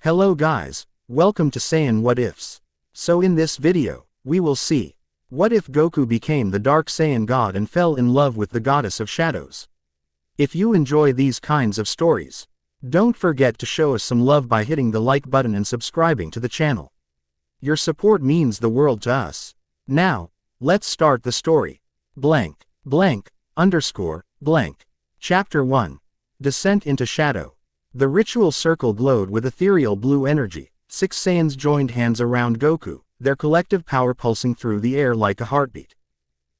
Hello guys, welcome to Saiyan What Ifs. So in this video, we will see, what if Goku became the Dark Saiyan God and fell in love with the Goddess of Shadows? If you enjoy these kinds of stories, don't forget to show us some love by hitting the like button and subscribing to the channel. Your support means the world to us. Now, let's start the story. Blank, blank, underscore, blank. Chapter 1. Descent into Shadow. The ritual circle glowed with ethereal blue energy. 6 Saiyans joined hands around Goku, their collective power pulsing through the air like a heartbeat.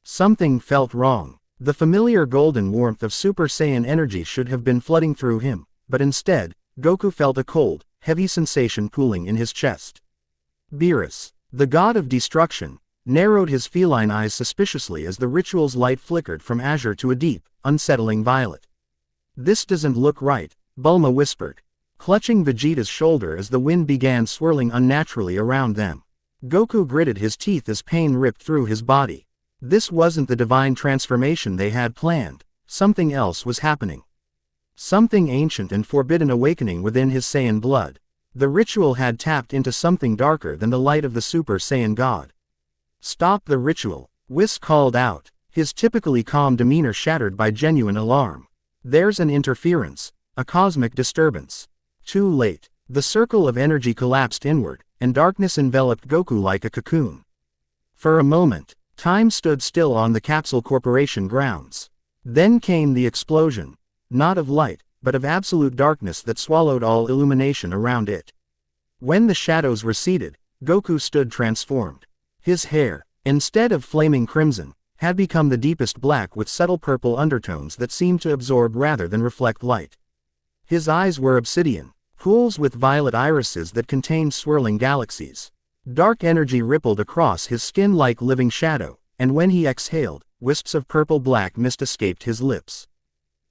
Something felt wrong. The familiar golden warmth of Super Saiyan energy should have been flooding through him, but instead, Goku felt a cold, heavy sensation pooling in his chest. Beerus, the god of destruction, narrowed his feline eyes suspiciously as the ritual's light flickered from azure to a deep, unsettling violet. "This doesn't look right," Bulma whispered, clutching Vegeta's shoulder as the wind began swirling unnaturally around them. Goku gritted his teeth as pain ripped through his body. This wasn't the divine transformation they had planned. Something else was happening. Something ancient and forbidden awakening within his Saiyan blood. The ritual had tapped into something darker than the light of the Super Saiyan God. "Stop the ritual," Whis called out, his typically calm demeanor shattered by genuine alarm. "There's an interference. A cosmic disturbance." Too late. The circle of energy collapsed inward, and darkness enveloped Goku like a cocoon. For a moment, time stood still on the Capsule Corporation grounds. Then came the explosion. Not of light, but of absolute darkness that swallowed all illumination around it. When the shadows receded, Goku stood transformed. His hair, instead of flaming crimson, had become the deepest black with subtle purple undertones that seemed to absorb rather than reflect light. His eyes were obsidian, pools with violet irises that contained swirling galaxies. Dark energy rippled across his skin like living shadow, and when he exhaled, wisps of purple-black mist escaped his lips.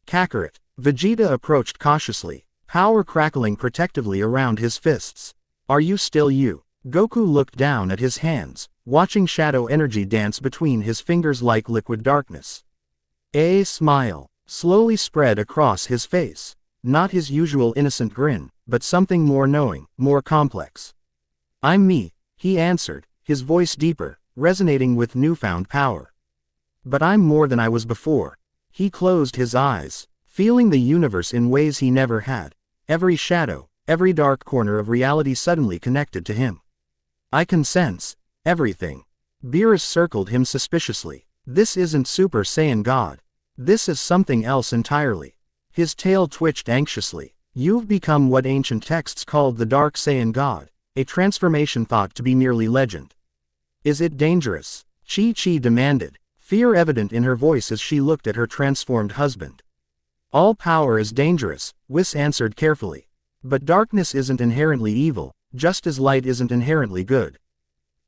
"Kakarot," Vegeta approached cautiously, power crackling protectively around his fists. "Are you still you?" Goku looked down at his hands, watching shadow energy dance between his fingers like liquid darkness. A smile slowly spread across his face. Not his usual innocent grin, but something more knowing, more complex. "I'm me," he answered, his voice deeper, resonating with newfound power. "But I'm more than I was before." He closed his eyes, feeling the universe in ways he never had. Every shadow, every dark corner of reality suddenly connected to him. "I can sense everything." Beerus circled him suspiciously. "This isn't Super Saiyan God. This is something else entirely." His tail twitched anxiously. "You've become what ancient texts called the Dark Saiyan God, a transformation thought to be merely legend. Is it dangerous?" Chi-Chi demanded, fear evident in her voice as she looked at her transformed husband. "All power is dangerous," Whis answered carefully. "But darkness isn't inherently evil, just as light isn't inherently good.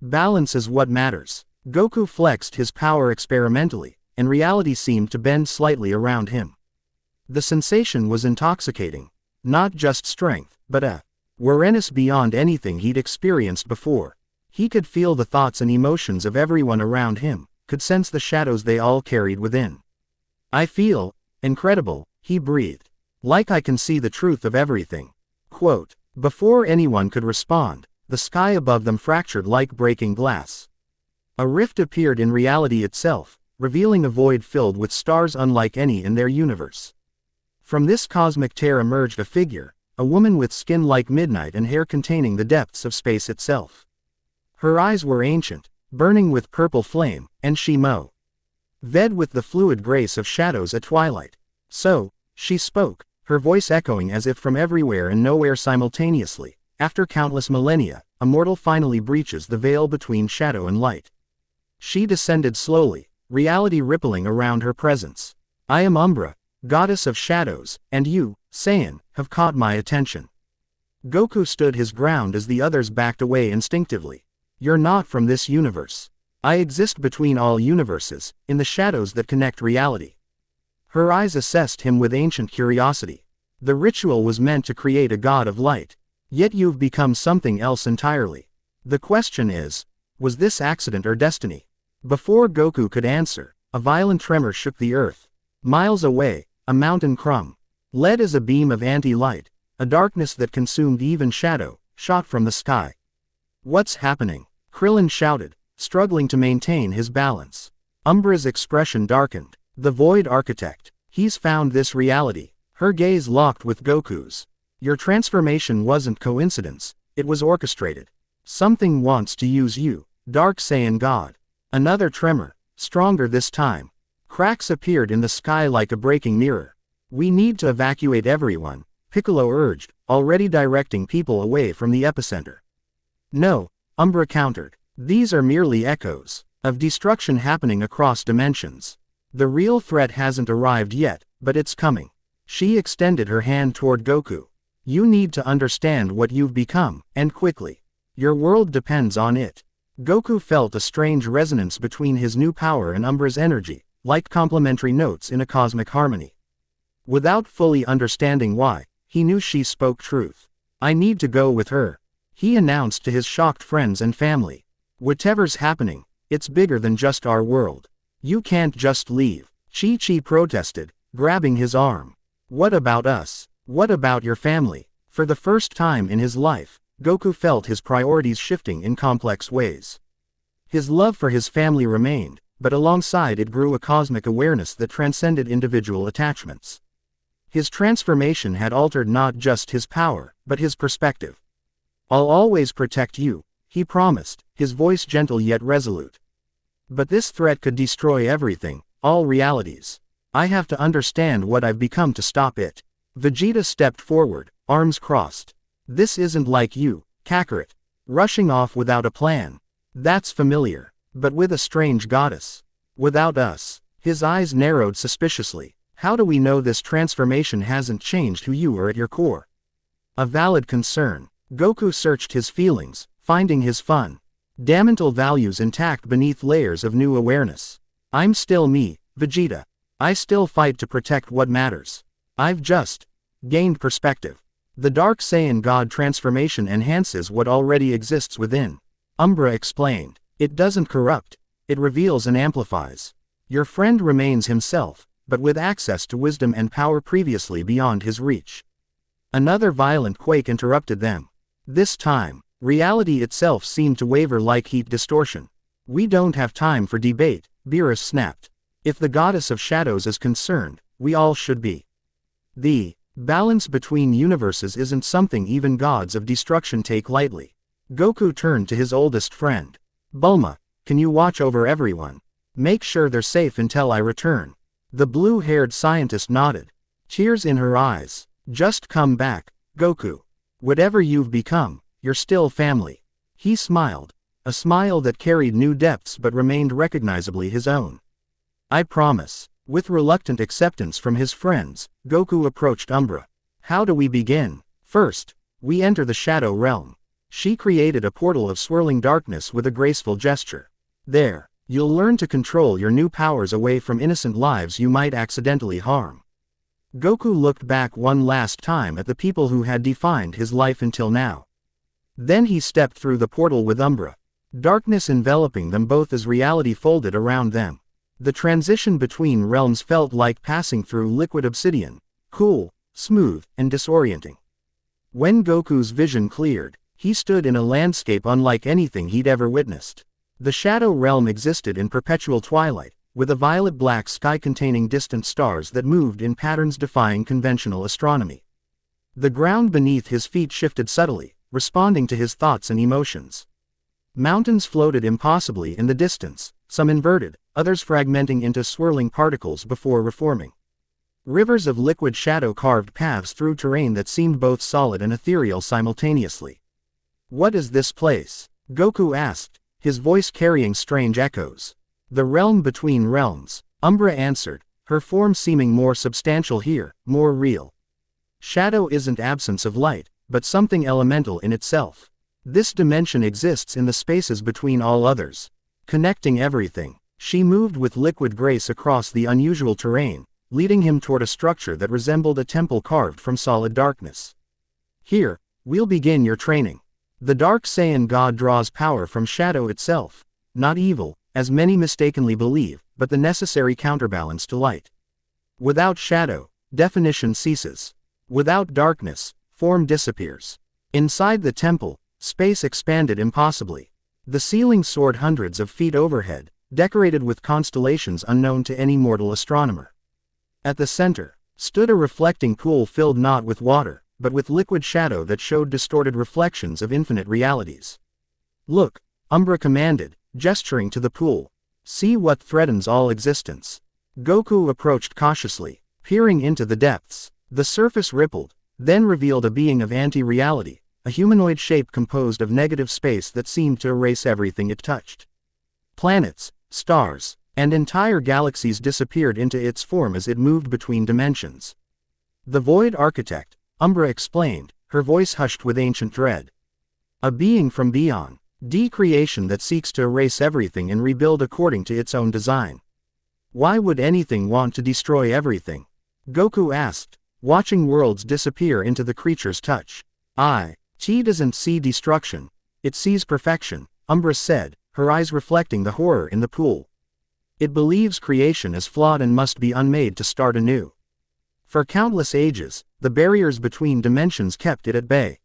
Balance is what matters." Goku flexed his power experimentally, and reality seemed to bend slightly around him. The sensation was intoxicating. Not just strength, but a awareness beyond anything he'd experienced before. He could feel the thoughts and emotions of everyone around him, could sense the shadows they all carried within. "I feel incredible," he breathed. "Like I can see the truth of everything." Quote. Before anyone could respond, the sky above them fractured like breaking glass. A rift appeared in reality itself, revealing a void filled with stars unlike any in their universe. From this cosmic tear emerged a figure, a woman with skin like midnight and hair containing the depths of space itself. Her eyes were ancient, burning with purple flame, and she moved with the fluid grace of shadows at twilight. "So," she spoke, her voice echoing as if from everywhere and nowhere simultaneously. "After countless millennia, a mortal finally breaches the veil between shadow and light." She descended slowly, reality rippling around her presence. "I am Umbra, Goddess of Shadows, and you, Saiyan, have caught my attention." Goku stood his ground as the others backed away instinctively. "You're not from this universe. I exist between all universes, in the shadows that connect reality." Her eyes assessed him with ancient curiosity. "The ritual was meant to create a god of light. Yet you've become something else entirely. The question is, was this accident or destiny?" Before Goku could answer, a violent tremor shook the earth. Miles away, a mountain crumbled. Led as a beam of anti-light, a darkness that consumed even shadow, shot from the sky. What's happening? Krillin shouted, struggling to maintain his balance. Umbra's expression darkened. The Void Architect. He's found this reality. Her gaze locked with Goku's. Your transformation wasn't coincidence, it was orchestrated. Something wants to use you, Dark Saiyan God. Another tremor, stronger this time. Cracks appeared in the sky like a breaking mirror. We need to evacuate everyone, Piccolo urged, already directing people away from the epicenter. No, Umbra countered. These are merely echoes of destruction happening across dimensions. The real threat hasn't arrived yet, but it's coming. She extended her hand toward Goku. You need to understand what you've become, and quickly. Your world depends on it. Goku felt a strange resonance between his new power and Umbra's energy, like complementary notes in a cosmic harmony. Without fully understanding why, he knew she spoke truth. I need to go with her, he announced to his shocked friends and family. Whatever's happening, it's bigger than just our world. You can't just leave, Chi-Chi protested, grabbing his arm. What about us? What about your family? For the first time in his life, Goku felt his priorities shifting in complex ways. His love for his family remained, but alongside it grew a cosmic awareness that transcended individual attachments. His transformation had altered not just his power, but his perspective. I'll always protect you, he promised, his voice gentle yet resolute. But this threat could destroy everything, all realities. I have to understand what I've become to stop it. Vegeta stepped forward, arms crossed. This isn't like you, Kakarot. Rushing off without a plan. That's familiar. But with a strange goddess. Without us. His eyes narrowed suspiciously. How do we know this transformation hasn't changed who you are at your core? A valid concern. Goku searched his feelings, finding his fundamental values intact beneath layers of new awareness. I'm still me, Vegeta. I still fight to protect what matters. I've just gained perspective. The Dark Saiyan God transformation enhances what already exists within. Umbra explained. It doesn't corrupt. It reveals and amplifies. Your friend remains himself, but with access to wisdom and power previously beyond his reach. Another violent quake interrupted them. This time, reality itself seemed to waver like heat distortion. We don't have time for debate, Beerus snapped. If the goddess of shadows is concerned, we all should be. The balance between universes isn't something even gods of destruction take lightly. Goku turned to his oldest friend. Bulma, can you watch over everyone? Make sure they're safe until I return. The blue-haired scientist nodded. Tears in her eyes. Just come back, Goku. Whatever you've become, you're still family. He smiled. A smile that carried new depths but remained recognizably his own. I promise. With reluctant acceptance from his friends, Goku approached Umbra. How do we begin? First, we enter the Shadow Realm. She created a portal of swirling darkness with a graceful gesture. There, you'll learn to control your new powers away from innocent lives you might accidentally harm. Goku looked back one last time at the people who had defined his life until now. Then he stepped through the portal with Umbra. Darkness enveloping them both as reality folded around them. The transition between realms felt like passing through liquid obsidian, cool, smooth, and disorienting. When Goku's vision cleared, he stood in a landscape unlike anything he'd ever witnessed. The Shadow Realm existed in perpetual twilight, with a violet-black sky containing distant stars that moved in patterns defying conventional astronomy. The ground beneath his feet shifted subtly, responding to his thoughts and emotions. Mountains floated impossibly in the distance, some inverted, others fragmenting into swirling particles before reforming. Rivers of liquid shadow carved paths through terrain that seemed both solid and ethereal simultaneously. What is this place? Goku asked, his voice carrying strange echoes. The realm between realms, Umbra answered, her form seeming more substantial here, more real. Shadow isn't absence of light, but something elemental in itself. This dimension exists in the spaces between all others, connecting everything. She moved with liquid grace across the unusual terrain, leading him toward a structure that resembled a temple carved from solid darkness. Here, we'll begin your training. The Dark Saiyan God draws power from shadow itself, not evil, as many mistakenly believe, but the necessary counterbalance to light. Without shadow, definition ceases. Without darkness, form disappears. Inside the temple, space expanded impossibly. The ceiling soared hundreds of feet overhead, decorated with constellations unknown to any mortal astronomer. At the center stood a reflecting pool filled not with water, but with liquid shadow that showed distorted reflections of infinite realities. "Look," Umbra commanded, gesturing to the pool. "See what threatens all existence." Goku approached cautiously, peering into the depths. The surface rippled, then revealed a being of anti-reality, a humanoid shape composed of negative space that seemed to erase everything it touched. Planets, stars, and entire galaxies disappeared into its form as it moved between dimensions. "The Void Architect," Umbra explained, her voice hushed with ancient dread. "A being from beyond, decreation that seeks to erase everything and rebuild according to its own design." "Why would anything want to destroy everything?" Goku asked, watching worlds disappear into the creature's touch. "Chi doesn't see destruction, it sees perfection," Umbra said, her eyes reflecting the horror in the pool. "It believes creation is flawed and must be unmade to start anew. For countless ages, the barriers between dimensions kept it at bay.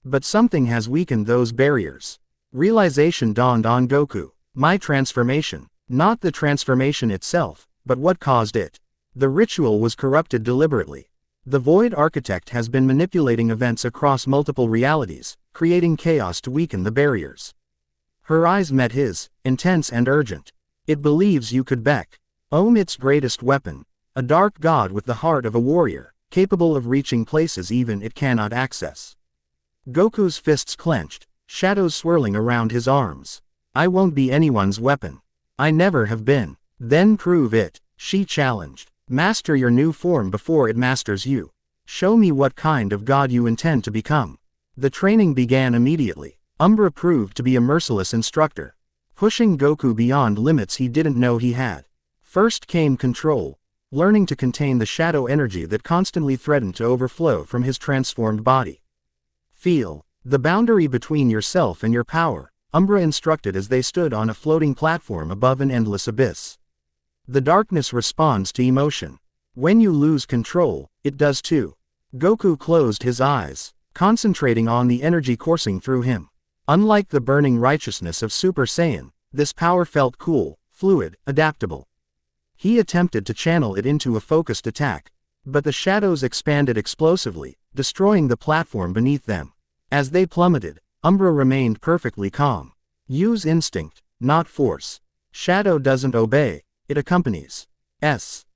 But something has weakened those barriers." Realization dawned on Goku. My transformation. Not the transformation itself, but what caused it. The ritual was corrupted deliberately. The Void Architect has been manipulating events across multiple realities, creating chaos to weaken the barriers. Her eyes met his, intense and urgent. "It believes you could become its greatest weapon, a dark god with the heart of a warrior, capable of reaching places even it cannot access." Goku's fists clenched, shadows swirling around his arms. "I won't be anyone's weapon. I never have been." "Then prove it," she challenged. "Master your new form before it masters you. Show me what kind of god you intend to become." The training began immediately. Umbra proved to be a merciless instructor, pushing Goku beyond limits he didn't know he had. First came control, learning to contain the shadow energy that constantly threatened to overflow from his transformed body. "Feel the boundary between yourself and your power," Umbra instructed as they stood on a floating platform above an endless abyss. "The darkness responds to emotion. When you lose control, it does too." Goku closed his eyes, concentrating on the energy coursing through him. Unlike the burning righteousness of Super Saiyan, this power felt cool, fluid, adaptable. He attempted to channel it into a focused attack, but the shadows expanded explosively, destroying the platform beneath them. As they plummeted, Umbra remained perfectly calm. "Use instinct, not force. Shadow doesn't obey, it accompanies."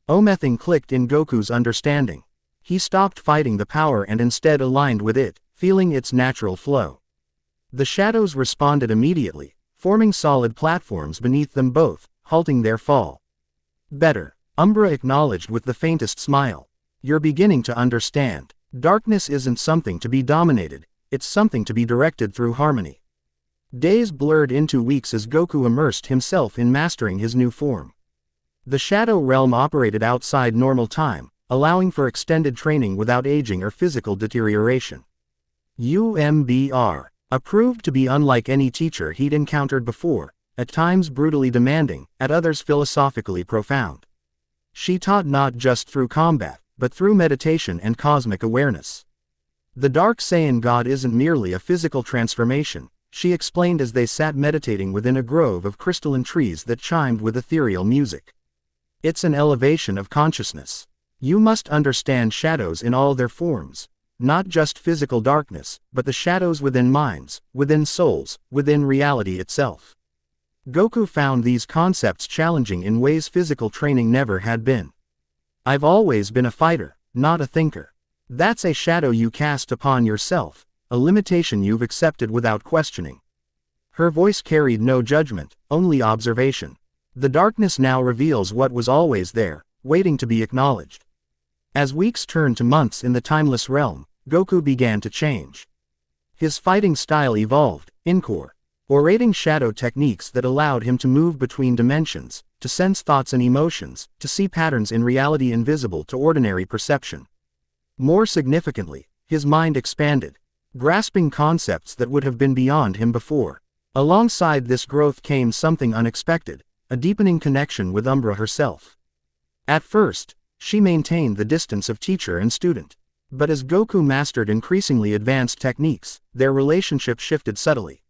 Omething clicked in Goku's understanding. He stopped fighting the power and instead aligned with it, feeling its natural flow. The shadows responded immediately, forming solid platforms beneath them both, halting their fall. "Better," Umbra acknowledged with the faintest smile. "You're beginning to understand. Darkness isn't something to be dominated, it's something to be directed through harmony." Days blurred into weeks as Goku immersed himself in mastering his new form. The Shadow Realm operated outside normal time, allowing for extended training without aging or physical deterioration. Umbra proved to be unlike any teacher he'd encountered before, at times brutally demanding, at others philosophically profound. She taught not just through combat, but through meditation and cosmic awareness. "The Dark Saiyan God isn't merely a physical transformation," she explained as they sat meditating within a grove of crystalline trees that chimed with ethereal music. "It's an elevation of consciousness. You must understand shadows in all their forms, not just physical darkness, but the shadows within minds, within souls, within reality itself." Goku found these concepts challenging in ways physical training never had been. "I've always been a fighter, not a thinker. That's a shadow you cast upon yourself, a limitation you've accepted without questioning." Her voice carried no judgment, only observation. "The darkness now reveals what was always there, waiting to be acknowledged." As weeks turned to months in the timeless realm, Goku began to change. His fighting style evolved, incorporating shadow techniques that allowed him to move between dimensions, to sense thoughts and emotions, to see patterns in reality invisible to ordinary perception. More significantly, his mind expanded, grasping concepts that would have been beyond him before. Alongside this growth came something unexpected, a deepening connection with Umbra herself. At first, she maintained the distance of teacher and student. But as Goku mastered increasingly advanced techniques, their relationship shifted subtly.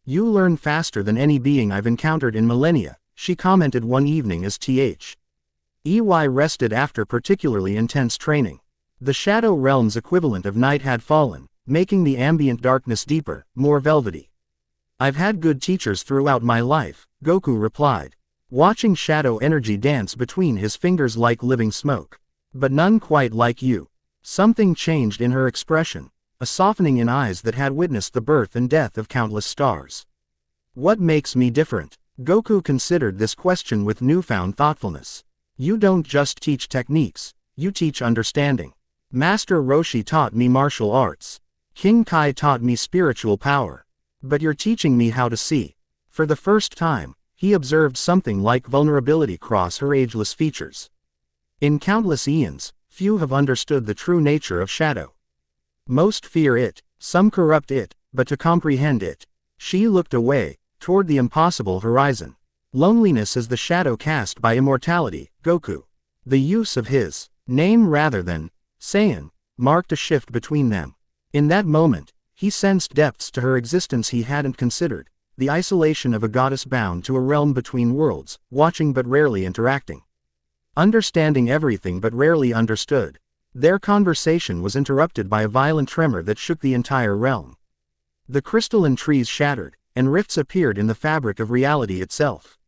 "You learn faster than any being I've encountered in millennia," she commented one evening as Ey rested after particularly intense training. The Shadow Realm's equivalent of night had fallen, making the ambient darkness deeper, more velvety. "I've had good teachers throughout my life," Goku replied, watching shadow energy dance between his fingers like living smoke. "But none quite like you." Something changed in her expression, a softening in eyes that had witnessed the birth and death of countless stars. "What makes me different?" Goku considered this question with newfound thoughtfulness. "You don't just teach techniques, you teach understanding. Master Roshi taught me martial arts. King Kai taught me spiritual power. But you're teaching me how to see." For the first time, he observed something like vulnerability cross her ageless features. In countless eons, few have understood the true nature of shadow. Most fear it, some corrupt it, but to comprehend it. She looked away, toward the impossible horizon. Loneliness is the shadow cast by immortality, Goku. The use of his name rather than Saiyan marked a shift between them. In that moment, he sensed depths to her existence he hadn't considered, the isolation of a goddess bound to a realm between worlds, watching but rarely interacting. Understanding everything but rarely understood. Their conversation was interrupted by a violent tremor that shook the entire realm. The crystalline trees shattered, and rifts appeared in the fabric of reality itself.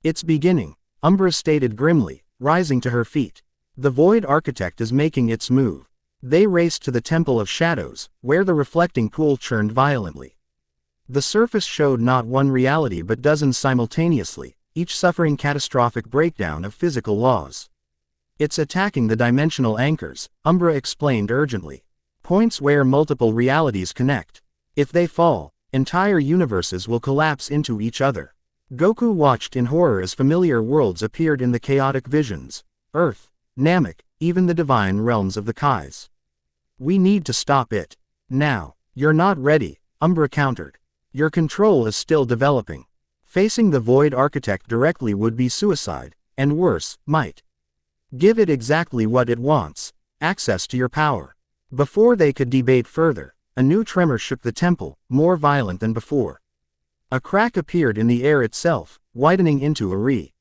"It's beginning," Umbra stated grimly, rising to her feet. "The Void Architect is making its move." They raced to the Temple of Shadows, where the reflecting pool churned violently. The surface showed not one reality but dozens simultaneously, each suffering catastrophic breakdown of physical laws. "It's attacking the dimensional anchors," Umbra explained urgently. "Points where multiple realities connect. If they fall, entire universes will collapse into each other." Goku watched in horror as familiar worlds appeared in the chaotic visions. Earth, Namek, even the divine realms of the Kais. "We need to stop it. Now." "You're not ready," Umbra countered. "Your control is still developing. Facing the Void Architect directly would be suicide, and worse, might give it exactly what it wants, access to your power." Before they could debate further, a new tremor shook the temple, more violent than before. A crack appeared in the air itself, widening into a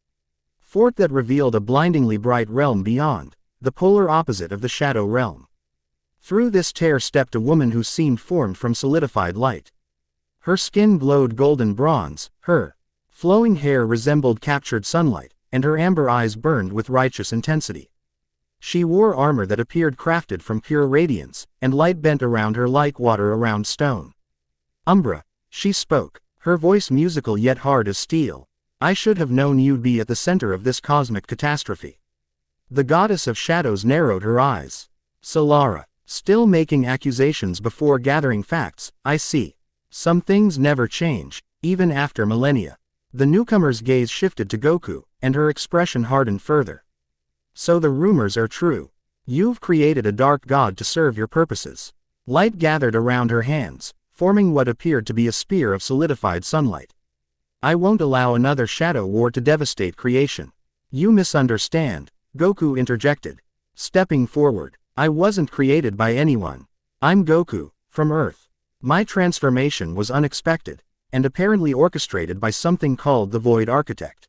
fort that revealed a blindingly bright realm beyond, the polar opposite of the Shadow Realm. Through this tear stepped a woman who seemed formed from solidified light. Her skin glowed golden bronze, her flowing hair resembled captured sunlight, and her amber eyes burned with righteous intensity. She wore armor that appeared crafted from pure radiance, and light bent around her like water around stone. "Umbra," she spoke, her voice musical yet hard as steel. "I should have known you'd be at the center of this cosmic catastrophe." The goddess of shadows narrowed her eyes. "Solara, still making accusations before gathering facts, I see. Some things never change, even after millennia." The newcomer's gaze shifted to Goku, and her expression hardened further. "So the rumors are true. You've created a dark god to serve your purposes." Light gathered around her hands, forming what appeared to be a spear of solidified sunlight. "I won't allow another shadow war to devastate creation." "You misunderstand," Goku interjected, stepping forward. "I wasn't created by anyone. I'm Goku, from Earth. My transformation was unexpected, and apparently orchestrated by something called the Void Architect."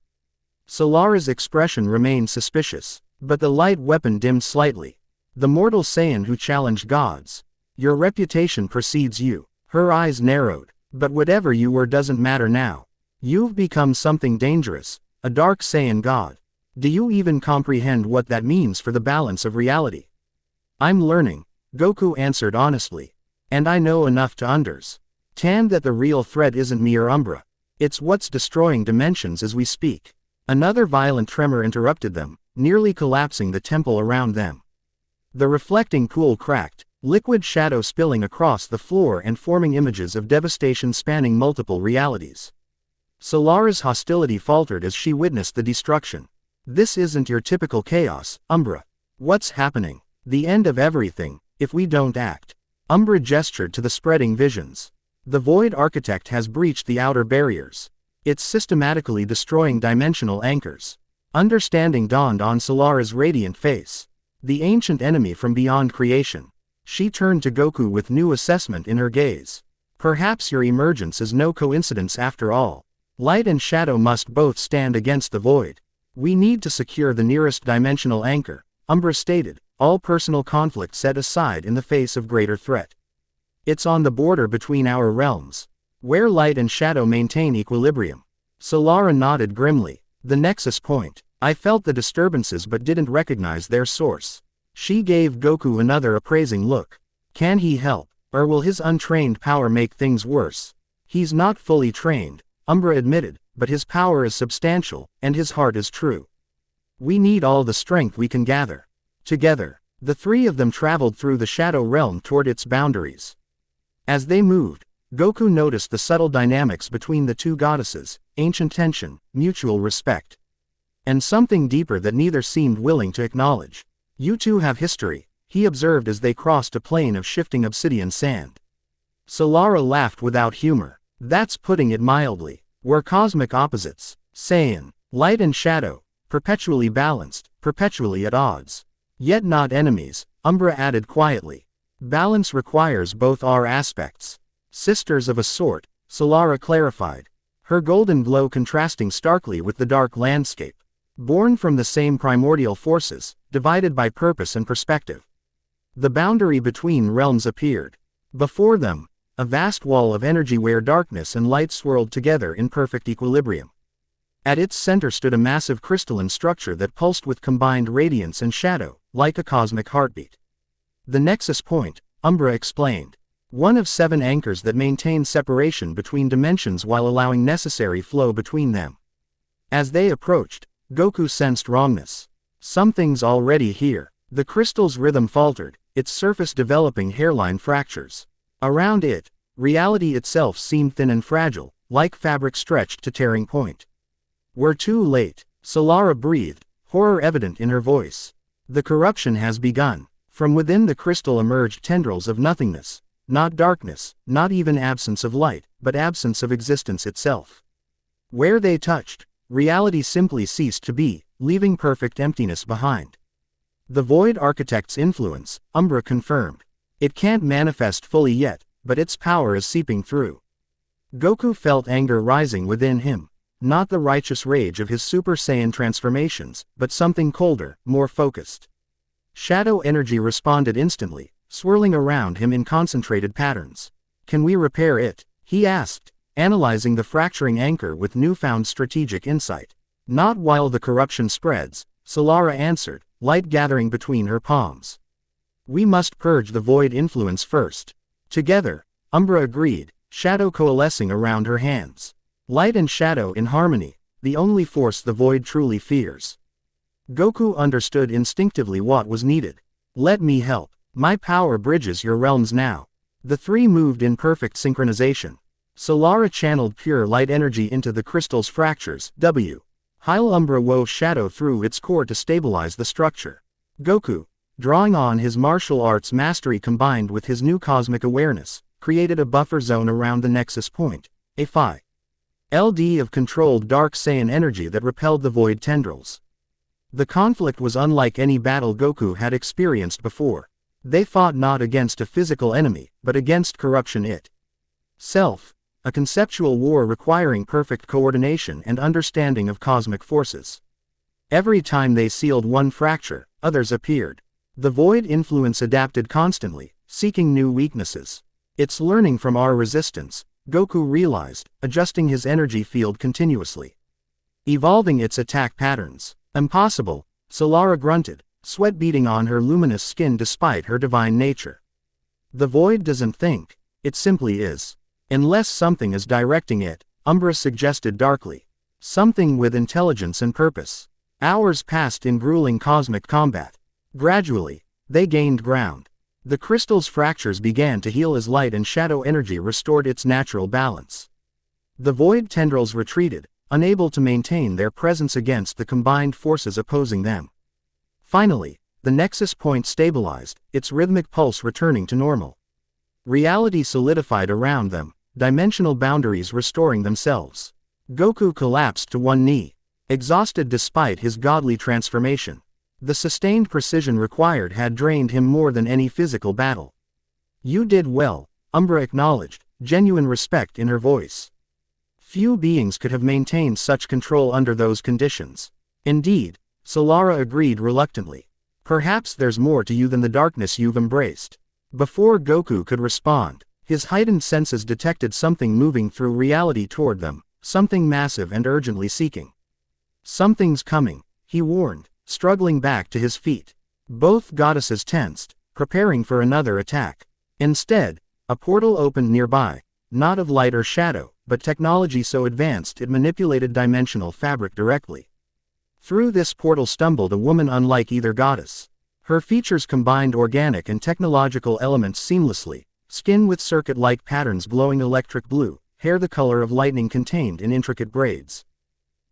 Solara's expression remained suspicious, but the light weapon dimmed slightly. "The mortal Saiyan who challenged gods. Your reputation precedes you." Her eyes narrowed. "But whatever you were doesn't matter now. You've become something dangerous, a dark Saiyan god. Do you even comprehend what that means for the balance of reality?" "I'm learning," Goku answered honestly. "And I know enough to understand that the real threat isn't me or Umbra. It's what's destroying dimensions as we speak." Another violent tremor interrupted them, nearly collapsing the temple around them. The reflecting pool cracked, liquid shadow spilling across the floor and forming images of devastation spanning multiple realities. Solara's hostility faltered as she witnessed the destruction. "This isn't your typical chaos, Umbra. What's happening? The end of everything, if we don't act." Umbra gestured to the spreading visions. "The Void Architect has breached the outer barriers. It's systematically destroying dimensional anchors." Understanding dawned on Solara's radiant face. "The ancient enemy from beyond creation. She turned to Goku with new assessment in her gaze. Perhaps your emergence is no coincidence after all. Light and shadow must both stand against the void. We need to secure the nearest dimensional anchor, Umbra stated, all personal conflict set aside in the face of greater threat. It's on the border between our realms, where light and shadow maintain equilibrium. Solara nodded grimly. The nexus point. I felt the disturbances but didn't recognize their source. She gave Goku another appraising look. Can he help, or will his untrained power make things worse? He's not fully trained, Umbra admitted, but his power is substantial, and his heart is true. We need all the strength we can gather. Together, the three of them traveled through the Shadow Realm toward its boundaries. As they moved, Goku noticed the subtle dynamics between the two goddesses, ancient tension, mutual respect, and something deeper that neither seemed willing to acknowledge. You two have history, he observed as they crossed a plain of shifting obsidian sand. Solara laughed without humor. That's putting it mildly. We're cosmic opposites, Saiyan, light and shadow, perpetually balanced, perpetually at odds. Yet not enemies, Umbra added quietly. Balance requires both our aspects. Sisters of a sort, Solara clarified, her golden glow contrasting starkly with the dark landscape. Born from the same primordial forces, divided by purpose and perspective. The boundary between realms appeared. Before them, a vast wall of energy where darkness and light swirled together in perfect equilibrium. At its center stood a massive crystalline structure that pulsed with combined radiance and shadow, like a cosmic heartbeat. The nexus point, Umbra explained. One of 7 anchors that maintain separation between dimensions while allowing necessary flow between them. As they approached, Goku sensed wrongness. Something's already here. The crystal's rhythm faltered, its surface developing hairline fractures. Around it, reality itself seemed thin and fragile, like fabric stretched to tearing point. We're too late, Solara breathed, horror evident in her voice. The corruption has begun. From within the crystal emerged tendrils of nothingness. Not darkness, not even absence of light, but absence of existence itself. Where they touched, reality simply ceased to be, leaving perfect emptiness behind. The Void Architect's influence, Umbra confirmed. It can't manifest fully yet, but its power is seeping through. Goku felt anger rising within him. Not the righteous rage of his Super Saiyan transformations, but something colder, more focused. Shadow energy responded instantly, swirling around him in concentrated patterns. Can we repair it? He asked, analyzing the fracturing anchor with newfound strategic insight. Not while the corruption spreads, Solara answered, light gathering between her palms. We must purge the void influence first. Together, Umbra agreed, shadow coalescing around her hands. Light and shadow in harmony, the only force the void truly fears. Goku understood instinctively what was needed. Let me help. My power bridges your realms now. The three moved in perfect synchronization. Solara channeled pure light energy into the crystal's fractures, while Umbra wove shadow through its core to stabilize the structure. Goku, drawing on his martial arts mastery combined with his new cosmic awareness, created a buffer zone around the nexus point, a phi LD of controlled dark Saiyan energy that repelled the void tendrils. The conflict was unlike any battle Goku had experienced before. They fought not against a physical enemy, but against corruption itself, a conceptual war requiring perfect coordination and understanding of cosmic forces. Every time they sealed one fracture, others appeared. The void influence adapted constantly, seeking new weaknesses. It's learning from our resistance, Goku realized, adjusting his energy field continuously. Evolving its attack patterns. Impossible, Solara grunted, sweat beading on her luminous skin despite her divine nature. The void doesn't think, it simply is. Unless something is directing it, Umbra suggested darkly. Something with intelligence and purpose. Hours passed in grueling cosmic combat. Gradually, they gained ground. The crystal's fractures began to heal as light and shadow energy restored its natural balance. The void tendrils retreated, unable to maintain their presence against the combined forces opposing them. Finally, the nexus point stabilized, its rhythmic pulse returning to normal. Reality solidified around them, dimensional boundaries restoring themselves. Goku collapsed to one knee, exhausted despite his godly transformation. The sustained precision required had drained him more than any physical battle. You did well, Umbra acknowledged, genuine respect in her voice. Few beings could have maintained such control under those conditions. Indeed, Solara agreed reluctantly. Perhaps there's more to you than the darkness you've embraced. Before Goku could respond, his heightened senses detected something moving through reality toward them, something massive and urgently seeking. Something's coming, he warned, struggling back to his feet. Both goddesses tensed, preparing for another attack. Instead, a portal opened nearby, not of light or shadow, but technology so advanced it manipulated dimensional fabric directly. Through this portal stumbled a woman unlike either goddess. Her features combined organic and technological elements seamlessly, skin with circuit-like patterns glowing electric blue, hair the color of lightning contained in intricate braids.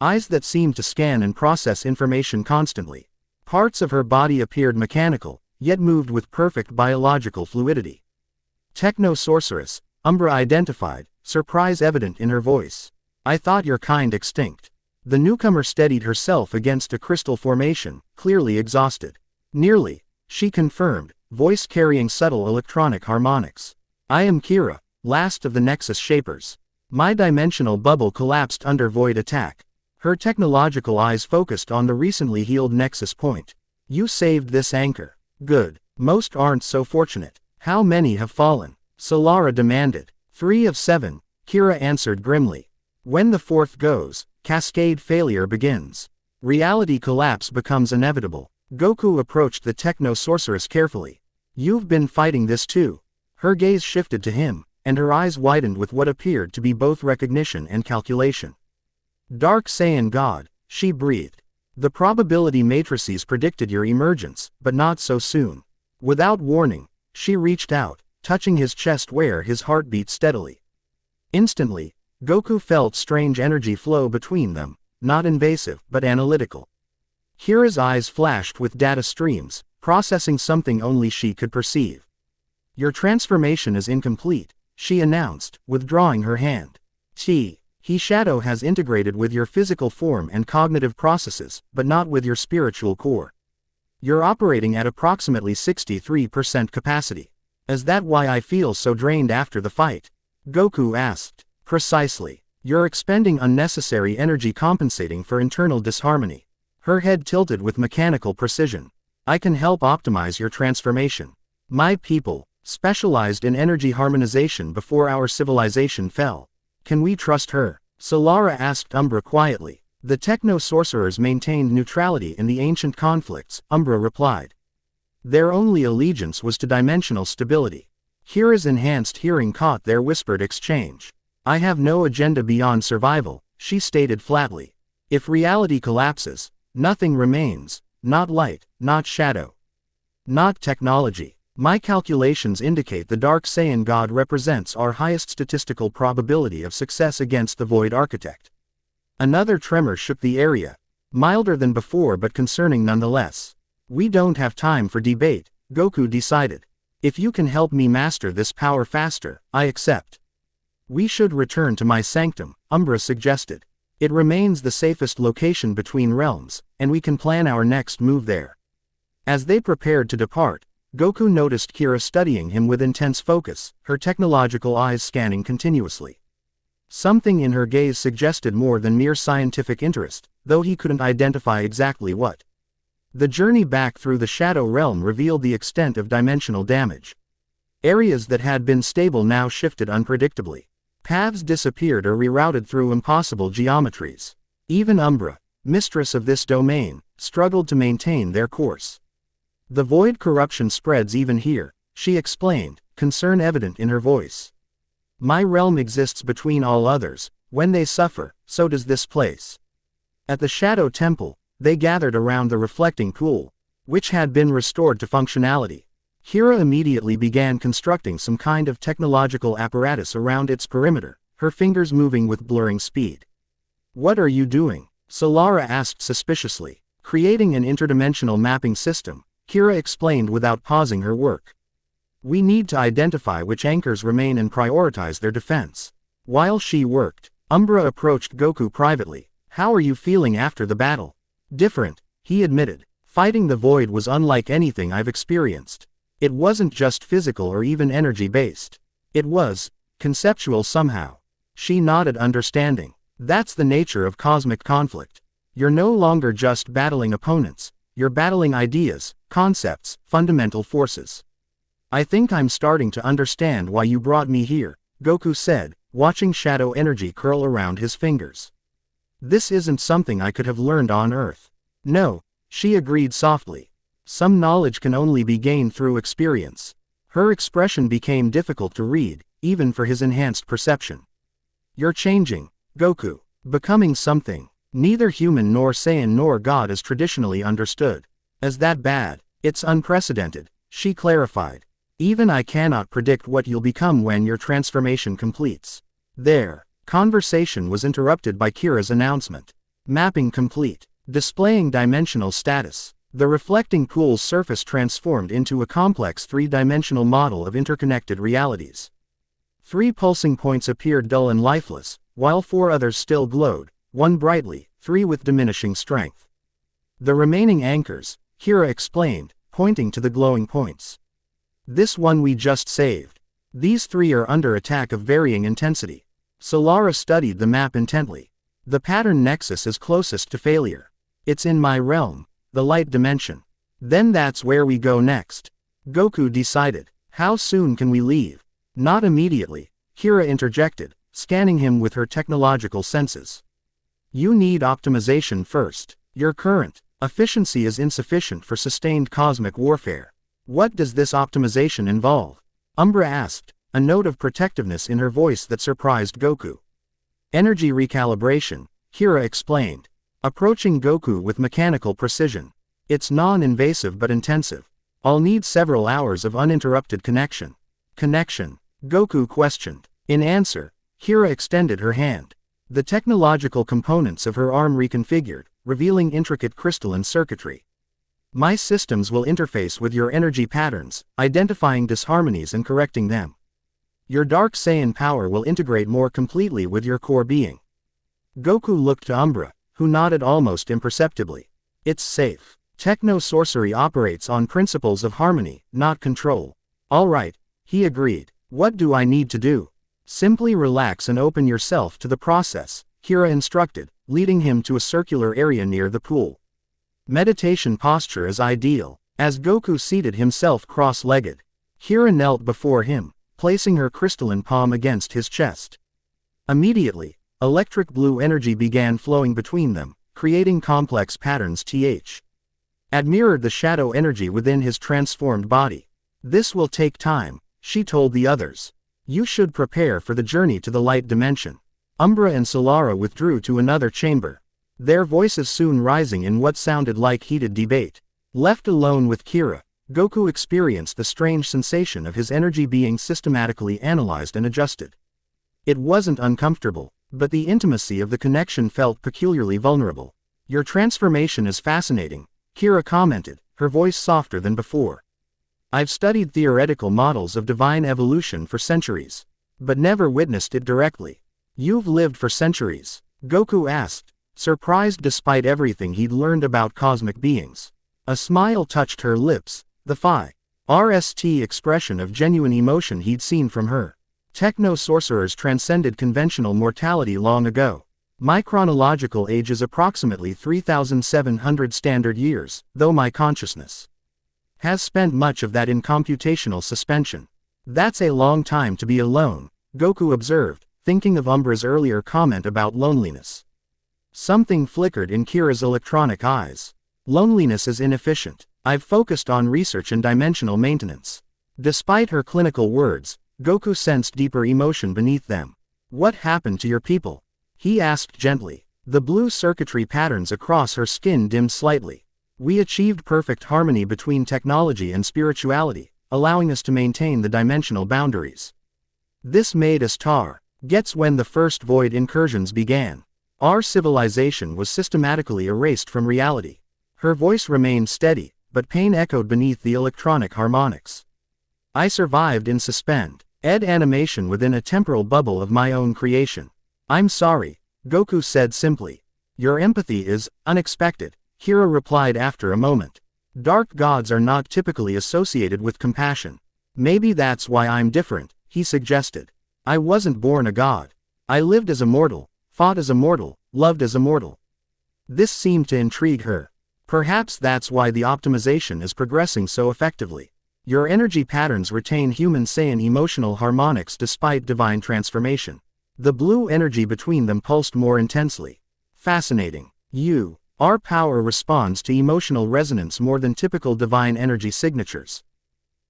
Eyes that seemed to scan and process information constantly. Parts of her body appeared mechanical, yet moved with perfect biological fluidity. Techno-sorceress, Umbra identified, surprise evident in her voice. I thought your kind extinct. The newcomer steadied herself against a crystal formation, clearly exhausted. Nearly, she confirmed, voice carrying subtle electronic harmonics. I am Kira, last of the Nexus Shapers. My dimensional bubble collapsed under void attack. Her technological eyes focused on the recently healed Nexus point. You saved this anchor. Good. Most aren't so fortunate. How many have fallen? Solara demanded. 3 of 7, Kira answered grimly. When the fourth goes, cascade failure begins. Reality collapse becomes inevitable. Goku approached the techno-sorceress carefully. You've been fighting this too. Her gaze shifted to him, and her eyes widened with what appeared to be both recognition and calculation. Dark Saiyan God, she breathed. The probability matrices predicted your emergence, but not so soon. Without warning, she reached out, touching his chest where his heart beat steadily. Instantly, Goku felt strange energy flow between them, not invasive but analytical. Kira's eyes flashed with data streams, processing something only she could perceive. Your transformation is incomplete, she announced, withdrawing her hand. He shadow has integrated with your physical form and cognitive processes, but not with your spiritual core. You're operating at approximately 63% capacity. Is that why I feel so drained after the fight? Goku asked. Precisely. You're expending unnecessary energy compensating for internal disharmony. Her head tilted with mechanical precision. I can help optimize your transformation. My people, specialized in energy harmonization before our civilization fell. Can we trust her? Solara asked Umbra quietly. The techno-sorcerers maintained neutrality in the ancient conflicts, Umbra replied. Their only allegiance was to dimensional stability. Kira's enhanced hearing caught their whispered exchange. I have no agenda beyond survival, she stated flatly. If reality collapses, nothing remains, not light, not shadow. Not technology. My calculations indicate the Dark Saiyan God represents our highest statistical probability of success against the Void Architect. Another tremor shook the area. Milder than before but concerning nonetheless. We don't have time for debate, Goku decided. If you can help me master this power faster, I accept. We should return to my sanctum, Umbra suggested. It remains the safest location between realms, and we can plan our next move there. As they prepared to depart, Goku noticed Kira studying him with intense focus, her technological eyes scanning continuously. Something in her gaze suggested more than mere scientific interest, though he couldn't identify exactly what. The journey back through the Shadow Realm revealed the extent of dimensional damage. Areas that had been stable now shifted unpredictably. Paths disappeared or rerouted through impossible geometries. Even Umbra, mistress of this domain, struggled to maintain their course. The void corruption spreads even here, she explained, concern evident in her voice. My realm exists between all others. When they suffer, so does this place. At the Shadow Temple, they gathered around the reflecting pool, which had been restored to functionality. Kira immediately began constructing some kind of technological apparatus around its perimeter, her fingers moving with blurring speed. What are you doing? Solara asked suspiciously. Creating an interdimensional mapping system, Kira explained without pausing her work. We need to identify which anchors remain and prioritize their defense. While she worked, Umbra approached Goku privately. How are you feeling after the battle? Different, he admitted. Fighting the void was unlike anything I've experienced. It wasn't just physical or even energy-based. It was conceptual somehow. She nodded, understanding. That's the nature of cosmic conflict. You're no longer just battling opponents, you're battling ideas, concepts, fundamental forces. I think I'm starting to understand why you brought me here, Goku said, watching shadow energy curl around his fingers. This isn't something I could have learned on Earth. No, she agreed softly. Some knowledge can only be gained through experience. Her expression became difficult to read, even for his enhanced perception. You're changing, Goku, becoming something neither human nor Saiyan nor God is traditionally understood. Is that bad? It's unprecedented, she clarified. Even I cannot predict what you'll become when your transformation completes. Their conversation was interrupted by Kira's announcement. Mapping complete. Displaying dimensional status. The reflecting pool's surface transformed into a complex three-dimensional model of interconnected realities. 3 pulsing points appeared dull and lifeless, while 4 others still glowed, 1 brightly, 3 with diminishing strength. The remaining anchors, Kira explained, pointing to the glowing points. This one we just saved. These 3 are under attack of varying intensity. Solara studied the map intently. The pattern nexus is closest to failure. It's in my realm, the light dimension. Then that's where we go next. Goku decided. How soon can we leave? Not immediately, Kira interjected, scanning him with her technological senses. You need optimization first. Your current efficiency is insufficient for sustained cosmic warfare. What does this optimization involve? Umbra asked, a note of protectiveness in her voice that surprised Goku. Energy recalibration, Kira explained, approaching Goku with mechanical precision. It's non-invasive but intensive. I'll need several hours of uninterrupted connection. Connection? Goku questioned. In answer, Kira extended her hand. The technological components of her arm reconfigured, revealing intricate crystalline circuitry. My systems will interface with your energy patterns, identifying disharmonies and correcting them. Your Dark Saiyan power will integrate more completely with your core being. Goku looked to Umbra, who nodded almost imperceptibly. It's safe. Techno-sorcery operates on principles of harmony, not control. All right, he agreed. What do I need to do? Simply relax and open yourself to the process, Kira instructed, leading him to a circular area near the pool. Meditation posture is ideal. As Goku seated himself cross-legged, Kira knelt before him, placing her crystalline palm against his chest. Immediately, electric blue energy began flowing between them, creating complex patterns mirrored the shadow energy within his transformed body. This will take time, she told the others. You should prepare for the journey to the light dimension. Umbra and Solara withdrew to another chamber, their voices soon rising in what sounded like heated debate. Left alone with Kira, Goku experienced the strange sensation of his energy being systematically analyzed and adjusted. It wasn't uncomfortable, but the intimacy of the connection felt peculiarly vulnerable. Your transformation is fascinating, Kira commented, her voice softer than before. I've studied theoretical models of divine evolution for centuries, but never witnessed it directly. You've lived for centuries? Goku asked, surprised despite everything he'd learned about cosmic beings. A smile touched her lips, the RST expression of genuine emotion he'd seen from her. Techno-sorcerers transcended conventional mortality long ago. My chronological age is approximately 3,700 standard years, though my consciousness has spent much of that in computational suspension. That's a long time to be alone, Goku observed, thinking of Umbra's earlier comment about loneliness. Something flickered in Kira's electronic eyes. Loneliness is inefficient. I've focused on research and dimensional maintenance. Despite her clinical words, Goku sensed deeper emotion beneath them. What happened to your people? He asked gently. The blue circuitry patterns across her skin dimmed slightly. We achieved perfect harmony between technology and spirituality, allowing us to maintain the dimensional boundaries. This made us gets when the first void incursions began. Our civilization was systematically erased from reality. Her voice remained steady, but pain echoed beneath the electronic harmonics. I survived in animation within a temporal bubble of my own creation. I'm sorry, Goku said simply. Your empathy is unexpected, Kira replied after a moment. Dark gods are not typically associated with compassion. Maybe that's why I'm different, he suggested. I wasn't born a god. I lived as a mortal, fought as a mortal, loved as a mortal. This seemed to intrigue her. Perhaps that's why the optimization is progressing so effectively. Your energy patterns retain human Saiyan emotional harmonics despite divine transformation. The blue energy between them pulsed more intensely. Fascinating. Our power responds to emotional resonance more than typical divine energy signatures.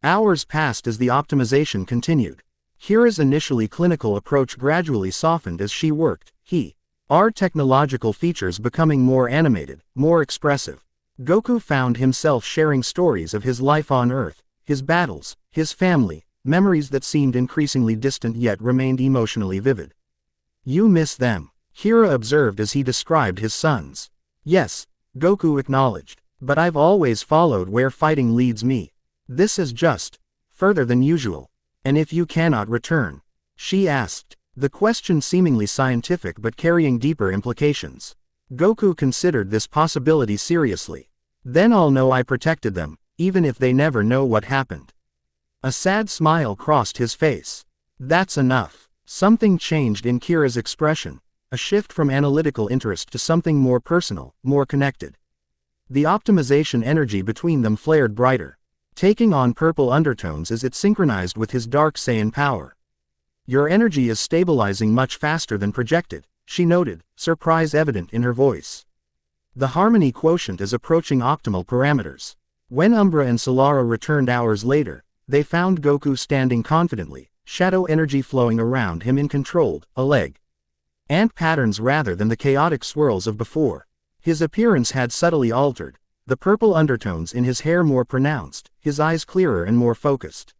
Hours passed as the optimization continued. Kira's initially clinical approach gradually softened as she worked. Our technological features becoming more animated, more expressive. Goku found himself sharing stories of his life on Earth, his battles, his family, memories that seemed increasingly distant yet remained emotionally vivid. You miss them, Kira observed as he described his sons. Yes, Goku acknowledged, but I've always followed where fighting leads me. This is just further than usual. And if you cannot return? She asked, the question seemingly scientific but carrying deeper implications. Goku considered this possibility seriously. Then I'll know I protected them, even if they never know what happened. A sad smile crossed his face. That's enough. Something changed in Kira's expression, a shift from analytical interest to something more personal, more connected. The optimization energy between them flared brighter, taking on purple undertones as it synchronized with his dark Saiyan power. Your energy is stabilizing much faster than projected, she noted, surprise evident in her voice. The harmony quotient is approaching optimal parameters. When Umbra and Solara returned hours later, they found Goku standing confidently, shadow energy flowing around him in controlled, ant patterns rather than the chaotic swirls of before. His appearance had subtly altered, the purple undertones in his hair more pronounced, his eyes clearer and more focused.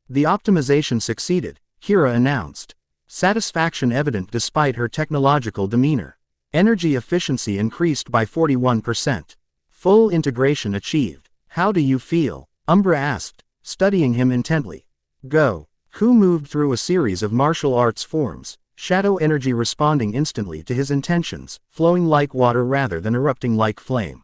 The optimization succeeded, Kira announced. Satisfaction evident despite her technological demeanor. Energy efficiency increased by 41%. Full integration achieved. How do you feel? Umbra asked, studying him intently. Goku moved through a series of martial arts forms, shadow energy responding instantly to his intentions, flowing like water rather than erupting like flame.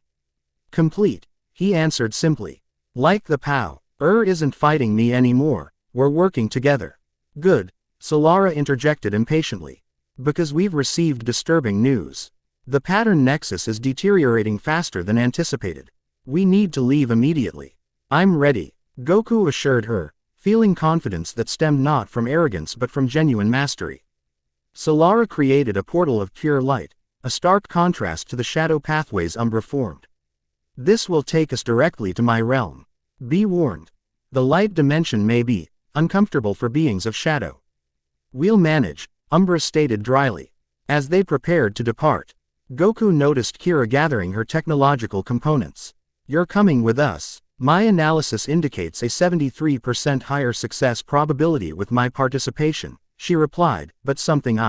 Complete, he answered simply. Like the POW, isn't fighting me anymore, we're working together. Good, Solara interjected impatiently. Because we've received disturbing news. The pattern nexus is deteriorating faster than anticipated. We need to leave immediately. I'm ready, Goku assured her, feeling confidence that stemmed not from arrogance but from genuine mastery. Solara created a portal of pure light, a stark contrast to the shadow pathways Umbra formed. This will take us directly to my realm. Be warned. The light dimension may be uncomfortable for beings of shadow. We'll manage, Umbra stated dryly. As they prepared to depart, Goku noticed Kira gathering her technological components. You're coming with us. My analysis indicates a 73% higher success probability with my participation, she replied, but something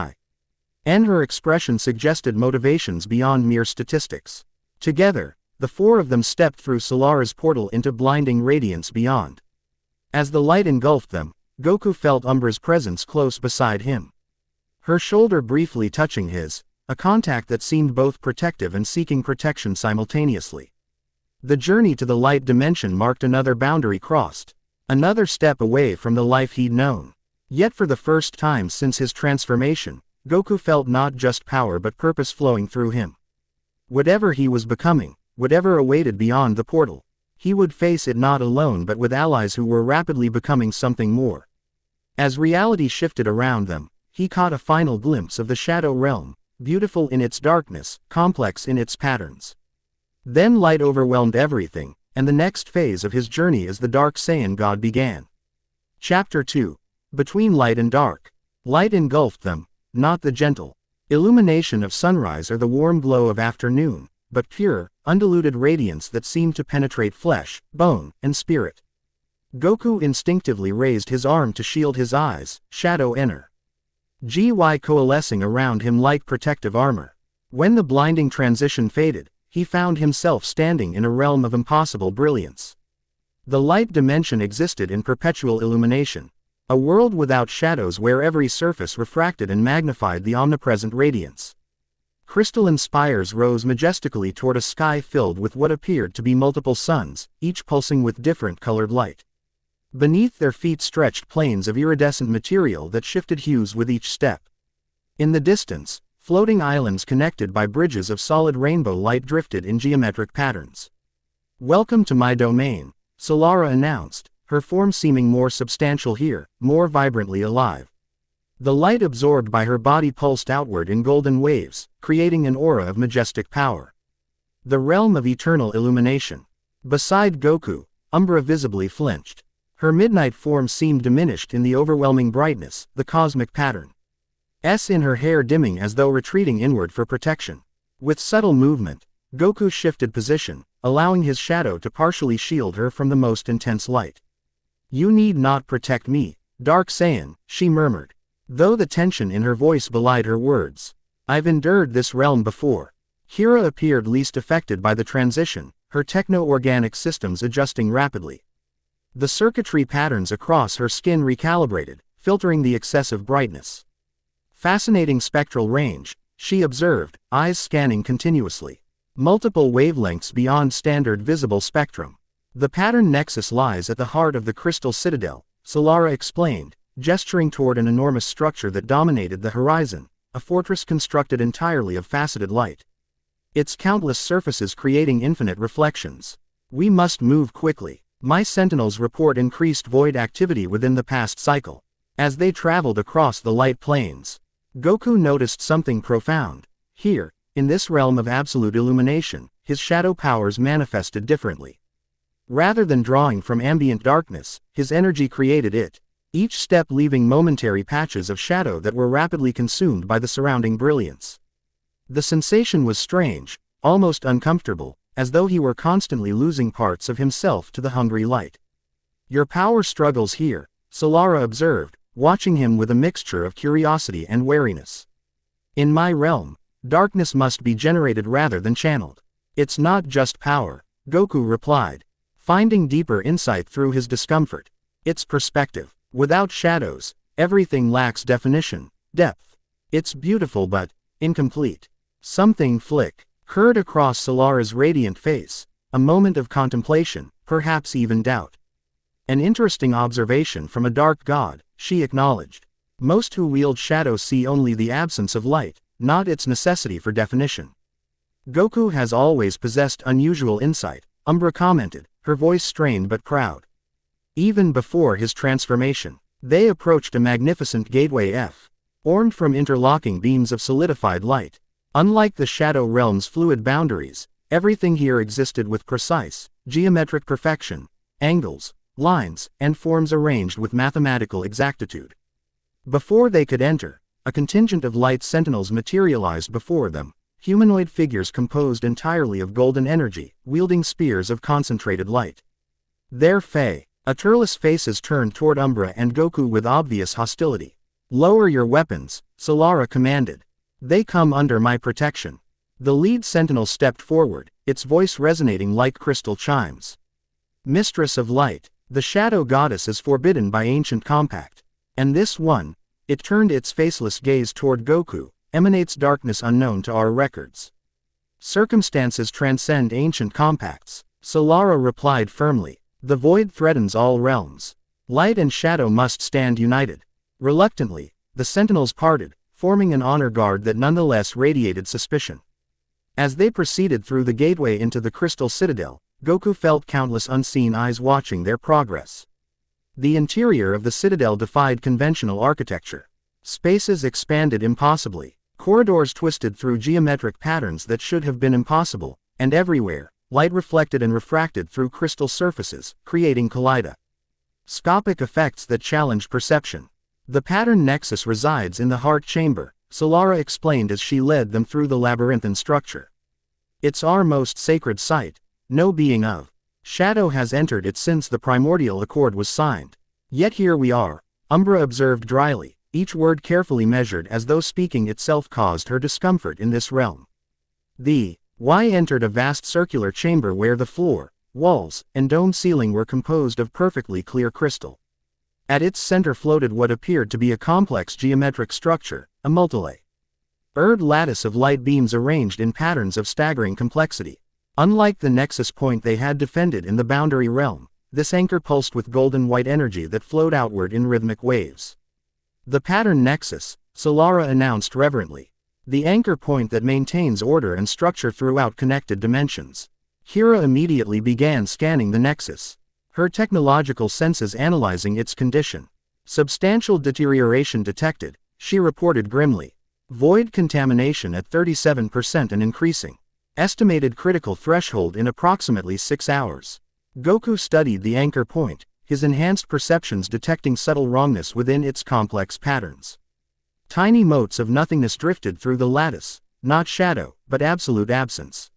and her expression suggested motivations beyond mere statistics. Together, the four of them stepped through Solara's portal into blinding radiance beyond. As the light engulfed them, Goku felt Umbra's presence close beside him. Her shoulder briefly touching his, a contact that seemed both protective and seeking protection simultaneously. The journey to the light dimension marked another boundary crossed, another step away from the life he'd known. Yet for the first time since his transformation, Goku felt not just power but purpose flowing through him. Whatever he was becoming, whatever awaited beyond the portal, he would face it not alone but with allies who were rapidly becoming something more. As reality shifted around them, he caught a final glimpse of the shadow realm, beautiful in its darkness, complex in its patterns. Then light overwhelmed everything, and the next phase of his journey as the Dark Saiyan God began. Chapter 2. Between light and dark. Light engulfed them, not the gentle illumination of sunrise or the warm glow of afternoon, but pure, undiluted radiance that seemed to penetrate flesh, bone, and spirit. Goku instinctively raised his arm to shield his eyes, shadow coalescing around him like protective armor. When the blinding transition faded, he found himself standing in a realm of impossible brilliance. The light dimension existed in perpetual illumination, a world without shadows where every surface refracted and magnified the omnipresent radiance. Crystalline spires rose majestically toward a sky filled with what appeared to be multiple suns, each pulsing with different colored light. Beneath their feet stretched plains of iridescent material that shifted hues with each step. In the distance, floating islands connected by bridges of solid rainbow light drifted in geometric patterns. "Welcome to my domain," Solara announced, her form seeming more substantial here, more vibrantly alive. The light absorbed by her body pulsed outward in golden waves, creating an aura of majestic power. The realm of eternal illumination. Beside Goku, Umbra visibly flinched. Her midnight form seemed diminished in the overwhelming brightness, the cosmic pattern. In her hair dimming as though retreating inward for protection. With subtle movement, Goku shifted position, allowing his shadow to partially shield her from the most intense light. "You need not protect me, Dark Saiyan," she murmured, though the tension in her voice belied her words. "I've endured this realm before." Kira appeared least affected by the transition, her techno-organic systems adjusting rapidly. The circuitry patterns across her skin recalibrated, filtering the excessive brightness. "Fascinating spectral range," she observed, eyes scanning continuously. "Multiple wavelengths beyond standard visible spectrum. The pattern nexus lies at the heart of the crystal citadel," Solara explained, gesturing toward an enormous structure that dominated the horizon, a fortress constructed entirely of faceted light. Its countless surfaces creating infinite reflections. "We must move quickly. My sentinels report increased void activity within the past cycle." As they traveled across the light plains, Goku noticed something profound. Here, in this realm of absolute illumination, his shadow powers manifested differently. Rather than drawing from ambient darkness, his energy created it, each step leaving momentary patches of shadow that were rapidly consumed by the surrounding brilliance. The sensation was strange, almost uncomfortable, as though he were constantly losing parts of himself to the hungry light. "Your power struggles here," Solara observed, watching him with a mixture of curiosity and wariness. "In my realm, darkness must be generated rather than channeled." "It's not just power," Goku replied, finding deeper insight through his discomfort. "It's perspective. Without shadows, everything lacks definition, depth. It's beautiful but incomplete." Something flickered across Solara's radiant face, a moment of contemplation, perhaps even doubt. "An interesting observation from a dark god," she acknowledged. "Most who wield shadow see only the absence of light, not its necessity for definition." "Goku has always possessed unusual insight," Umbra commented, her voice strained but proud. Even before his transformation, they approached a magnificent gateway formed from interlocking beams of solidified light. Unlike the Shadow Realm's fluid boundaries, everything here existed with precise, geometric perfection, angles, lines, and forms arranged with mathematical exactitude. Before they could enter, a contingent of light sentinels materialized before them, humanoid figures composed entirely of golden energy, wielding spears of concentrated light. Their Aturless faces turned toward Umbra and Goku with obvious hostility. "Lower your weapons," Solara commanded. "They come under my protection." The lead sentinel stepped forward, its voice resonating like crystal chimes. "Mistress of Light, the shadow goddess is forbidden by ancient compact. And this one," it turned its faceless gaze toward Goku, "emanates darkness unknown to our records." "Circumstances transcend ancient compacts," Solara replied firmly. "The void threatens all realms. Light and shadow must stand united." Reluctantly, the sentinels parted, forming an honor guard that nonetheless radiated suspicion. As they proceeded through the gateway into the crystal citadel, Goku felt countless unseen eyes watching their progress. The interior of the citadel defied conventional architecture. Spaces expanded impossibly, corridors twisted through geometric patterns that should have been impossible, and everywhere, light reflected and refracted through crystal surfaces, creating kaleidoscopic effects that challenge perception. "The pattern nexus resides in the heart chamber," Solara explained as she led them through the labyrinthine structure. "It's our most sacred site. No being of shadow has entered it since the primordial accord was signed. Yet here we are," Umbra observed dryly, each word carefully measured as though speaking itself caused her discomfort in this realm. The Y entered a vast circular chamber where the floor, walls, and dome ceiling were composed of perfectly clear crystal. At its center floated what appeared to be a complex geometric structure, a multilay. lattice of light beams arranged in patterns of staggering complexity. Unlike the nexus point they had defended in the boundary realm, this anchor pulsed with golden-white energy that flowed outward in rhythmic waves. The pattern nexus, Solara announced reverently. The anchor point that maintains order and structure throughout connected dimensions. Kira immediately began scanning the nexus, her technological senses analyzing its condition. Substantial deterioration detected, she reported grimly. Void contamination at 37% and increasing. Estimated critical threshold in approximately 6 hours. Goku studied the anchor point, his enhanced perceptions detecting subtle wrongness within its complex patterns. Tiny motes of nothingness drifted through the lattice, not shadow, but absolute absence.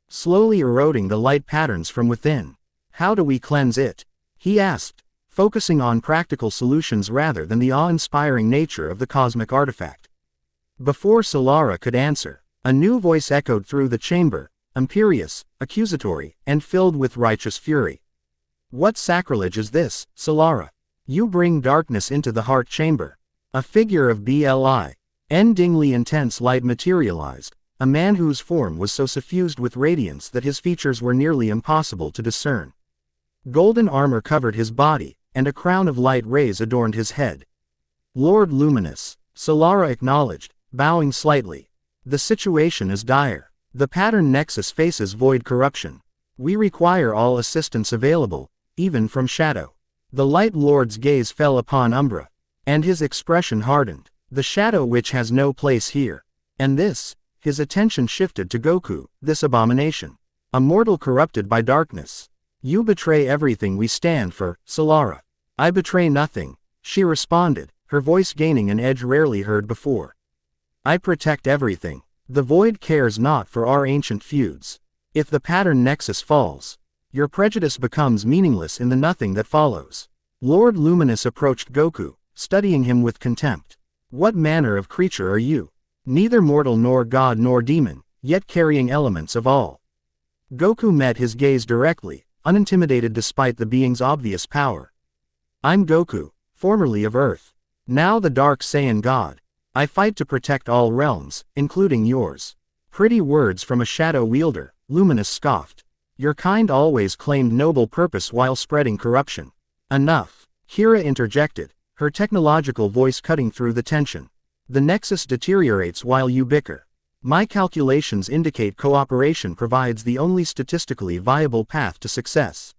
Slowly eroding the light patterns from within. How do we cleanse it? He asked, focusing on practical solutions rather than the awe-inspiring nature of the cosmic artifact. Before Solara could answer, a new voice echoed through the chamber, imperious, accusatory, and filled with righteous fury. What sacrilege is this, Solara? You bring darkness into the heart chamber. A figure of blindingly intense light materialized, a man whose form was so suffused with radiance that his features were nearly impossible to discern. Golden armor covered his body, and a crown of light rays adorned his head. Lord Luminous, Solara acknowledged, bowing slightly. The situation is dire. The pattern nexus faces void corruption. We require all assistance available, even from Shadow. The Light Lord's gaze fell upon Umbra, and his expression hardened. The Shadow Witch has no place here. And this, his attention shifted to Goku, this abomination. A mortal corrupted by darkness. You betray everything we stand for, Solara. I betray nothing, she responded, her voice gaining an edge rarely heard before. I protect everything. The void cares not for our ancient feuds. If the pattern nexus falls, your prejudice becomes meaningless in the nothing that follows. Lord Luminous approached Goku, studying him with contempt. What manner of creature are you? Neither mortal nor god nor demon, yet carrying elements of all. Goku met his gaze directly, unintimidated despite the being's obvious power. I'm Goku, formerly of Earth. Now the Dark Saiyan God. I fight to protect all realms, including yours. Pretty words from a shadow wielder, Luminous scoffed. Your kind always claimed noble purpose while spreading corruption. Enough, Kira interjected, her technological voice cutting through the tension. The nexus deteriorates while you bicker. My calculations indicate cooperation provides the only statistically viable path to success.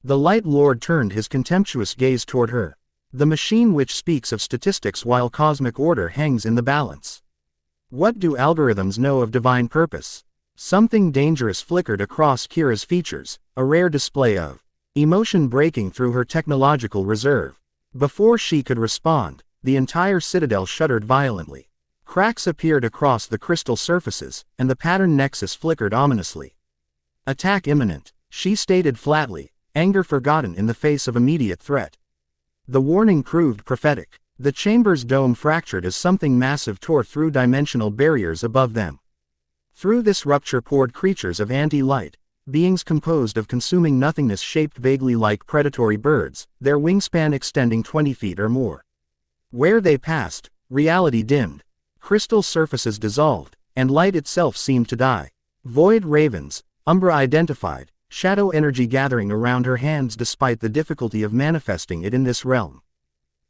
The Light Lord turned his contemptuous gaze toward her. The machine which speaks of statistics while cosmic order hangs in the balance. What do algorithms know of divine purpose? Something dangerous flickered across Kira's features, a rare display of emotion breaking through her technological reserve. Before she could respond, the entire citadel shuddered violently. Cracks appeared across the crystal surfaces, and the pattern nexus flickered ominously. Attack imminent, she stated flatly, anger forgotten in the face of immediate threat. The warning proved prophetic. The chamber's dome fractured as something massive tore through dimensional barriers above them. Through this rupture poured creatures of anti-light, beings composed of consuming nothingness shaped vaguely like predatory birds, their wingspan extending 20 feet or more. Where they passed, reality dimmed. Crystal surfaces dissolved, and light itself seemed to die. Void ravens, Umbra identified, shadow energy gathering around her hands despite the difficulty of manifesting it in this realm.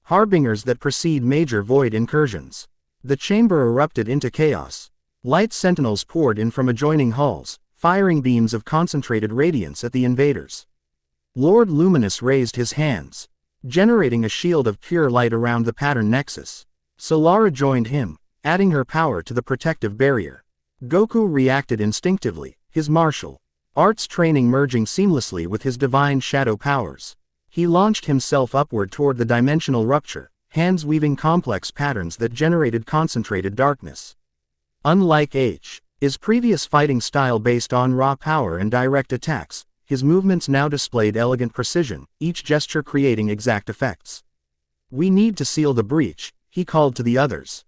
Harbingers that precede major void incursions. The chamber erupted into chaos. Light sentinels poured in from adjoining halls, firing beams of concentrated radiance at the invaders. Lord Luminous raised his hands, generating a shield of pure light around the pattern nexus. Solara joined him, adding her power to the protective barrier. Goku reacted instinctively, his martial arts training merging seamlessly with his divine shadow powers. He launched himself upward toward the dimensional rupture, hands weaving complex patterns that generated concentrated darkness. Unlike H's previous fighting style based on raw power and direct attacks, his movements now displayed elegant precision, each gesture creating exact effects. We need to seal the breach, he called to the others.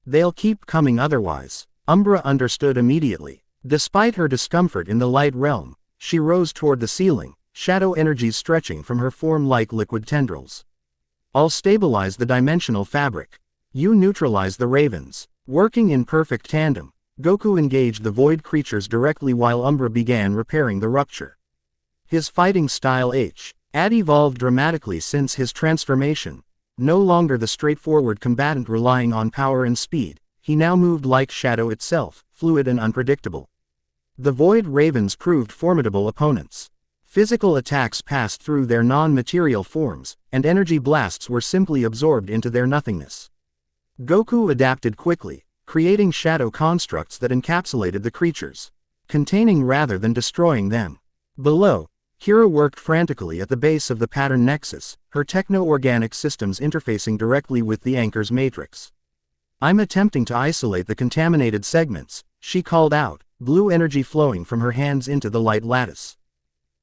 They'll keep coming otherwise. Umbra understood immediately. Despite her discomfort in the light realm, she rose toward the ceiling, shadow energies stretching from her form like liquid tendrils. I'll stabilize the dimensional fabric. You neutralize the ravens. Working in perfect tandem, Goku engaged the void creatures directly while Umbra began repairing the rupture. His fighting style had evolved dramatically since his transformation. No longer the straightforward combatant relying on power and speed, he now moved like shadow itself, fluid and unpredictable. The Void Ravens proved formidable opponents. Physical attacks passed through their non-material forms, and energy blasts were simply absorbed into their nothingness. Goku adapted quickly, creating shadow constructs that encapsulated the creatures, containing rather than destroying them. Below, Kira worked frantically at the base of the pattern nexus, her techno-organic systems interfacing directly with the anchor's matrix. "I'm attempting to isolate the contaminated segments," she called out, blue energy flowing from her hands into the light lattice.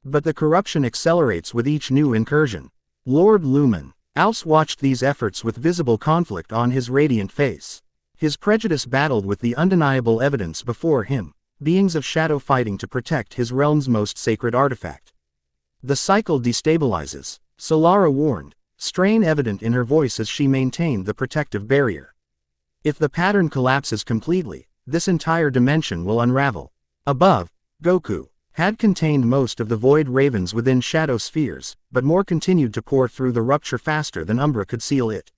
But the corruption accelerates with each new incursion. Lord Lumen. Alce watched these efforts with visible conflict on his radiant face. His prejudice battled with the undeniable evidence before him, beings of shadow fighting to protect his realm's most sacred artifact. "The cycle destabilizes," Solara warned, strain evident in her voice as she maintained the protective barrier. "If the pattern collapses completely, this entire dimension will unravel." Above, Goku had contained most of the Void Ravens within shadow spheres, but more continued to pour through the rupture faster than Umbra could seal it.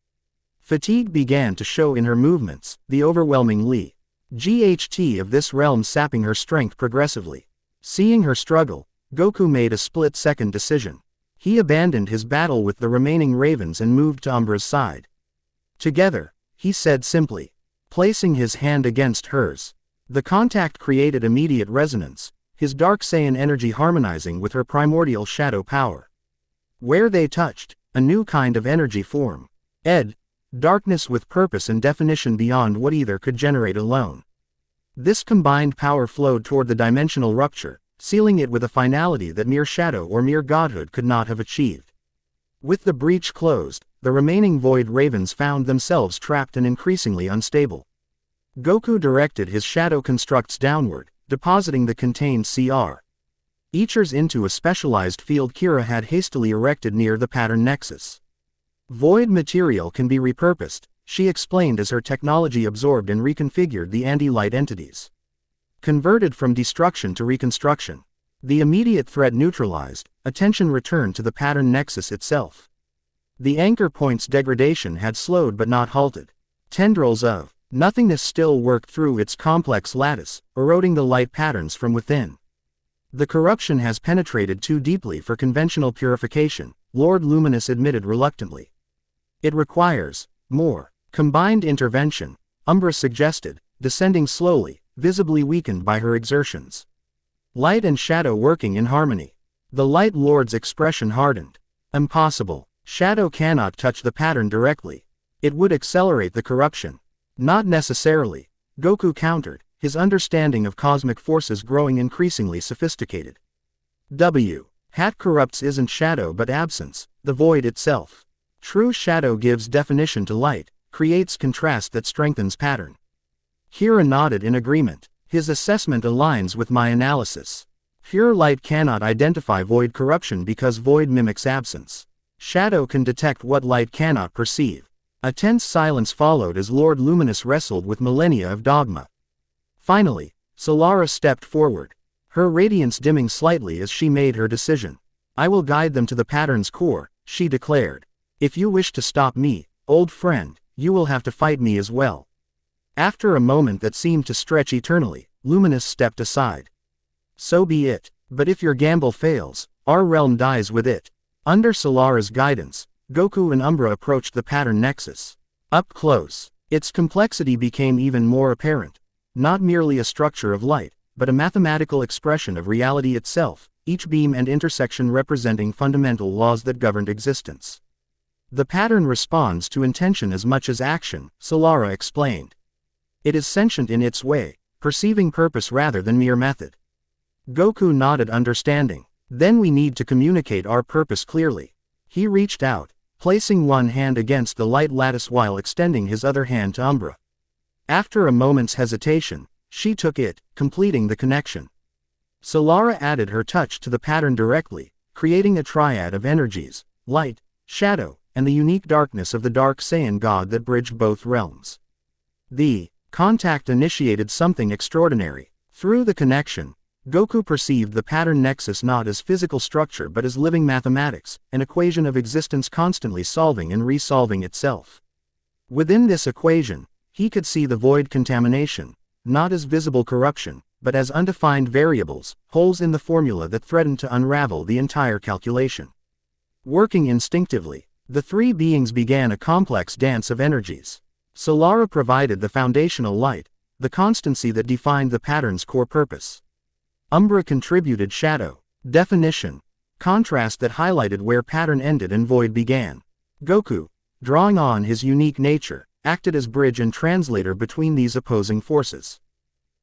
Fatigue began to show in her movements, the overwhelming GHT of this realm sapping her strength progressively. Seeing her struggle, Goku made a split-second decision. He abandoned his battle with the remaining Ravens and moved to Umbra's side. "Together," he said simply, placing his hand against hers. The contact created immediate resonance, his Dark Saiyan energy harmonizing with her primordial shadow power. Where they touched, a new kind of energy formed. Darkness with purpose and definition beyond what either could generate alone. This combined power flowed toward the dimensional rupture, sealing it with a finality that mere shadow or mere godhood could not have achieved. With the breach closed, the remaining Void Ravens found themselves trapped and increasingly unstable. Goku directed his shadow constructs downward, depositing the contained Eachers into a specialized field Kira had hastily erected near the pattern nexus. "Void material can be repurposed," she explained as her technology absorbed and reconfigured the anti-light entities. Converted from destruction to reconstruction. The immediate threat neutralized, attention returned to the pattern nexus itself. The anchor point's degradation had slowed but not halted. Tendrils of nothingness still worked through its complex lattice, eroding the light patterns from within. "The corruption has penetrated too deeply for conventional purification," Lord Luminous admitted reluctantly. "It requires more combined intervention," Umbra suggested, descending slowly, visibly weakened by her exertions. Light and shadow working in harmony. The Light Lord's expression hardened. "Impossible. Shadow cannot touch the pattern directly. It would accelerate the corruption." "Not necessarily," Goku countered, his understanding of cosmic forces growing increasingly sophisticated. Hat corrupts isn't shadow but absence, the void itself. True shadow gives definition to light, creates contrast that strengthens pattern. Kira nodded in agreement. His assessment aligns with my analysis. Pure light cannot identify void corruption because void mimics absence. Shadow can detect what light cannot perceive. A tense silence followed as Lord Luminous wrestled with millennia of dogma. Finally, Solara stepped forward, her radiance dimming slightly as she made her decision. "I will guide them to the pattern's core," she declared. "If you wish to stop me, old friend, you will have to fight me as well." After a moment that seemed to stretch eternally, Luminous stepped aside. "So be it, but if your gamble fails, our realm dies with it." Under Solara's guidance, Goku and Umbra approached the pattern nexus. Up close, its complexity became even more apparent. Not merely a structure of light, but a mathematical expression of reality itself, each beam and intersection representing fundamental laws that governed existence. "The pattern responds to intention as much as action," Solara explained. "It is sentient in its way, perceiving purpose rather than mere method." Goku nodded understanding. "Then we need to communicate our purpose clearly." He reached out, placing one hand against the light lattice while extending his other hand to Umbra. After a moment's hesitation, she took it, completing the connection. Solara added her touch to the pattern directly, creating a triad of energies, light, shadow, and the unique darkness of the Dark Saiyan God that bridged both realms. The Contact initiated something extraordinary. Through the connection, Goku perceived the pattern nexus not as physical structure but as living mathematics, an equation of existence constantly solving and resolving itself. Within this equation, he could see the void contamination, not as visible corruption, but as undefined variables, holes in the formula that threatened to unravel the entire calculation. Working instinctively, the three beings began a complex dance of energies. Solara provided the foundational light, the constancy that defined the pattern's core purpose. Umbra contributed shadow, definition, contrast that highlighted where pattern ended and void began. Goku, drawing on his unique nature, acted as bridge and translator between these opposing forces.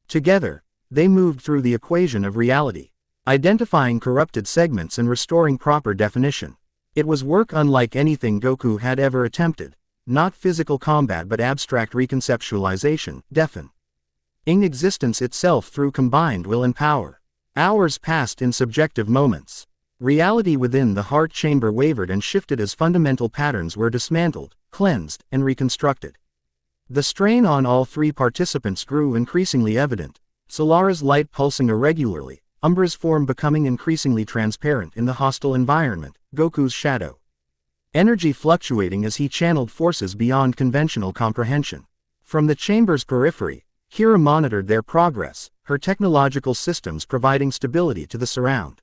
Together, they moved through the equation of reality, identifying corrupted segments and restoring proper definition. It was work unlike anything Goku had ever attempted, not physical combat but abstract reconceptualization, ing existence itself through combined will and power. Hours passed in subjective moments. Reality within the heart chamber wavered and shifted as fundamental patterns were dismantled, cleansed, and reconstructed. The strain on all three participants grew increasingly evident, Solara's light pulsing irregularly, Umbra's form becoming increasingly transparent in the hostile environment, Goku's shadow energy fluctuating as he channeled forces beyond conventional comprehension. From the chamber's periphery, Kira monitored their progress, her technological systems providing stability to the surrounding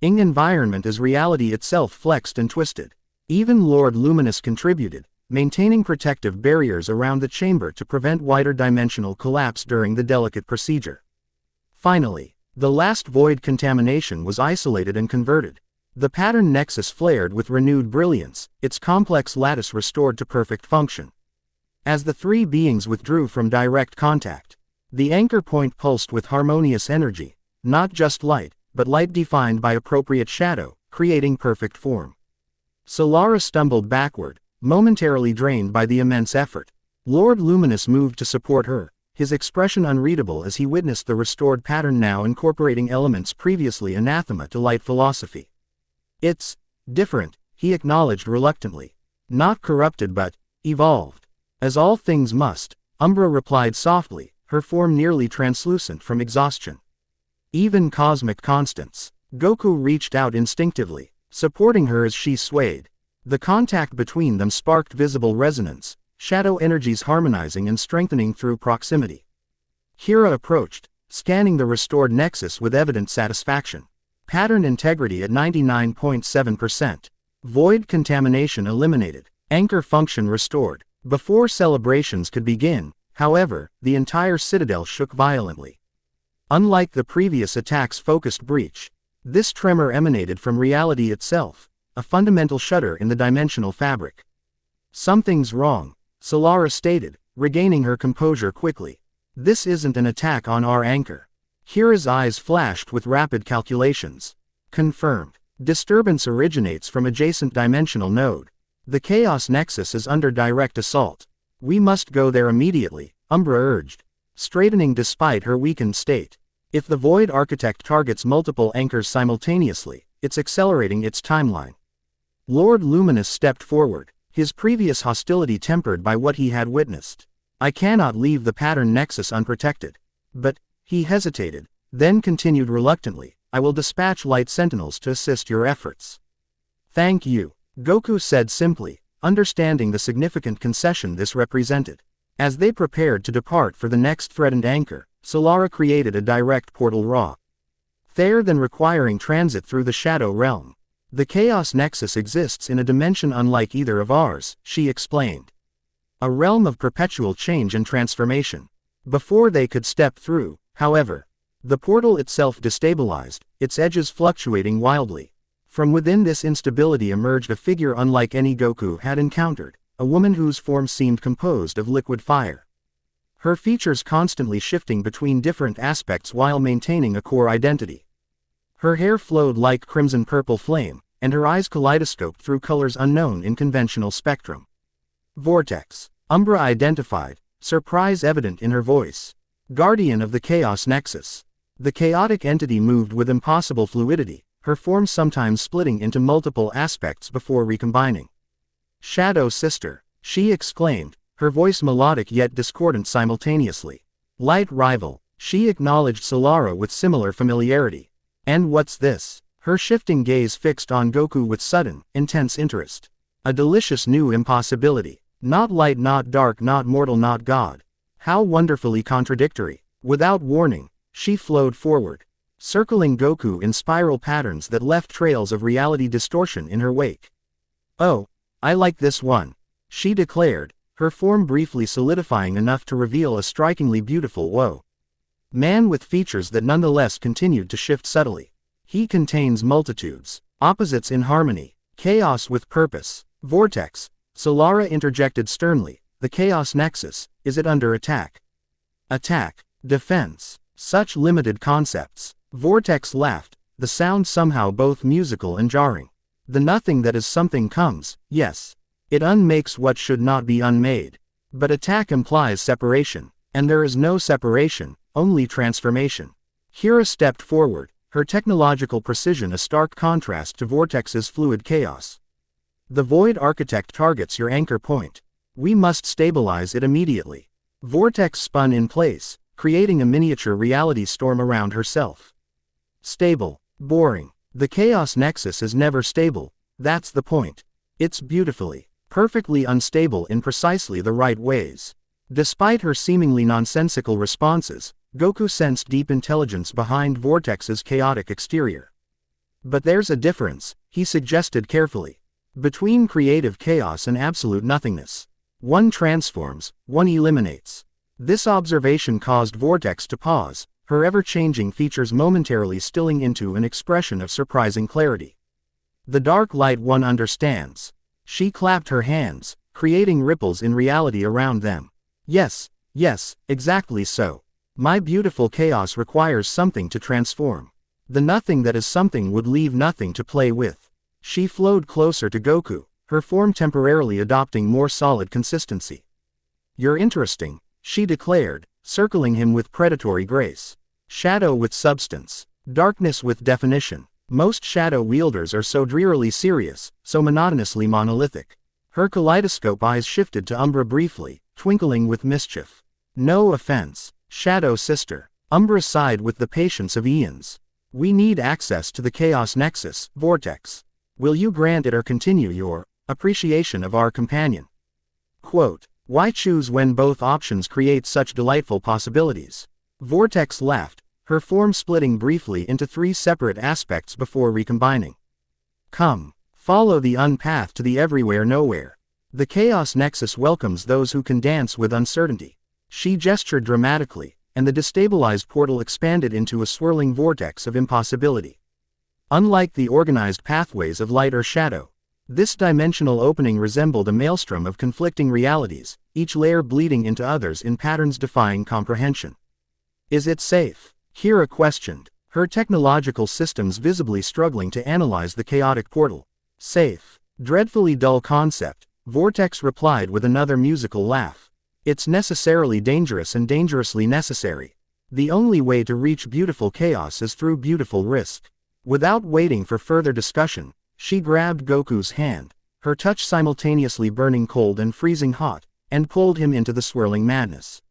environment as reality itself flexed and twisted. Even Lord Luminous contributed, maintaining protective barriers around the chamber to prevent wider dimensional collapse during the delicate procedure. Finally, the last void contamination was isolated and converted. The pattern nexus flared with renewed brilliance, its complex lattice restored to perfect function. As the three beings withdrew from direct contact, the anchor point pulsed with harmonious energy, not just light, but light defined by appropriate shadow, creating perfect form. Solara stumbled backward, momentarily drained by the immense effort. Lord Luminous moved to support her, his expression unreadable as he witnessed the restored pattern now incorporating elements previously anathema to light philosophy. It's different, he acknowledged reluctantly. Not corrupted but evolved. As all things must, Umbra replied softly, her form nearly translucent from exhaustion. Even cosmic constants. Goku reached out instinctively, supporting her as she swayed. The contact between them sparked visible resonance, shadow energies harmonizing and strengthening through proximity. Kira approached, scanning the restored nexus with evident satisfaction. Pattern integrity at 99.7%. Void contamination eliminated. Anchor function restored. Before celebrations could begin, however, the entire citadel shook violently. Unlike the previous attack's focused breach, this tremor emanated from reality itself, a fundamental shudder in the dimensional fabric. Something's wrong, Solara stated, regaining her composure quickly. This isn't an attack on our anchor. Kira's eyes flashed with rapid calculations. Confirmed. Disturbance originates from adjacent dimensional node. The Chaos Nexus is under direct assault. We must go there immediately, Umbra urged, straightening despite her weakened state. If the Void Architect targets multiple anchors simultaneously, it's accelerating its timeline. Lord Luminous stepped forward, his previous hostility tempered by what he had witnessed. I cannot leave the pattern nexus unprotected. But, he hesitated, then continued reluctantly, I will dispatch light sentinels to assist your efforts. Thank you, Goku said simply, understanding the significant concession this represented. As they prepared to depart for the next threatened anchor, Solara created a direct portal there than requiring transit through the Shadow Realm. The Chaos Nexus exists in a dimension unlike either of ours, she explained. A realm of perpetual change and transformation. Before they could step through, however, the portal itself destabilized, its edges fluctuating wildly. From within this instability emerged a figure unlike any Goku had encountered, a woman whose form seemed composed of liquid fire. Her features constantly shifting between different aspects while maintaining a core identity. Her hair flowed like crimson-purple flame, and her eyes kaleidoscoped through colors unknown in conventional spectrum. Vortex. Umbra identified, surprise evident in her voice. Guardian of the Chaos Nexus. The chaotic entity moved with impossible fluidity, her form sometimes splitting into multiple aspects before recombining. Shadow Sister, she exclaimed, her voice melodic yet discordant simultaneously. Light rival, she acknowledged Solara with similar familiarity. And what's this? Her shifting gaze fixed on Goku with sudden, intense interest. A delicious new impossibility. Not light, not dark, not mortal, not God. How wonderfully contradictory. Without warning, she flowed forward, circling Goku in spiral patterns that left trails of reality distortion in her wake. Oh, I like this one, she declared, her form briefly solidifying enough to reveal a strikingly beautiful man with features that nonetheless continued to shift subtly. He contains multitudes, opposites in harmony, chaos with purpose. Vortex, Solara interjected sternly, the chaos nexus, is it under attack? Attack, defense, such limited concepts. Vortex laughed, the sound somehow both musical and jarring. The nothing that is something comes, yes. It unmakes what should not be unmade. But attack implies separation, and there is no separation, only transformation. Kira stepped forward, her technological precision a stark contrast to Vortex's fluid chaos. The Void Architect targets your anchor point. We must stabilize it immediately. Vortex spun in place, creating a miniature reality storm around herself. Stable. Boring. The Chaos Nexus is never stable, that's the point. It's beautifully, perfectly unstable in precisely the right ways. Despite her seemingly nonsensical responses, Goku sensed deep intelligence behind Vortex's chaotic exterior. But there's a difference, he suggested carefully. Between creative chaos and absolute nothingness. One transforms, one eliminates. This observation caused Vortex to pause, her ever-changing features momentarily stilling into an expression of surprising clarity. The dark light one understands. She clapped her hands, creating ripples in reality around them. Yes, exactly so. My beautiful chaos requires something to transform. The nothing that is something would leave nothing to play with. She flowed closer to Goku, her form temporarily adopting more solid consistency. You're interesting, she declared, circling him with predatory grace. Shadow with substance. Darkness with definition. Most shadow wielders are so drearily serious, so monotonously monolithic. Her kaleidoscope eyes shifted to Umbra briefly, twinkling with mischief. No offense, Shadow Sister. Umbra sighed with the patience of eons. We need access to the Chaos Nexus, Vortex. Will you grant it or continue your appreciation of our companion? Quote, why choose when both options create such delightful possibilities? Vortex laughed, her form splitting briefly into three separate aspects before recombining. Come, follow the unpath to the everywhere nowhere. The Chaos Nexus welcomes those who can dance with uncertainty. She gestured dramatically, and the destabilized portal expanded into a swirling vortex of impossibility. Unlike the organized pathways of light or shadow, this dimensional opening resembled a maelstrom of conflicting realities, each layer bleeding into others in patterns defying comprehension. Is it safe? Kira questioned, her technological systems visibly struggling to analyze the chaotic portal. Safe. Dreadfully dull concept, Vortex replied with another musical laugh. It's necessarily dangerous and dangerously necessary. The only way to reach beautiful chaos is through beautiful risk. Without waiting for further discussion, she grabbed Goku's hand, her touch simultaneously burning cold and freezing hot, and pulled him into the swirling madness.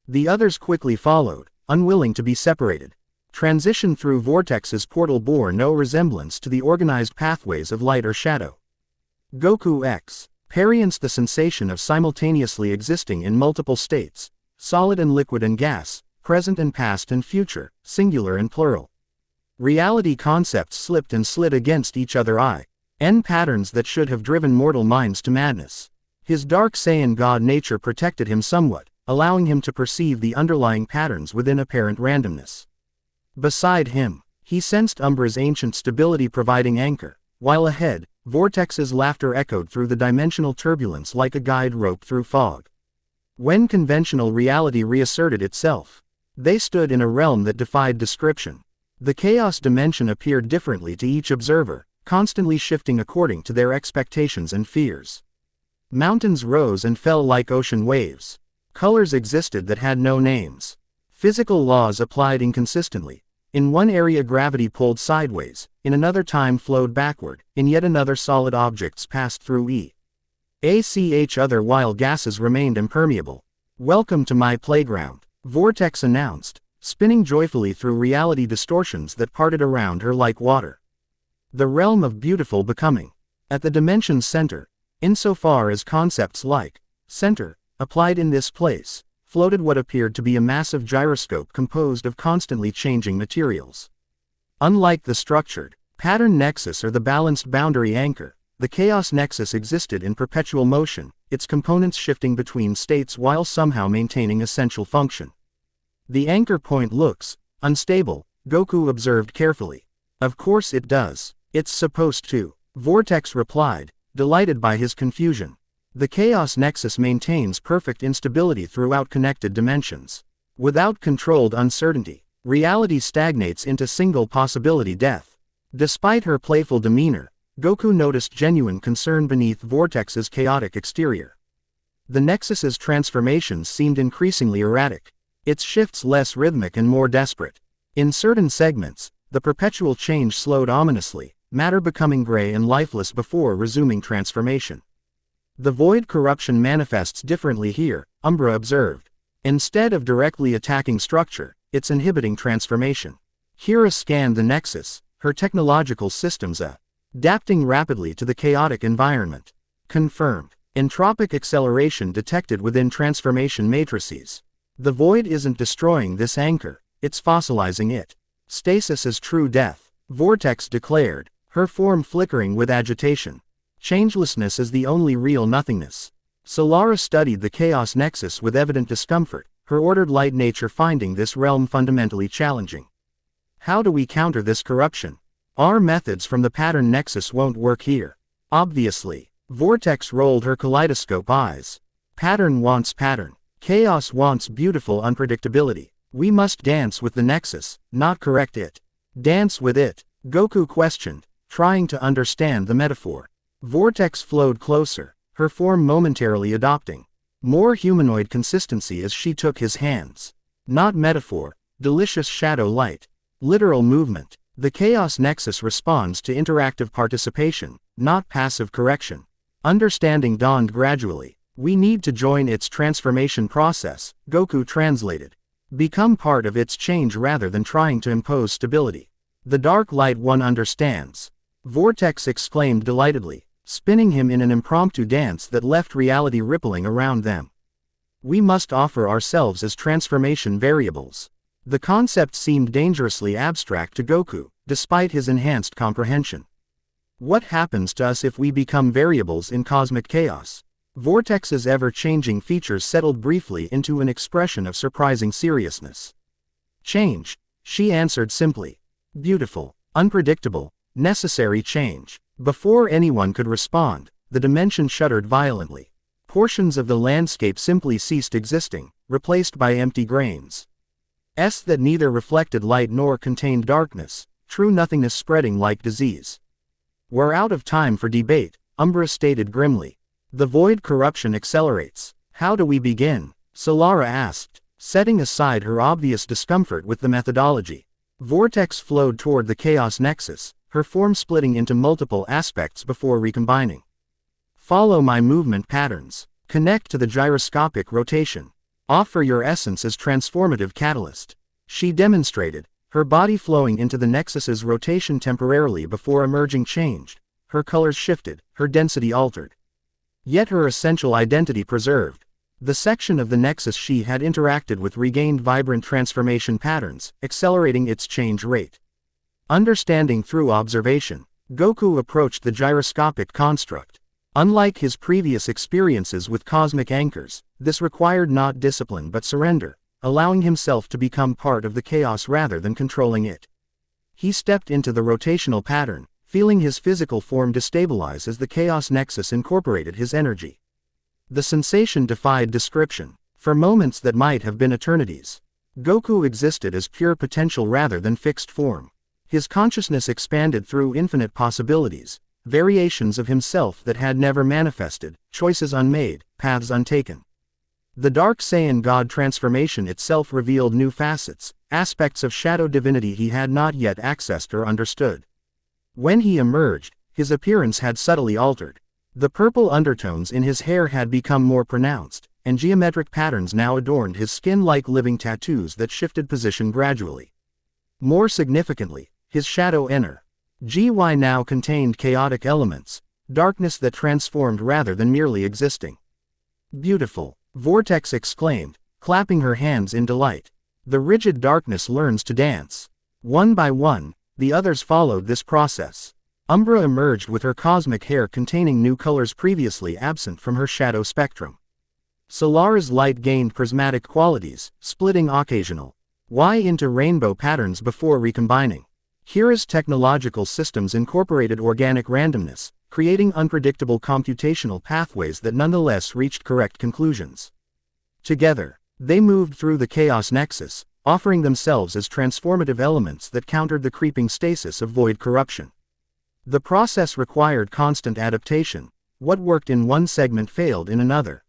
The others quickly followed, unwilling to be separated. Transition through Vortex's portal bore no resemblance to the organized pathways of light or shadow. Goku experienced the sensation of simultaneously existing in multiple states, solid and liquid and gas, present and past and future, singular and plural. Reality concepts slipped and slid against each other in patterns that should have driven mortal minds to madness. His dark Saiyan god nature protected him somewhat, allowing him to perceive the underlying patterns within apparent randomness. Beside him, he sensed Umbra's ancient stability providing anchor, while ahead, Vortex's laughter echoed through the dimensional turbulence like a guide rope through fog. When conventional reality reasserted itself, they stood in a realm that defied description. The chaos dimension appeared differently to each observer, constantly shifting according to their expectations and fears. Mountains rose and fell like ocean waves. Colors existed that had no names. Physical laws applied inconsistently. In one area gravity pulled sideways, in another time flowed backward, in yet another solid objects passed through Other while gases remained impermeable. "Welcome to my playground," Vortex announced, spinning joyfully through reality distortions that parted around her like water. The realm of beautiful becoming. At the dimension's center, insofar as concepts like center applied in this place, floated what appeared to be a massive gyroscope composed of constantly changing materials. Unlike the structured pattern nexus or the balanced boundary anchor, the chaos nexus existed in perpetual motion, its components shifting between states while somehow maintaining essential function. "The anchor point looks unstable," Goku observed carefully. "Of course it does. It's supposed to," Vortex replied, delighted by his confusion. "The chaos nexus maintains perfect instability throughout connected dimensions. Without controlled uncertainty, reality stagnates into single possibility death." Despite her playful demeanor, Goku noticed genuine concern beneath Vortex's chaotic exterior. The Nexus's transformations seemed increasingly erratic, its shifts less rhythmic and more desperate. In certain segments, the perpetual change slowed ominously, matter becoming gray and lifeless before resuming transformation. "The void corruption manifests differently here," Umbra observed. "Instead of directly attacking structure, it's inhibiting transformation." Kira scanned the Nexus, her technological systems adapting rapidly to the chaotic environment. Confirmed. Entropic acceleration detected within transformation matrices. "The void isn't destroying this anchor, it's fossilizing it. Stasis is true death," Vortex declared, her form flickering with agitation. "Changelessness is the only real nothingness." Solara studied the chaos nexus with evident discomfort, her ordered light nature finding this realm fundamentally challenging. "How do we counter this corruption? Our methods from the pattern nexus won't work here. Obviously." Vortex rolled her kaleidoscope eyes. "Pattern wants pattern. Chaos wants beautiful unpredictability. We must dance with the nexus, not correct it." "Dance with it?" Goku questioned, trying to understand the metaphor. Vortex flowed closer, her form momentarily adopting more humanoid consistency as she took his hands. "Not metaphor, delicious shadow light. Literal movement. The chaos nexus responds to interactive participation, not passive correction." Understanding dawned gradually. "We need to join its transformation process," Goku translated. "Become part of its change rather than trying to impose stability." "The Dark Light One understands," Vortex exclaimed delightedly, spinning him in an impromptu dance that left reality rippling around them. "We must offer ourselves as transformation variables." The concept seemed dangerously abstract to Goku, despite his enhanced comprehension. "What happens to us if we become variables in cosmic chaos?" Vortex's ever-changing features settled briefly into an expression of surprising seriousness. "Change," she answered simply. "Beautiful, unpredictable, necessary change." Before anyone could respond, the dimension shuddered violently. Portions of the landscape simply ceased existing, replaced by empty grains. That neither reflected light nor contained darkness, true nothingness spreading like disease. "We're out of time for debate," Umbra stated grimly. "The void corruption accelerates. How do we begin?" Solara asked, setting aside her obvious discomfort with the methodology. Vortex flowed toward the chaos nexus, her form splitting into multiple aspects before recombining. "Follow my movement patterns. Connect to the gyroscopic rotation. Offer your essence as transformative catalyst." She demonstrated, her body flowing into the nexus's rotation temporarily before emerging changed. Her colors shifted, her density altered. Yet her essential identity preserved. The section of the nexus she had interacted with regained vibrant transformation patterns, accelerating its change rate. Understanding through observation, Goku approached the gyroscopic construct. Unlike his previous experiences with cosmic anchors, this required not discipline but surrender, allowing himself to become part of the chaos rather than controlling it. He stepped into the rotational pattern, feeling his physical form destabilize as the chaos nexus incorporated his energy. The sensation defied description. For moments that might have been eternities, Goku existed as pure potential rather than fixed form. His consciousness expanded through infinite possibilities, variations of himself that had never manifested, choices unmade, paths untaken. The Dark Saiyan God transformation itself revealed new facets, aspects of shadow divinity he had not yet accessed or understood. When he emerged, his appearance had subtly altered. The purple undertones in his hair had become more pronounced, and geometric patterns now adorned his skin like living tattoos that shifted position gradually. More significantly, his shadow energy now contained chaotic elements, darkness that transformed rather than merely existing. Beautiful, Vortex exclaimed, clapping her hands in delight. The rigid darkness learns to dance. One by one, the others followed this process. Umbra emerged with her cosmic hair containing new colors previously absent from her shadow spectrum. Solara's light gained prismatic qualities, splitting occasional Y into rainbow patterns before recombining. Kira's technological systems incorporated organic randomness, creating unpredictable computational pathways that nonetheless reached correct conclusions. Together, they moved through the chaos nexus, offering themselves as transformative elements that countered the creeping stasis of void corruption. The process required constant adaptation. What worked in one segment failed in another,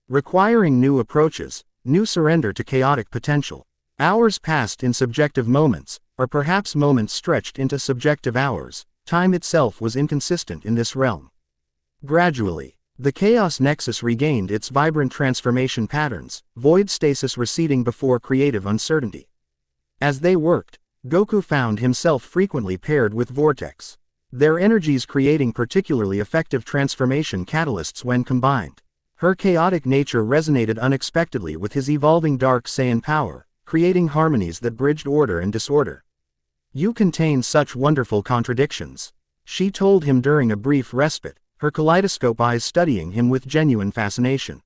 requiring new approaches, new surrender to chaotic potential. Hours passed in subjective moments, or perhaps moments stretched into subjective hours. Time itself was inconsistent in this realm. Gradually, the chaos nexus regained its vibrant transformation patterns, void stasis receding before creative uncertainty. As they worked, Goku found himself frequently paired with Vortex, their energies creating particularly effective transformation catalysts when combined. Her chaotic nature resonated unexpectedly with his evolving Dark Saiyan power, creating harmonies that bridged order and disorder. "You contain such wonderful contradictions," she told him during a brief respite, her kaleidoscope eyes studying him with genuine fascination.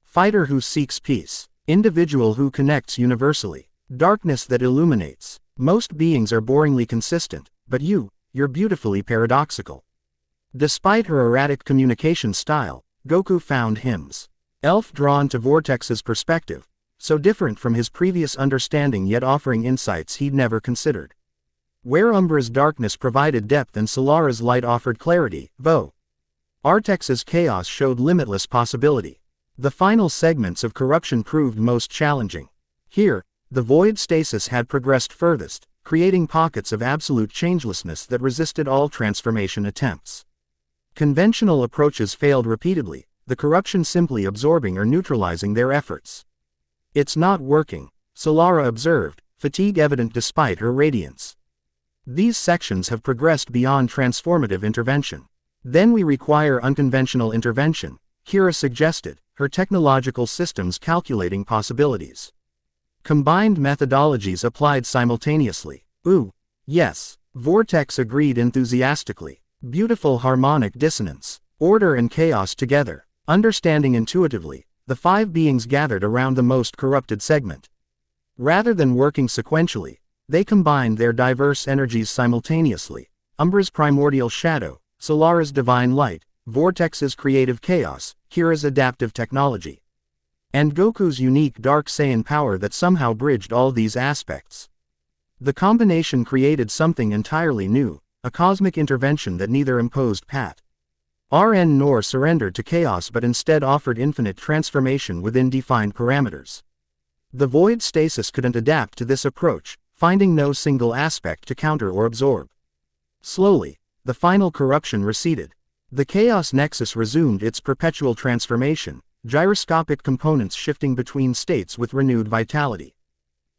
Fighter who seeks peace, individual who connects universally, darkness that illuminates. Most beings are boringly consistent, but you're beautifully paradoxical. Despite her erratic communication style, Goku found himself drawn to Vortex's perspective, so different from his previous understanding yet offering insights he'd never considered. Where Umbra's darkness provided depth and Solara's light offered clarity, Vortex's chaos showed limitless possibility. The final segments of corruption proved most challenging. Here, the void stasis had progressed furthest, creating pockets of absolute changelessness that resisted all transformation attempts. Conventional approaches failed repeatedly, the corruption simply absorbing or neutralizing their efforts. "It's not working," Solara observed, fatigue evident despite her radiance. "These sections have progressed beyond transformative intervention. Then we require unconventional intervention," Kira suggested, her technological systems calculating possibilities. Combined methodologies applied simultaneously. Yes, Vortex agreed enthusiastically. Beautiful harmonic dissonance, order and chaos together. Understanding intuitively, the five beings gathered around the most corrupted segment. Rather than working sequentially, they combined their diverse energies simultaneously. Umbra's primordial shadow, Solara's divine light, Vortex's creative chaos, Kira's adaptive technology, and Goku's unique Dark Saiyan power that somehow bridged all these aspects. The combination created something entirely new, a cosmic intervention that neither imposed pattern nor surrendered to chaos but instead offered infinite transformation within defined parameters. The void stasis couldn't adapt to this approach, finding no single aspect to counter or absorb. Slowly, the final corruption receded. The chaos nexus resumed its perpetual transformation, gyroscopic components shifting between states with renewed vitality.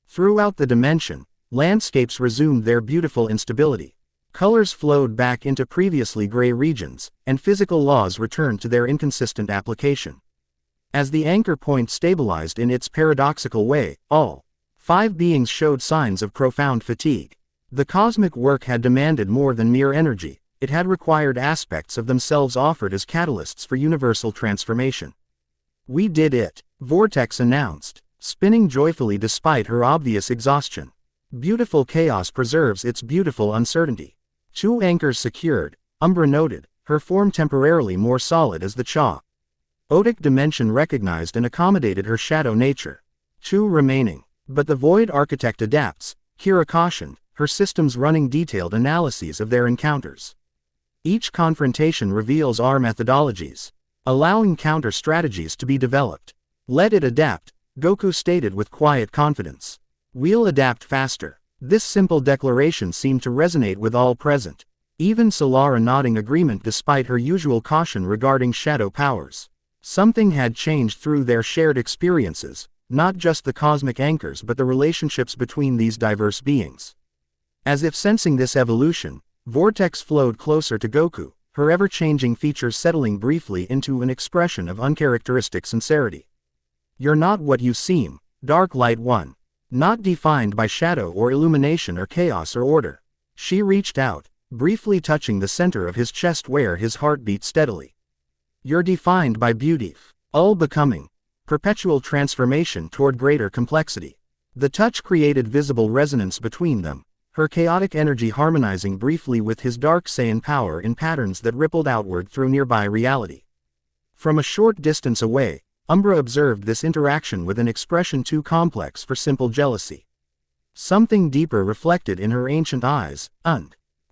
Throughout the dimension, landscapes resumed their beautiful instability. Colors flowed back into previously gray regions, and physical laws returned to their inconsistent application. As the anchor point stabilized in its paradoxical way, all five beings showed signs of profound fatigue. The cosmic work had demanded more than mere energy, it had required aspects of themselves offered as catalysts for universal transformation. "We did it," Vortex announced, spinning joyfully despite her obvious exhaustion. Beautiful chaos preserves its beautiful uncertainty. Two anchors secured, Umbra noted, her form temporarily more solid as the chaotic dimension recognized and accommodated her shadow nature. Two remaining. But the void architect adapts, Kira cautioned, her systems running detailed analyses of their encounters. Each confrontation reveals our methodologies, allowing counter strategies to be developed. "Let it adapt," Goku stated with quiet confidence. "We'll adapt faster." This simple declaration seemed to resonate with all present. Even Solara nodding agreement despite her usual caution regarding shadow powers. Something had changed through their shared experiences, not just the cosmic anchors but the relationships between these diverse beings. As if sensing this evolution, Vortex flowed closer to Goku, her ever-changing features settling briefly into an expression of uncharacteristic sincerity. You're not what you seem, Dark Light One. Not defined by shadow or illumination or chaos or order. She reached out, briefly touching the center of his chest where his heart beat steadily. You're defined by beauty, all-becoming, perpetual transformation toward greater complexity. The touch created visible resonance between them, her chaotic energy harmonizing briefly with his dark Saiyan power in patterns that rippled outward through nearby reality. From a short distance away, Umbra observed this interaction with an expression too complex for simple jealousy. Something deeper reflected in her ancient eyes,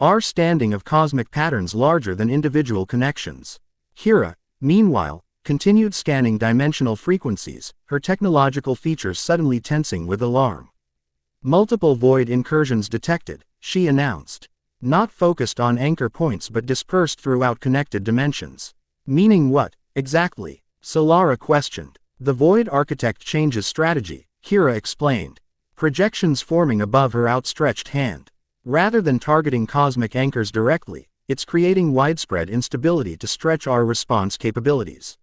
our standing of cosmic patterns larger than individual connections. Kira, meanwhile, continued scanning dimensional frequencies, her technological features suddenly tensing with alarm. Multiple void incursions detected, she announced. Not focused on anchor points but dispersed throughout connected dimensions. Meaning what, exactly? Solara questioned. The Void Architect changes strategy, Kira explained. Projections forming above her outstretched hand. Rather than targeting cosmic anchors directly, it's creating widespread instability to stretch our response capabilities.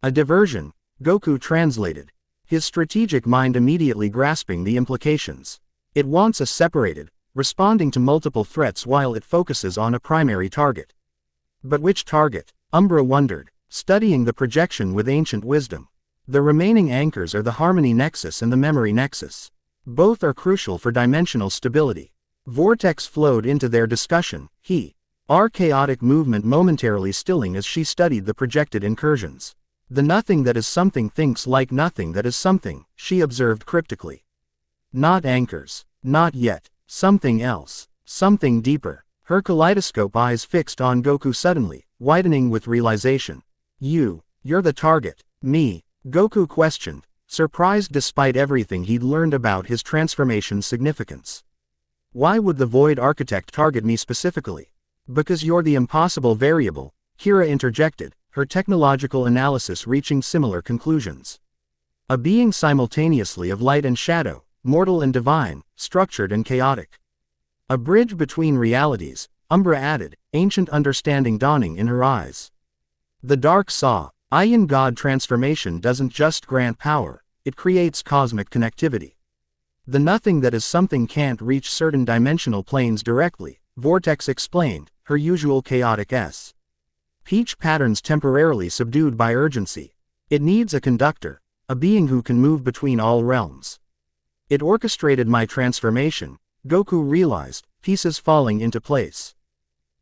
A diversion, Goku translated, his strategic mind immediately grasping the implications. It wants us separated, responding to multiple threats while it focuses on a primary target. But which target? Umbra wondered, studying the projection with ancient wisdom. The remaining anchors are the Harmony Nexus and the Memory Nexus. Both are crucial for dimensional stability. Vortex flowed into their discussion, our chaotic movement momentarily stilling as she studied the projected incursions. The nothing that is something thinks like nothing that is something, she observed cryptically. Not anchors, not yet, something else, something deeper. Her kaleidoscope eyes fixed on Goku suddenly, widening with realization. You're the target. Me? Goku questioned, surprised despite everything he'd learned about his transformation's significance. Why would the Void Architect target me specifically? Because you're the impossible variable, Kira interjected, her technological analysis reaching similar conclusions. A being simultaneously of light and shadow, mortal and divine, structured and chaotic. A bridge between realities, Umbra added, ancient understanding dawning in her eyes. The dark saw, Saiyan God transformation doesn't just grant power, it creates cosmic connectivity. The nothing that is something can't reach certain dimensional planes directly, Vortex explained, her usual chaotic Peach patterns temporarily subdued by urgency. It needs a conductor, a being who can move between all realms. It orchestrated my transformation, Goku realized, pieces falling into place.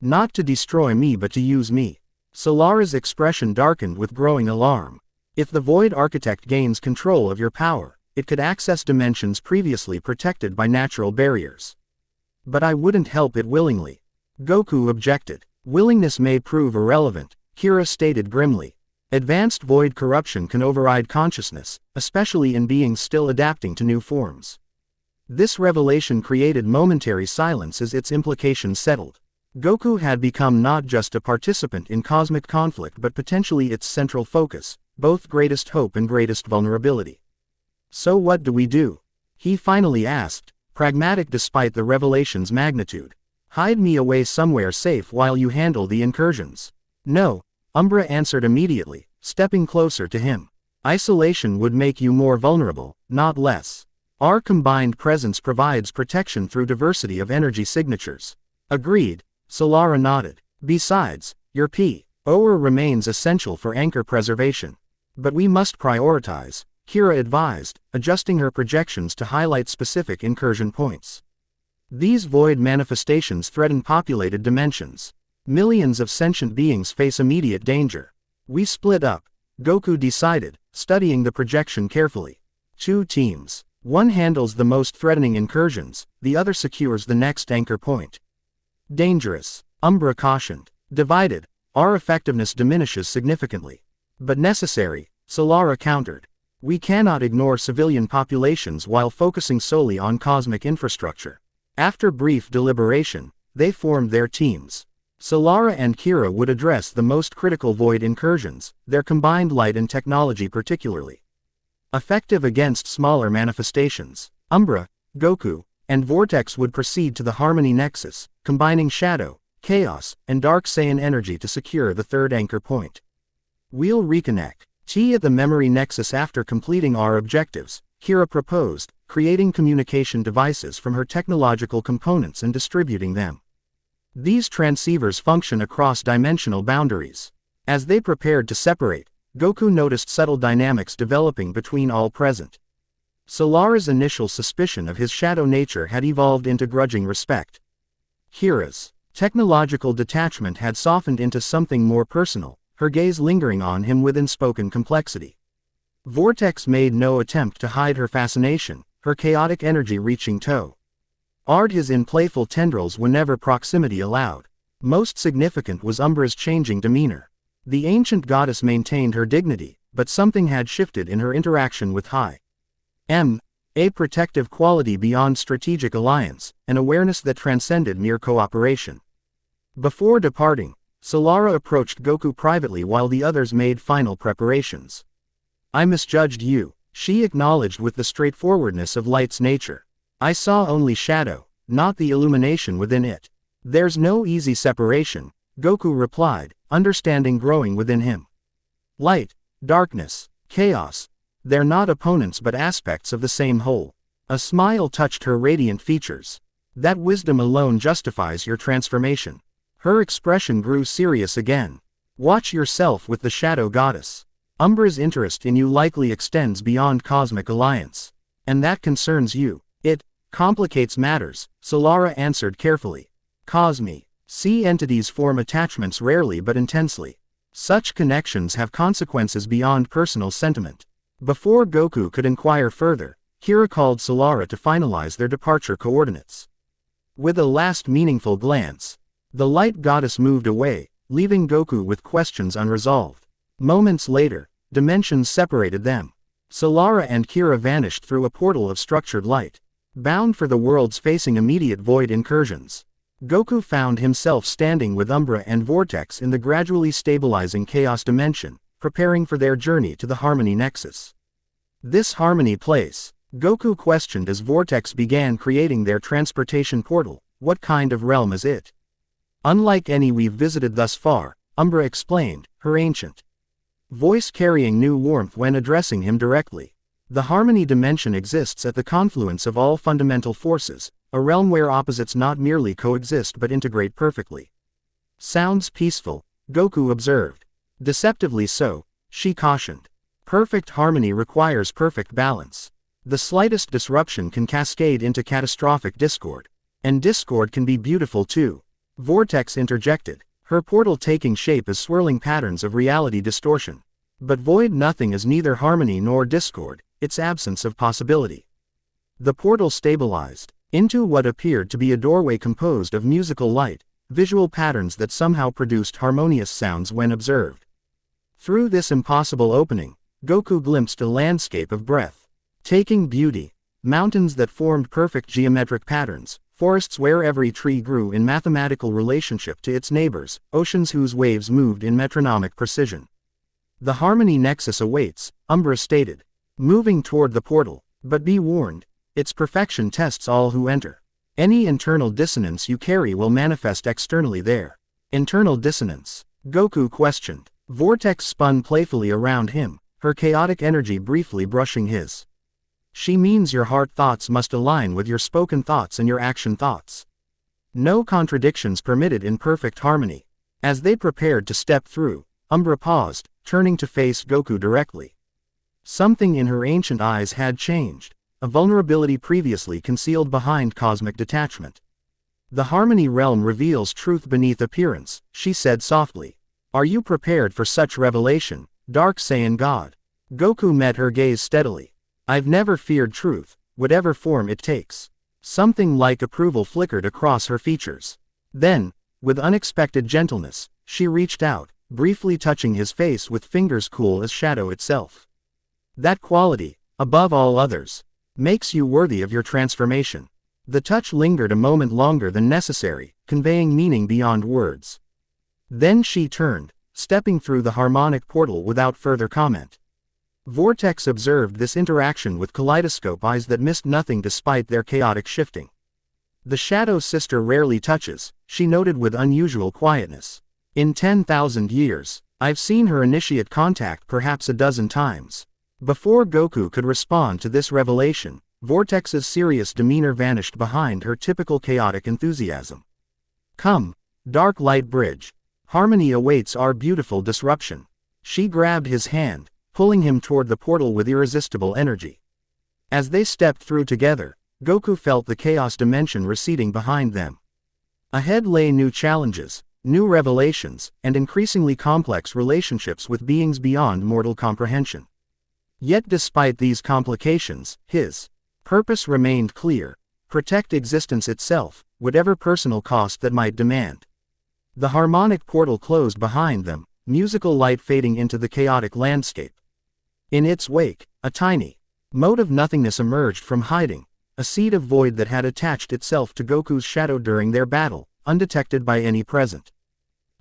Not to destroy me but to use me. Solara's expression darkened with growing alarm. If the Void Architect gains control of your power, it could access dimensions previously protected by natural barriers. But I wouldn't help it willingly. Goku objected. Willingness may prove irrelevant, Kira stated grimly. Advanced void corruption can override consciousness, especially in beings still adapting to new forms. This revelation created momentary silence as its implications settled. Goku had become not just a participant in cosmic conflict but potentially its central focus, both greatest hope and greatest vulnerability. So what do we do? He finally asked, pragmatic despite the revelation's magnitude. Hide me away somewhere safe while you handle the incursions. No, Umbra answered immediately, stepping closer to him. Isolation would make you more vulnerable, not less. Our combined presence provides protection through diversity of energy signatures. Agreed, Solara nodded. Besides, your power remains essential for anchor preservation. But we must prioritize, Kira advised, adjusting her projections to highlight specific incursion points. These void manifestations threaten populated dimensions. Millions of sentient beings face immediate danger. We split up, Goku decided, studying the projection carefully. 2 teams. One handles the most threatening incursions, the other secures the next anchor point. Dangerous, Umbra cautioned. Divided, our effectiveness diminishes significantly. But necessary, Solara countered. We cannot ignore civilian populations while focusing solely on cosmic infrastructure. After brief deliberation, they formed their teams. Solara and Kira would address the most critical void incursions, their combined light and technology particularly effective against smaller manifestations. Umbra, Goku, and Vortex would proceed to the Harmony Nexus, combining Shadow, Chaos, and Dark Saiyan energy to secure the third anchor point. We'll reconnect at the Memory Nexus after completing our objectives, Kira proposed, creating communication devices from her technological components and distributing them. These transceivers function across dimensional boundaries. As they prepared to separate, Goku noticed subtle dynamics developing between all present. Solara's initial suspicion of his shadow nature had evolved into grudging respect. Kira's technological detachment had softened into something more personal, her gaze lingering on him with unspoken complexity. Vortex made no attempt to hide her fascination, her chaotic energy reaching his in playful tendrils whenever proximity allowed. Most significant was Umbra's changing demeanor. The ancient goddess maintained her dignity, but something had shifted in her interaction with a protective quality beyond strategic alliance, an awareness that transcended mere cooperation. Before departing, Solara approached Goku privately while the others made final preparations. I misjudged you, she acknowledged with the straightforwardness of light's nature. I saw only shadow, not the illumination within it. There's no easy separation, Goku replied, understanding growing within him. Light, darkness, chaos, they're not opponents but aspects of the same whole. A smile touched her radiant features. That wisdom alone justifies your transformation. Her expression grew serious again. Watch yourself with the shadow goddess. Umbra's interest in you likely extends beyond cosmic alliance. And that concerns you. It complicates matters, Solara answered carefully. Sea entities form attachments rarely but intensely. Such connections have consequences beyond personal sentiment. Before Goku could inquire further, Kira called Solara to finalize their departure coordinates. With a last meaningful glance, the light goddess moved away, leaving Goku with questions unresolved. Moments later, dimensions separated them. Solara and Kira vanished through a portal of structured light, bound for the worlds facing immediate void incursions. Goku found himself standing with Umbra and Vortex in the gradually stabilizing Chaos dimension, preparing for their journey to the Harmony Nexus. This Harmony place, Goku questioned as Vortex began creating their transportation portal. What kind of realm is it? Unlike any we've visited thus far, Umbra explained, her ancient voice carrying new warmth when addressing him directly. The Harmony dimension exists at the confluence of all fundamental forces, a realm where opposites not merely coexist but integrate perfectly. Sounds peaceful, Goku observed. Deceptively so, she cautioned. Perfect harmony requires perfect balance. The slightest disruption can cascade into catastrophic discord. And discord can be beautiful too. Vortex interjected, her portal taking shape as swirling patterns of reality distortion. But void nothing is neither harmony nor discord, its absence of possibility. The portal stabilized into what appeared to be a doorway composed of musical light, visual patterns that somehow produced harmonious sounds when observed. Through this impossible opening, Goku glimpsed a landscape of breathtaking beauty, mountains that formed perfect geometric patterns, forests where every tree grew in mathematical relationship to its neighbors, oceans whose waves moved in metronomic precision. The Harmony Nexus awaits, Umbra stated, moving toward the portal, but be warned, its perfection tests all who enter. Any internal dissonance you carry will manifest externally there. Internal dissonance? Goku questioned. Vortex spun playfully around him, her chaotic energy briefly brushing his. She means your heart thoughts must align with your spoken thoughts and your action thoughts. No contradictions permitted in perfect harmony. As they prepared to step through, Umbra paused, turning to face Goku directly. Something in her ancient eyes had changed, a vulnerability previously concealed behind cosmic detachment. The Harmony realm reveals truth beneath appearance, she said softly. Are you prepared for such revelation, Dark Saiyan God? Goku met her gaze steadily. I've never feared truth, whatever form it takes. Something like approval flickered across her features. Then, with unexpected gentleness, she reached out, briefly touching his face with fingers cool as shadow itself. That quality, above all others, makes you worthy of your transformation. The touch lingered a moment longer than necessary, conveying meaning beyond words. Then she turned, stepping through the harmonic portal without further comment. Vortex observed this interaction with kaleidoscope eyes that missed nothing despite their chaotic shifting. The Shadow Sister rarely touches, she noted with unusual quietness. In 10,000 years, I've seen her initiate contact perhaps a dozen times. Before Goku could respond to this revelation, Vortex's serious demeanor vanished behind her typical chaotic enthusiasm. Come, Dark Light Bridge. Harmony awaits our beautiful disruption. She grabbed his hand, pulling him toward the portal with irresistible energy. As they stepped through together, Goku felt the chaos dimension receding behind them. Ahead lay new challenges, new revelations, and increasingly complex relationships with beings beyond mortal comprehension. Yet despite these complications, his purpose remained clear: protect existence itself, whatever personal cost that might demand. The harmonic portal closed behind them, musical light fading into the chaotic landscape. In its wake, a tiny mote of nothingness emerged from hiding, a seed of void that had attached itself to Goku's shadow during their battle, undetected by any present.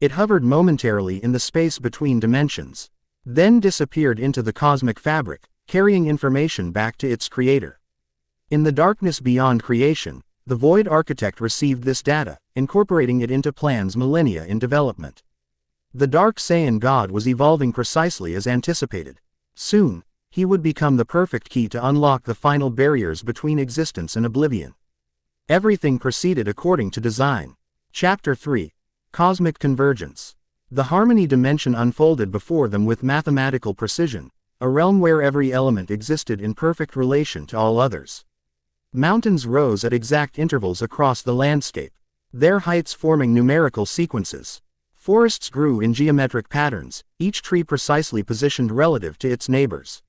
It hovered momentarily in the space between dimensions, then disappeared into the cosmic fabric, carrying information back to its creator. In the darkness beyond creation, the Void Architect received this data, incorporating it into plans millennia in development. The Dark Saiyan God was evolving precisely as anticipated. Soon, he would become the perfect key to unlock the final barriers between existence and oblivion. Everything proceeded according to design. Chapter 3. Cosmic Convergence. The Harmony Dimension unfolded before them with mathematical precision, a realm where every element existed in perfect relation to all others. Mountains rose at exact intervals across the landscape, their heights forming numerical sequences. Forests grew in geometric patterns, each tree precisely positioned relative to its neighbors.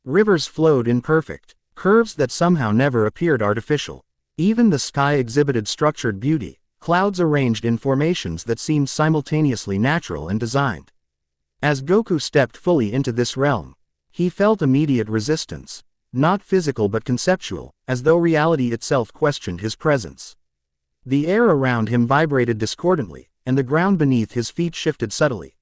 Rivers flowed in perfect curves that somehow never appeared artificial. Even the sky exhibited structured beauty, clouds arranged in formations that seemed simultaneously natural and designed. As Goku stepped fully into this realm, he felt immediate resistance, not physical but conceptual, as though reality itself questioned his presence. The air around him vibrated discordantly, and the ground beneath his feet shifted subtly,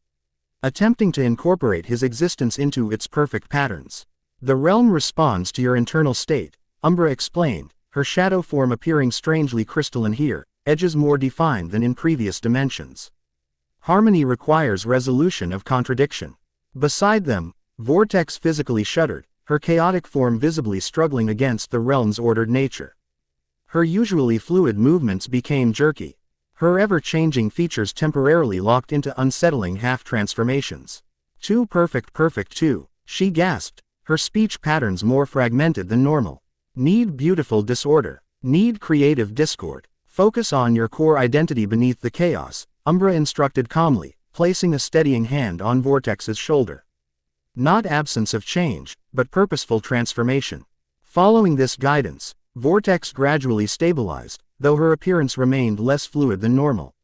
attempting to incorporate his existence into its perfect patterns. The realm responds to your internal state, Umbra explained, her shadow form appearing strangely crystalline here, edges more defined than in previous dimensions. Harmony requires resolution of contradiction. Beside them, Vortex physically shuddered, her chaotic form visibly struggling against the realm's ordered nature. Her usually fluid movements became jerky, her ever-changing features temporarily locked into unsettling half-transformations. Too perfect, too, she gasped, her speech patterns more fragmented than normal. Need beautiful disorder. Need creative discord. Focus on your core identity beneath the chaos, Umbra instructed calmly, placing a steadying hand on Vortex's shoulder. Not absence of change, but purposeful transformation. Following this guidance, Vortex gradually stabilized, though her appearance remained less fluid than normal.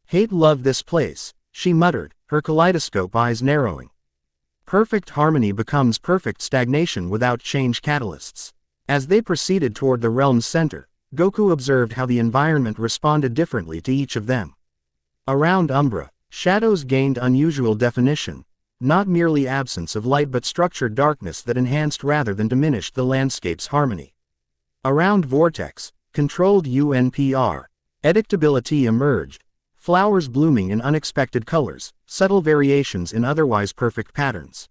Hate love this place, she muttered, her kaleidoscope eyes narrowing. Perfect harmony becomes perfect stagnation without change catalysts. As they proceeded toward the realm's center, Goku observed how the environment responded differently to each of them. Around Umbra, shadows gained unusual definition, not merely absence of light but structured darkness that enhanced rather than diminished the landscape's harmony. Around Vortex, controlled UNPR, edictability emerged, flowers blooming in unexpected colors, subtle variations in otherwise perfect patterns.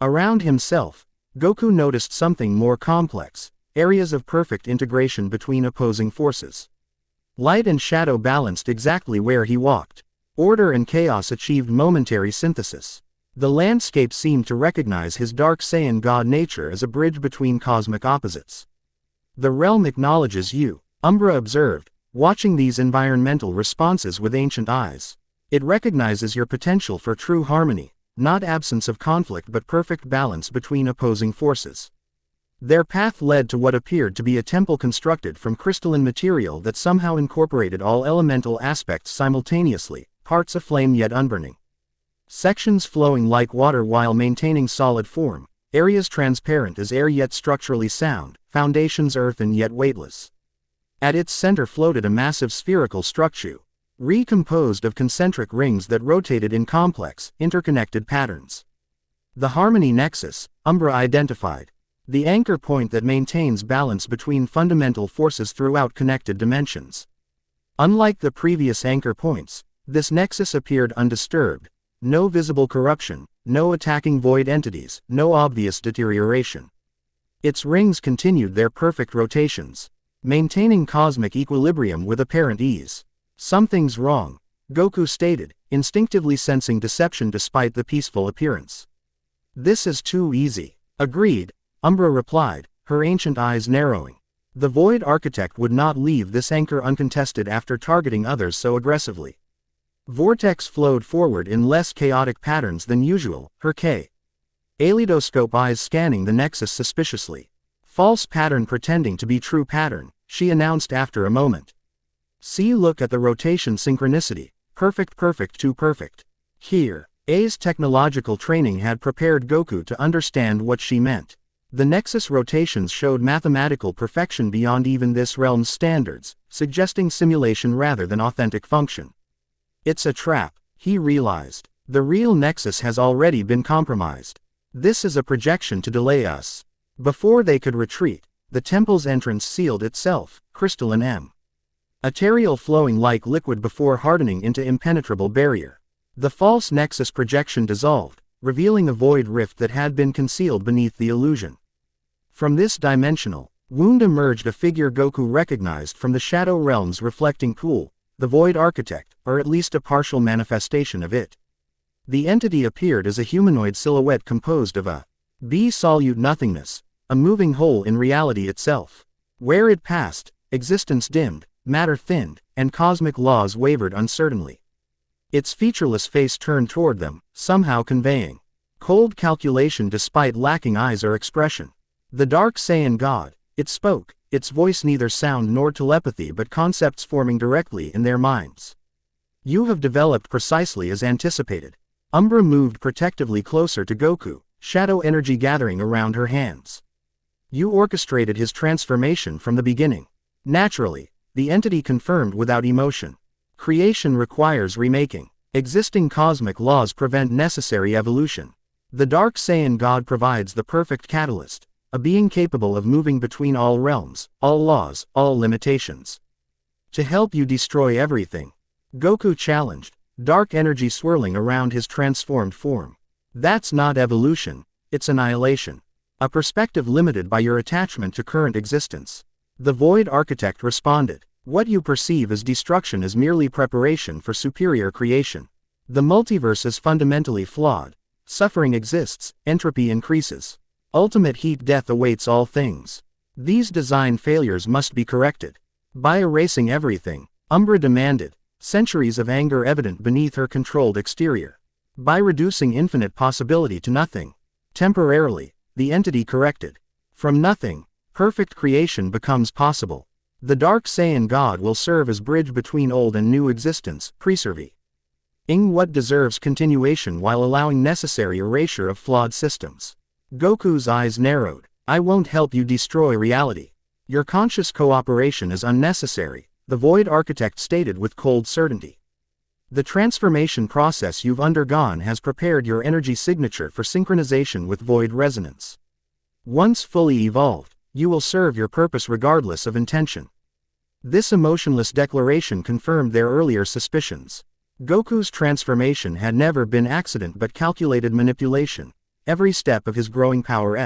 Around himself, Goku noticed something more complex, areas of perfect integration between opposing forces. Light and shadow balanced exactly where he walked. Order and chaos achieved momentary synthesis. The landscape seemed to recognize his Dark Saiyan God nature as a bridge between cosmic opposites. The realm acknowledges you, Umbra observed, watching these environmental responses with ancient eyes. It recognizes your potential for true harmony, not absence of conflict but perfect balance between opposing forces. Their path led to what appeared to be a temple constructed from crystalline material that somehow incorporated all elemental aspects simultaneously, parts aflame yet unburning. Sections flowing like water while maintaining solid form, areas transparent as air yet structurally sound, foundations earthen yet weightless. At its center floated a massive spherical structure, recomposed of concentric rings that rotated in complex, interconnected patterns. The Harmony Nexus, Umbra identified. The anchor point that maintains balance between fundamental forces throughout connected dimensions. Unlike the previous anchor points, this nexus appeared undisturbed. No visible corruption, no attacking void entities, no obvious deterioration. Its rings continued their perfect rotations, maintaining cosmic equilibrium with apparent ease. Something's wrong, Goku stated, instinctively sensing deception despite the peaceful appearance. This is too easy. Agreed, Umbra replied, her ancient eyes narrowing. The Void Architect would not leave this anchor uncontested after targeting others so aggressively. Vortex flowed forward in less chaotic patterns than usual, her kaleidoscope eyes scanning the nexus suspiciously. False pattern pretending to be true pattern, she announced after a moment. See, look at the rotation synchronicity, perfect too perfect. Here, A's technological training had prepared Goku to understand what she meant. The nexus rotations showed mathematical perfection beyond even this realm's standards, suggesting simulation rather than authentic function. It's a trap, he realized. The real nexus has already been compromised. This is a projection to delay us. Before they could retreat, the temple's entrance sealed itself, crystalline material flowing like liquid before hardening into impenetrable barrier. The false nexus projection dissolved, revealing a void rift that had been concealed beneath the illusion. From this dimensional wound emerged a figure Goku recognized from the Shadow Realm's reflecting pool, the Void Architect, or at least a partial manifestation of it. The entity appeared as a humanoid silhouette composed of a absolute nothingness, a moving hole in reality itself. Where it passed, existence dimmed, matter thinned, and cosmic laws wavered uncertainly. Its featureless face turned toward them, somehow conveying cold calculation despite lacking eyes or expression. The Dark Saiyan God, it spoke, its voice neither sound nor telepathy but concepts forming directly in their minds. You have developed precisely as anticipated. Umbra moved protectively closer to Goku, shadow energy gathering around her hands. You orchestrated his transformation from the beginning. Naturally, the entity confirmed without emotion. Creation requires remaking. Existing cosmic laws prevent necessary evolution. The Dark Saiyan God provides the perfect catalyst. A being capable of moving between all realms, all laws, all limitations. To help you destroy everything. Goku challenged, dark energy swirling around his transformed form. That's not evolution, it's annihilation. A perspective limited by your attachment to current existence. The Void Architect responded, what you perceive as destruction is merely preparation for superior creation. The multiverse is fundamentally flawed. Suffering exists, entropy increases. Ultimate heat death awaits all things. These design failures must be corrected. By erasing everything, Umbra demanded, centuries of anger evident beneath her controlled exterior. By reducing infinite possibility to nothing. Temporarily, the entity corrected. From nothing, perfect creation becomes possible. The Dark Saiyan God will serve as bridge between old and new existence, preserving what deserves continuation while allowing necessary erasure of flawed systems. Goku's eyes narrowed. I won't help you destroy reality. Your conscious cooperation is unnecessary, the Void Architect stated with cold certainty. The transformation process you've undergone has prepared your energy signature for synchronization with void resonance. Once fully evolved, you will serve your purpose regardless of intention. This emotionless declaration confirmed their earlier suspicions. Goku's transformation had never been accident but calculated manipulation. Every step of his growing power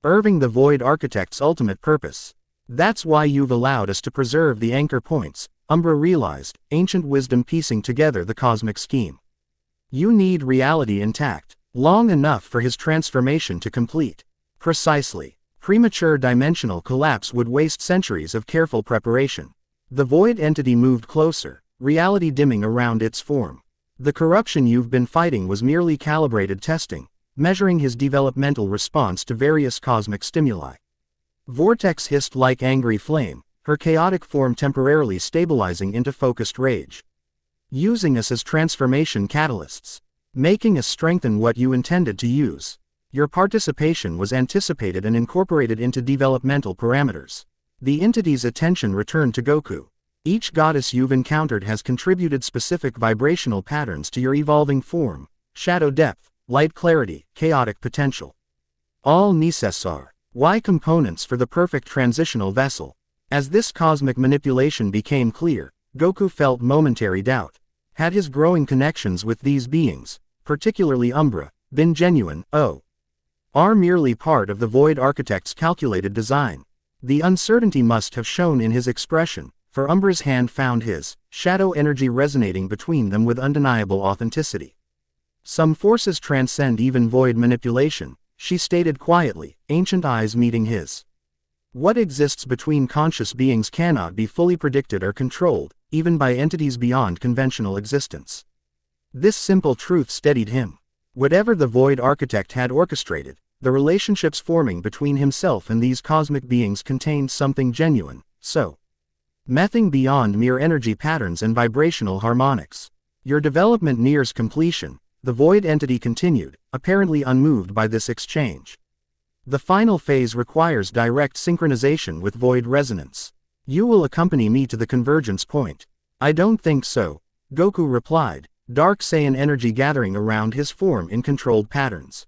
serving the Void Architect's ultimate purpose. That's why you've allowed us to preserve the anchor points, Umbra realized, ancient wisdom piecing together the cosmic scheme. You need reality intact, long enough for his transformation to complete. Precisely. Premature dimensional collapse would waste centuries of careful preparation. The void entity moved closer, reality dimming around its form. The corruption you've been fighting was merely calibrated testing, measuring his developmental response to various cosmic stimuli. Vortex hissed like angry flame, her chaotic form temporarily stabilizing into focused rage. Using us as transformation catalysts. Making us strengthen what you intended to use. Your participation was anticipated and incorporated into developmental parameters. The entity's attention returned to Goku. Each goddess you've encountered has contributed specific vibrational patterns to your evolving form: shadow depth, light clarity, chaotic potential. All necessary Y components for the perfect transitional vessel. As this cosmic manipulation became clear, Goku felt momentary doubt. Had his growing connections with these beings, particularly Umbra, been genuine, or merely part of the Void Architect's calculated design? The uncertainty must have shown in his expression, for Umbra's hand found his shadow energy resonating between them with undeniable authenticity. Some forces transcend even void manipulation, she stated quietly, ancient eyes meeting his. What exists between conscious beings cannot be fully predicted or controlled, even by entities beyond conventional existence. This simple truth steadied him. Whatever the Void Architect had orchestrated, the relationships forming between himself and these cosmic beings contained something genuine, nothing beyond mere energy patterns and vibrational harmonics. Your development nears completion, the Void entity continued, apparently unmoved by this exchange. The final phase requires direct synchronization with Void resonance. You will accompany me to the convergence point. I don't think so, Goku replied, dark Saiyan energy gathering around his form in controlled patterns.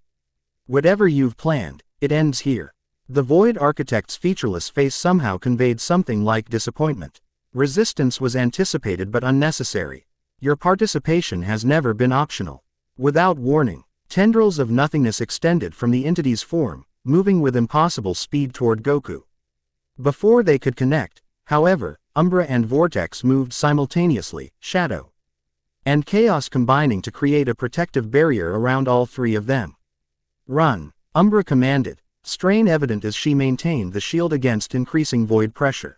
Whatever you've planned, it ends here. The Void Architect's featureless face somehow conveyed something like disappointment. Resistance was anticipated but unnecessary. Your participation has never been optional. Without warning, tendrils of nothingness extended from the entity's form, moving with impossible speed toward Goku. Before they could connect, however, Umbra and Vortex moved simultaneously, shadow and chaos combining to create a protective barrier around all three of them. Run, Umbra commanded, strain evident as she maintained the shield against increasing void pressure.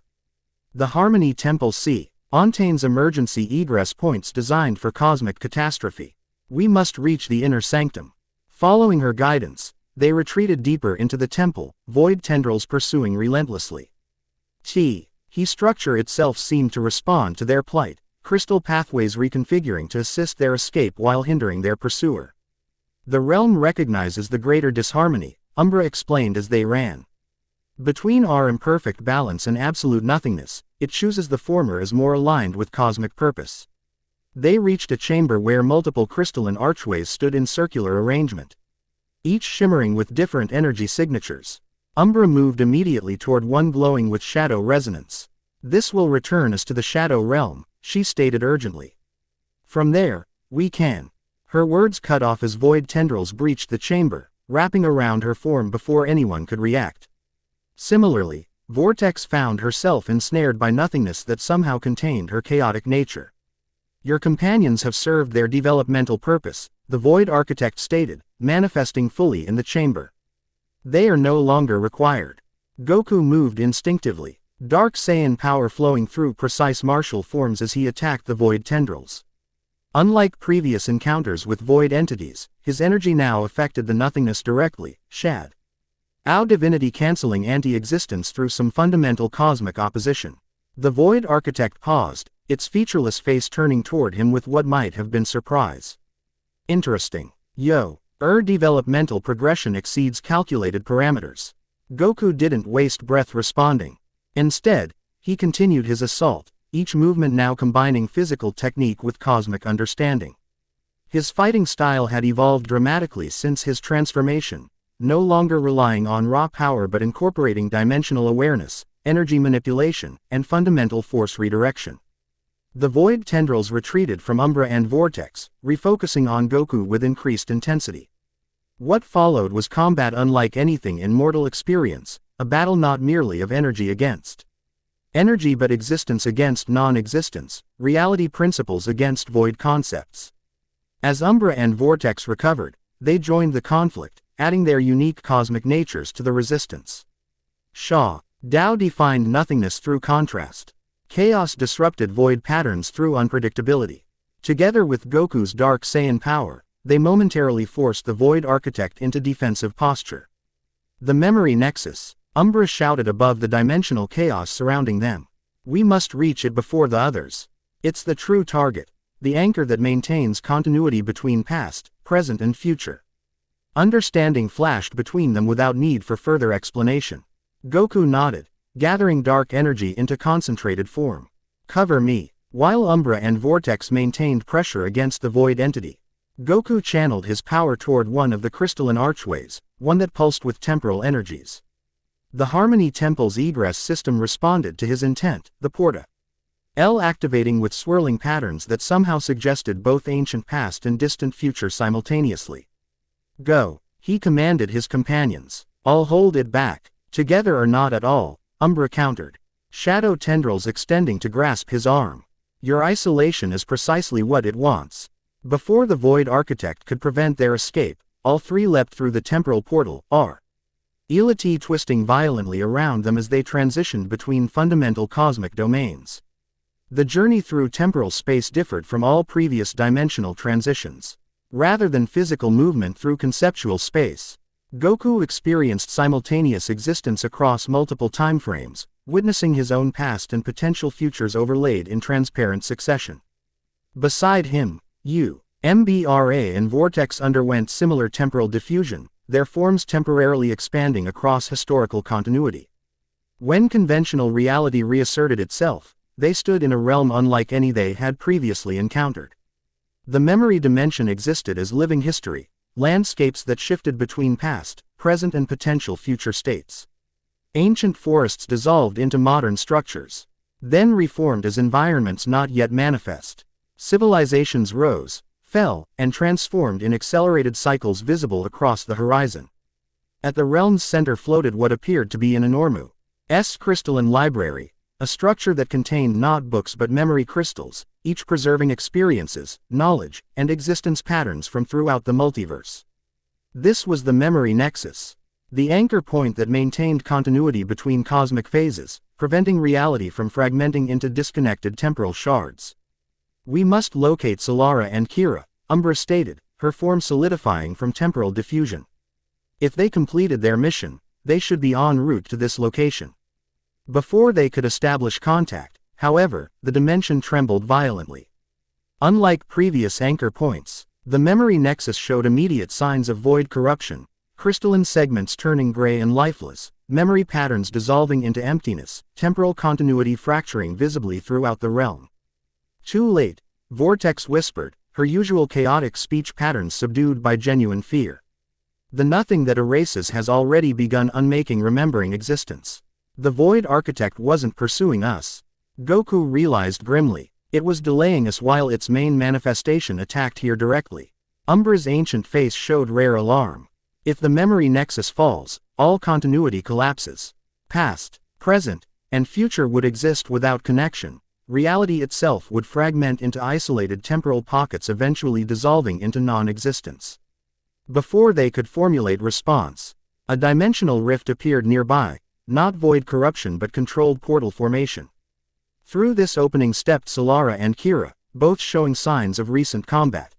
The Harmony Temple C. Ontain's emergency egress points designed for cosmic catastrophe. We must reach the inner sanctum. Following her guidance, they retreated deeper into the temple, void tendrils pursuing relentlessly. The structure itself seemed to respond to their plight, crystal pathways reconfiguring to assist their escape while hindering their pursuer. The realm recognizes the greater disharmony, Umbra explained as they ran. Between our imperfect balance and absolute nothingness, it chooses the former as more aligned with cosmic purpose. They reached a chamber where multiple crystalline archways stood in circular arrangement, each shimmering with different energy signatures. Umbra moved immediately toward one glowing with shadow resonance. This will return us to the shadow realm, she stated urgently. From there, we can. Her words cut off as void tendrils breached the chamber, wrapping around her form before anyone could react. Similarly, Vortex found herself ensnared by nothingness that somehow contained her chaotic nature. Your companions have served their developmental purpose, the Void Architect stated, manifesting fully in the chamber. They are no longer required. Goku moved instinctively, dark Saiyan power flowing through precise martial forms as he attacked the void tendrils. Unlike previous encounters with void entities, his energy now affected the nothingness directly, divinity canceling anti-existence through some fundamental cosmic opposition. The Void Architect paused, its featureless face turning toward him with what might have been surprise. Interesting. Developmental progression exceeds calculated parameters. Goku didn't waste breath responding. Instead, he continued his assault, each movement now combining physical technique with cosmic understanding. His fighting style had evolved dramatically since his transformation, no longer relying on raw power but incorporating dimensional awareness, energy manipulation, and fundamental force redirection. The void tendrils retreated from Umbra and Vortex, refocusing on Goku with increased intensity. What followed was combat unlike anything in mortal experience, a battle not merely of energy against energy but existence against non-existence, reality principles against void concepts. As Umbra and Vortex recovered, they joined the conflict, adding their unique cosmic natures to the resistance. Dao defined nothingness through contrast. Chaos disrupted void patterns through unpredictability. Together with Goku's dark Saiyan power, they momentarily forced the Void Architect into defensive posture. The memory nexus, Umbra shouted above the dimensional chaos surrounding them. We must reach it before the others. It's the true target, the anchor that maintains continuity between past, present and future. Understanding flashed between them without need for further explanation. Goku nodded, gathering dark energy into concentrated form. Cover me. While Umbra and Vortex maintained pressure against the void entity, Goku channeled his power toward one of the crystalline archways, one that pulsed with temporal energies. The Harmony Temple's egress system responded to his intent, the Porta L activating with swirling patterns that somehow suggested both ancient past and distant future simultaneously. Go, he commanded his companions. I'll hold it back. Together or not at all, Umbra countered, shadow tendrils extending to grasp his arm. Your isolation is precisely what it wants. Before the Void Architect could prevent their escape, all three leapt through the temporal portal, Elati twisting violently around them as they transitioned between fundamental cosmic domains. The journey through temporal space differed from all previous dimensional transitions. Rather than physical movement through conceptual space, Goku experienced simultaneous existence across multiple timeframes, witnessing his own past and potential futures overlaid in transparent succession. Beside him, Mbra and Vortex underwent similar temporal diffusion, their forms temporarily expanding across historical continuity. When conventional reality reasserted itself, they stood in a realm unlike any they had previously encountered. The memory dimension existed as living history, landscapes that shifted between past, present and potential future states. Ancient forests dissolved into modern structures, then reformed as environments not yet manifest. Civilizations rose, fell, and transformed in accelerated cycles visible across the horizon. At the realm's center floated what appeared to be an enormous crystalline library, a structure that contained not books but memory crystals, each preserving experiences, knowledge, and existence patterns from throughout the multiverse. This was the memory nexus, the anchor point that maintained continuity between cosmic phases, preventing reality from fragmenting into disconnected temporal shards. We must locate Solara and Kira, Umbra stated, her form solidifying from temporal diffusion. If they completed their mission, they should be en route to this location. Before they could establish contact, however, the dimension trembled violently. Unlike previous anchor points, the memory nexus showed immediate signs of void corruption, crystalline segments turning gray and lifeless, memory patterns dissolving into emptiness, temporal continuity fracturing visibly throughout the realm. Too late, Vortex whispered, her usual chaotic speech patterns subdued by genuine fear. The nothing that erases has already begun unmaking remembering existence. The Void Architect wasn't pursuing us. Goku realized grimly. It was delaying us while its main manifestation attacked here directly. Umbra's ancient face showed rare alarm. If the memory nexus falls, all continuity collapses. Past, present, and future would exist without connection. Reality itself would fragment into isolated temporal pockets, eventually dissolving into non-existence. Before they could formulate response, a dimensional rift appeared nearby, not void corruption but controlled portal formation. Through this opening stepped Solara and Kira, both showing signs of recent combat.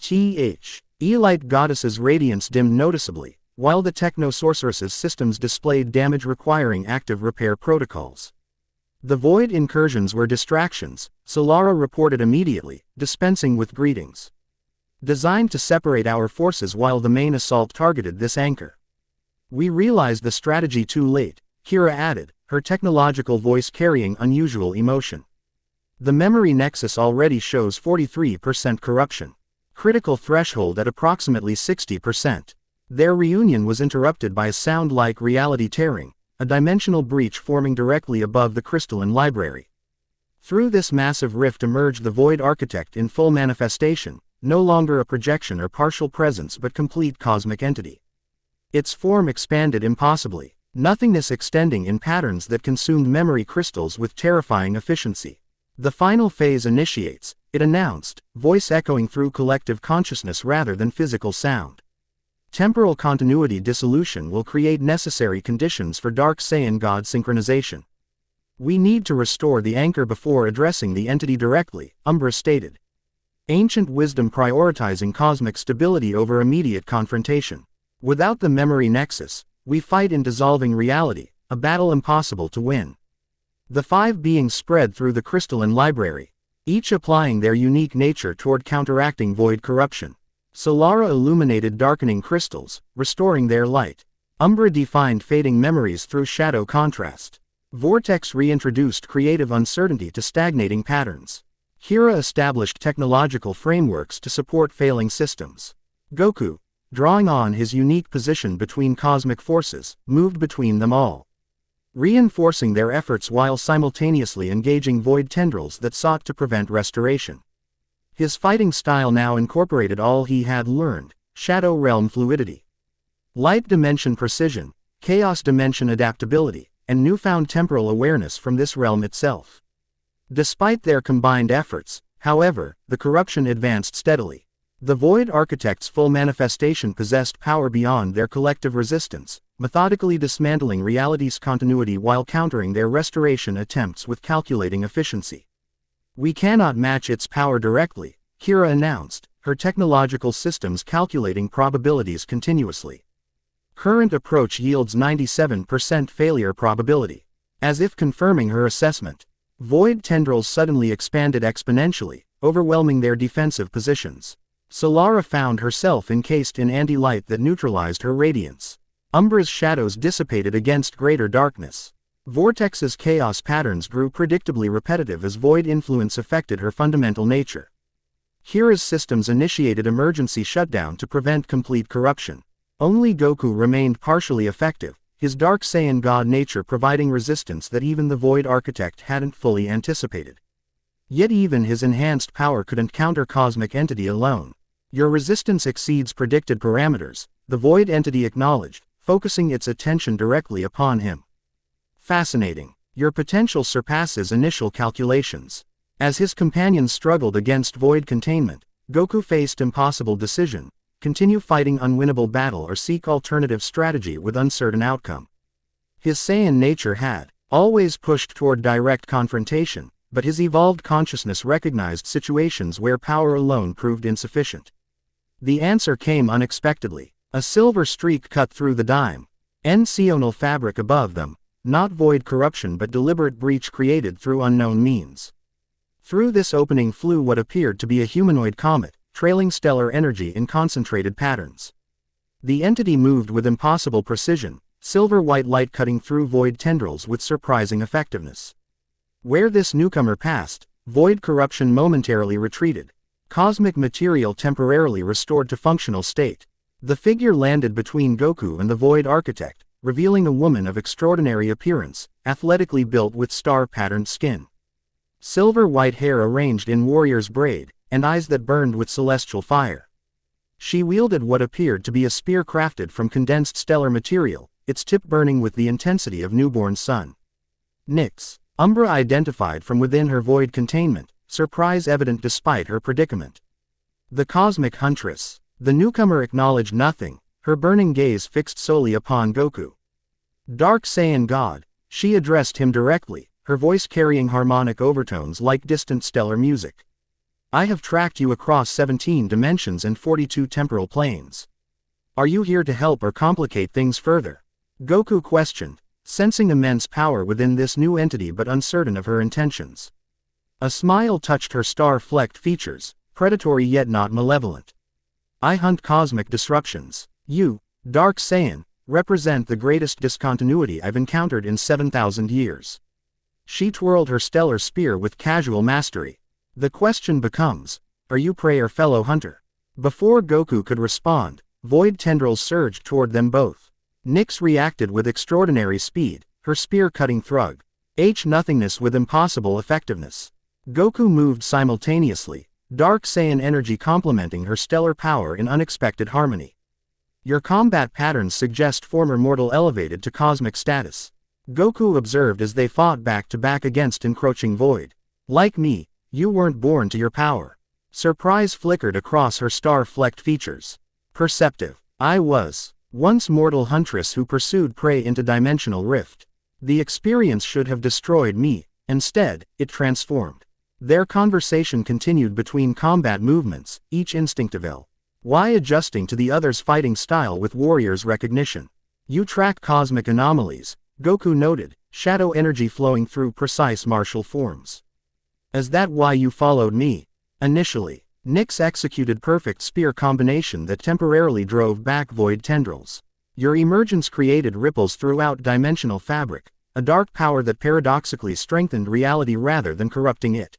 Elite Goddess's radiance dimmed noticeably, while the Techno-Sorceress's systems displayed damage requiring active repair protocols. The void incursions were distractions, Solara reported immediately, dispensing with greetings. Designed to separate our forces while the main assault targeted this anchor. We realized the strategy too late, Kira added, her technological voice carrying unusual emotion. The memory nexus already shows 43% corruption. Critical threshold at approximately 60%. Their reunion was interrupted by a sound like reality tearing, a dimensional breach forming directly above the crystalline library. Through this massive rift emerged the Void Architect in full manifestation, no longer a projection or partial presence but complete cosmic entity. Its form expanded impossibly, nothingness extending in patterns that consumed memory crystals with terrifying efficiency. The final phase initiates, it announced, voice echoing through collective consciousness rather than physical sound. Temporal continuity dissolution will create necessary conditions for Dark Saiyan God synchronization. We need to restore the anchor before addressing the entity directly, Umbra stated. Ancient wisdom prioritizing cosmic stability over immediate confrontation. Without the memory nexus, we fight in dissolving reality, a battle impossible to win. The five beings spread through the crystalline library, each applying their unique nature toward counteracting void corruption. Solara illuminated darkening crystals, restoring their light. Umbra defined fading memories through shadow contrast. Vortex reintroduced creative uncertainty to stagnating patterns. Kira established technological frameworks to support failing systems. Goku, drawing on his unique position between cosmic forces, moved between them all, reinforcing their efforts while simultaneously engaging void tendrils that sought to prevent restoration. His fighting style now incorporated all he had learned: Shadow Realm fluidity, Light Dimension precision, Chaos Dimension adaptability, and newfound temporal awareness from this realm itself. Despite their combined efforts, however, the corruption advanced steadily. The Void Architect's full manifestation possessed power beyond their collective resistance, methodically dismantling reality's continuity while countering their restoration attempts with calculating efficiency. "We cannot match its power directly," Kira announced, her technological systems calculating probabilities continuously. "Current approach yields 97% failure probability." As if confirming her assessment, void tendrils suddenly expanded exponentially, overwhelming their defensive positions. Solara found herself encased in anti-light that neutralized her radiance. Umbra's shadows dissipated against greater darkness. Vortex's chaos patterns grew predictably repetitive as void influence affected her fundamental nature. Kira's systems initiated emergency shutdown to prevent complete corruption. Only Goku remained partially effective, his Dark Saiyan God nature providing resistance that even the Void Architect hadn't fully anticipated. Yet even his enhanced power couldn't counter Cosmic Entity alone. "Your resistance exceeds predicted parameters," the Void Entity acknowledged, focusing its attention directly upon him. "Fascinating. Your potential surpasses initial calculations." As his companions struggled against void containment, Goku faced impossible decision: continue fighting unwinnable battle or seek alternative strategy with uncertain outcome. His Saiyan nature had always pushed toward direct confrontation, but his evolved consciousness recognized situations where power alone proved insufficient. The answer came unexpectedly. A silver streak cut through the dimensional fabric above them, not void corruption but deliberate breach created through unknown means. Through this opening flew what appeared to be a humanoid comet, trailing stellar energy in concentrated patterns. The entity moved with impossible precision, silver-white light cutting through void tendrils with surprising effectiveness. Where this newcomer passed, void corruption momentarily retreated. Cosmic material temporarily restored to functional state. The figure landed between Goku and the Void Architect, revealing a woman of extraordinary appearance, athletically built with star-patterned skin. Silver-white hair arranged in warrior's braid, and eyes that burned with celestial fire. She wielded what appeared to be a spear crafted from condensed stellar material, its tip burning with the intensity of newborn sun. "Nyx," Umbra identified from within her void containment, surprise evident despite her predicament. "The Cosmic Huntress." The newcomer acknowledged nothing, her burning gaze fixed solely upon Goku. "Dark Saiyan God," she addressed him directly, her voice carrying harmonic overtones like distant stellar music. "I have tracked you across 17 dimensions and 42 temporal planes. Are you here to help or complicate things further?" Goku questioned, sensing immense power within this new entity but uncertain of her intentions. A smile touched her star-flecked features, predatory yet not malevolent. "I hunt cosmic disruptions. You, Dark Saiyan, represent the greatest discontinuity I've encountered in 7,000 years." She twirled her stellar spear with casual mastery. "The question becomes, are you prey or fellow hunter?" Before Goku could respond, void tendrils surged toward them both. Nyx reacted with extraordinary speed, her spear cutting through nothingness with impossible effectiveness. Goku moved simultaneously, Dark Saiyan energy complementing her stellar power in unexpected harmony. "Your combat patterns suggest former mortal elevated to cosmic status," Goku observed as they fought back to back against encroaching void. "Like me, you weren't born to your power." Surprise flickered across her star-flecked features. "Perceptive. I was once mortal huntress who pursued prey into dimensional rift. The experience should have destroyed me, instead, it transformed." Their conversation continued between combat movements, each instinctive why adjusting to the other's fighting style with warrior's recognition. "You track cosmic anomalies," Goku noted, shadow energy flowing through precise martial forms. "Is that why you followed me?" "Initially." Nyx executed perfect spear combination that temporarily drove back void tendrils. "Your emergence created ripples throughout dimensional fabric, a dark power that paradoxically strengthened reality rather than corrupting it.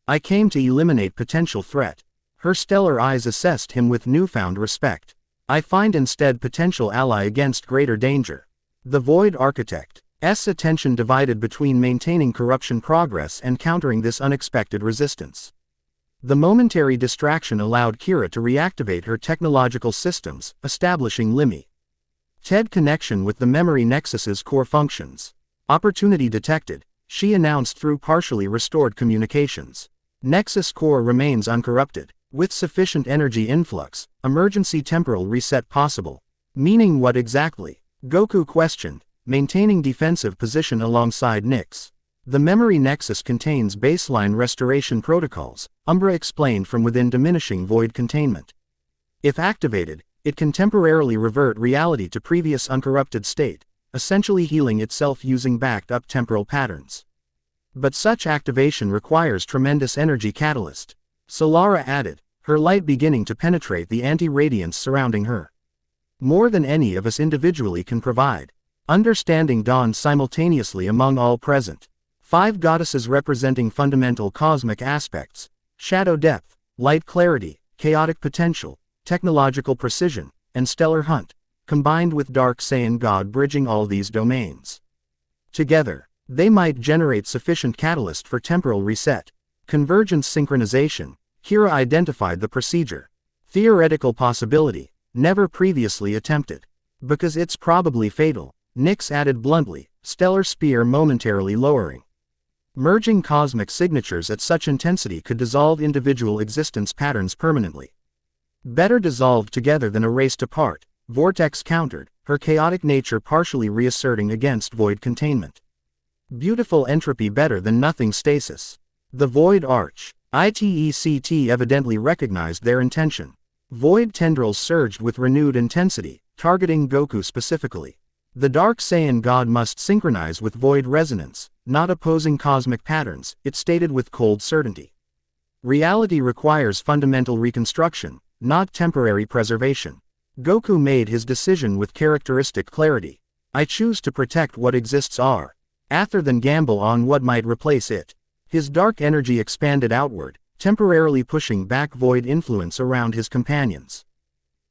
I came to eliminate potential threat. Her stellar eyes assessed him with newfound respect. I find instead potential ally against greater danger. The Void Architect's attention divided between maintaining corruption progress and countering this unexpected resistance. The momentary distraction allowed Kira to reactivate her technological systems, establishing limited connection with the memory nexus's core functions. Opportunity detected, she announced through partially restored communications. Nexus core remains uncorrupted. With sufficient energy influx, emergency temporal reset possible. Meaning what exactly? Goku questioned, maintaining defensive position alongside Nyx. The memory nexus contains baseline restoration protocols, Umbra explained from within diminishing void containment. If activated, it can temporarily revert reality to previous uncorrupted state, essentially healing itself using backed-up temporal patterns. But such activation requires tremendous energy catalyst. Solara added, her light beginning to penetrate the anti-radiance surrounding her. More than any of us individually can provide. Understanding dawned simultaneously among all present. 5 goddesses representing fundamental cosmic aspects: shadow depth, light clarity, chaotic potential, technological precision, and stellar hunt, combined with dark Saiyan God bridging all these domains. Together, they might generate sufficient catalyst for temporal reset. Convergence synchronization. Kira identified the procedure. Theoretical possibility, never previously attempted. Because it's probably fatal, Nyx added bluntly, stellar spear momentarily lowering. Merging cosmic signatures at such intensity could dissolve individual existence patterns permanently. Better dissolved together than erased apart, Vortex countered, her chaotic nature partially reasserting against void containment. Beautiful entropy better than nothing stasis. The Void ITECT evidently recognized their intention. Void tendrils surged with renewed intensity, targeting Goku specifically. The Dark Saiyan God must synchronize with void resonance, not opposing cosmic patterns, it stated with cold certainty. Reality requires fundamental reconstruction, not temporary preservation. Goku made his decision with characteristic clarity. I choose to protect what exists rather than gamble on what might replace it. His dark energy expanded outward, temporarily pushing back void influence around his companions.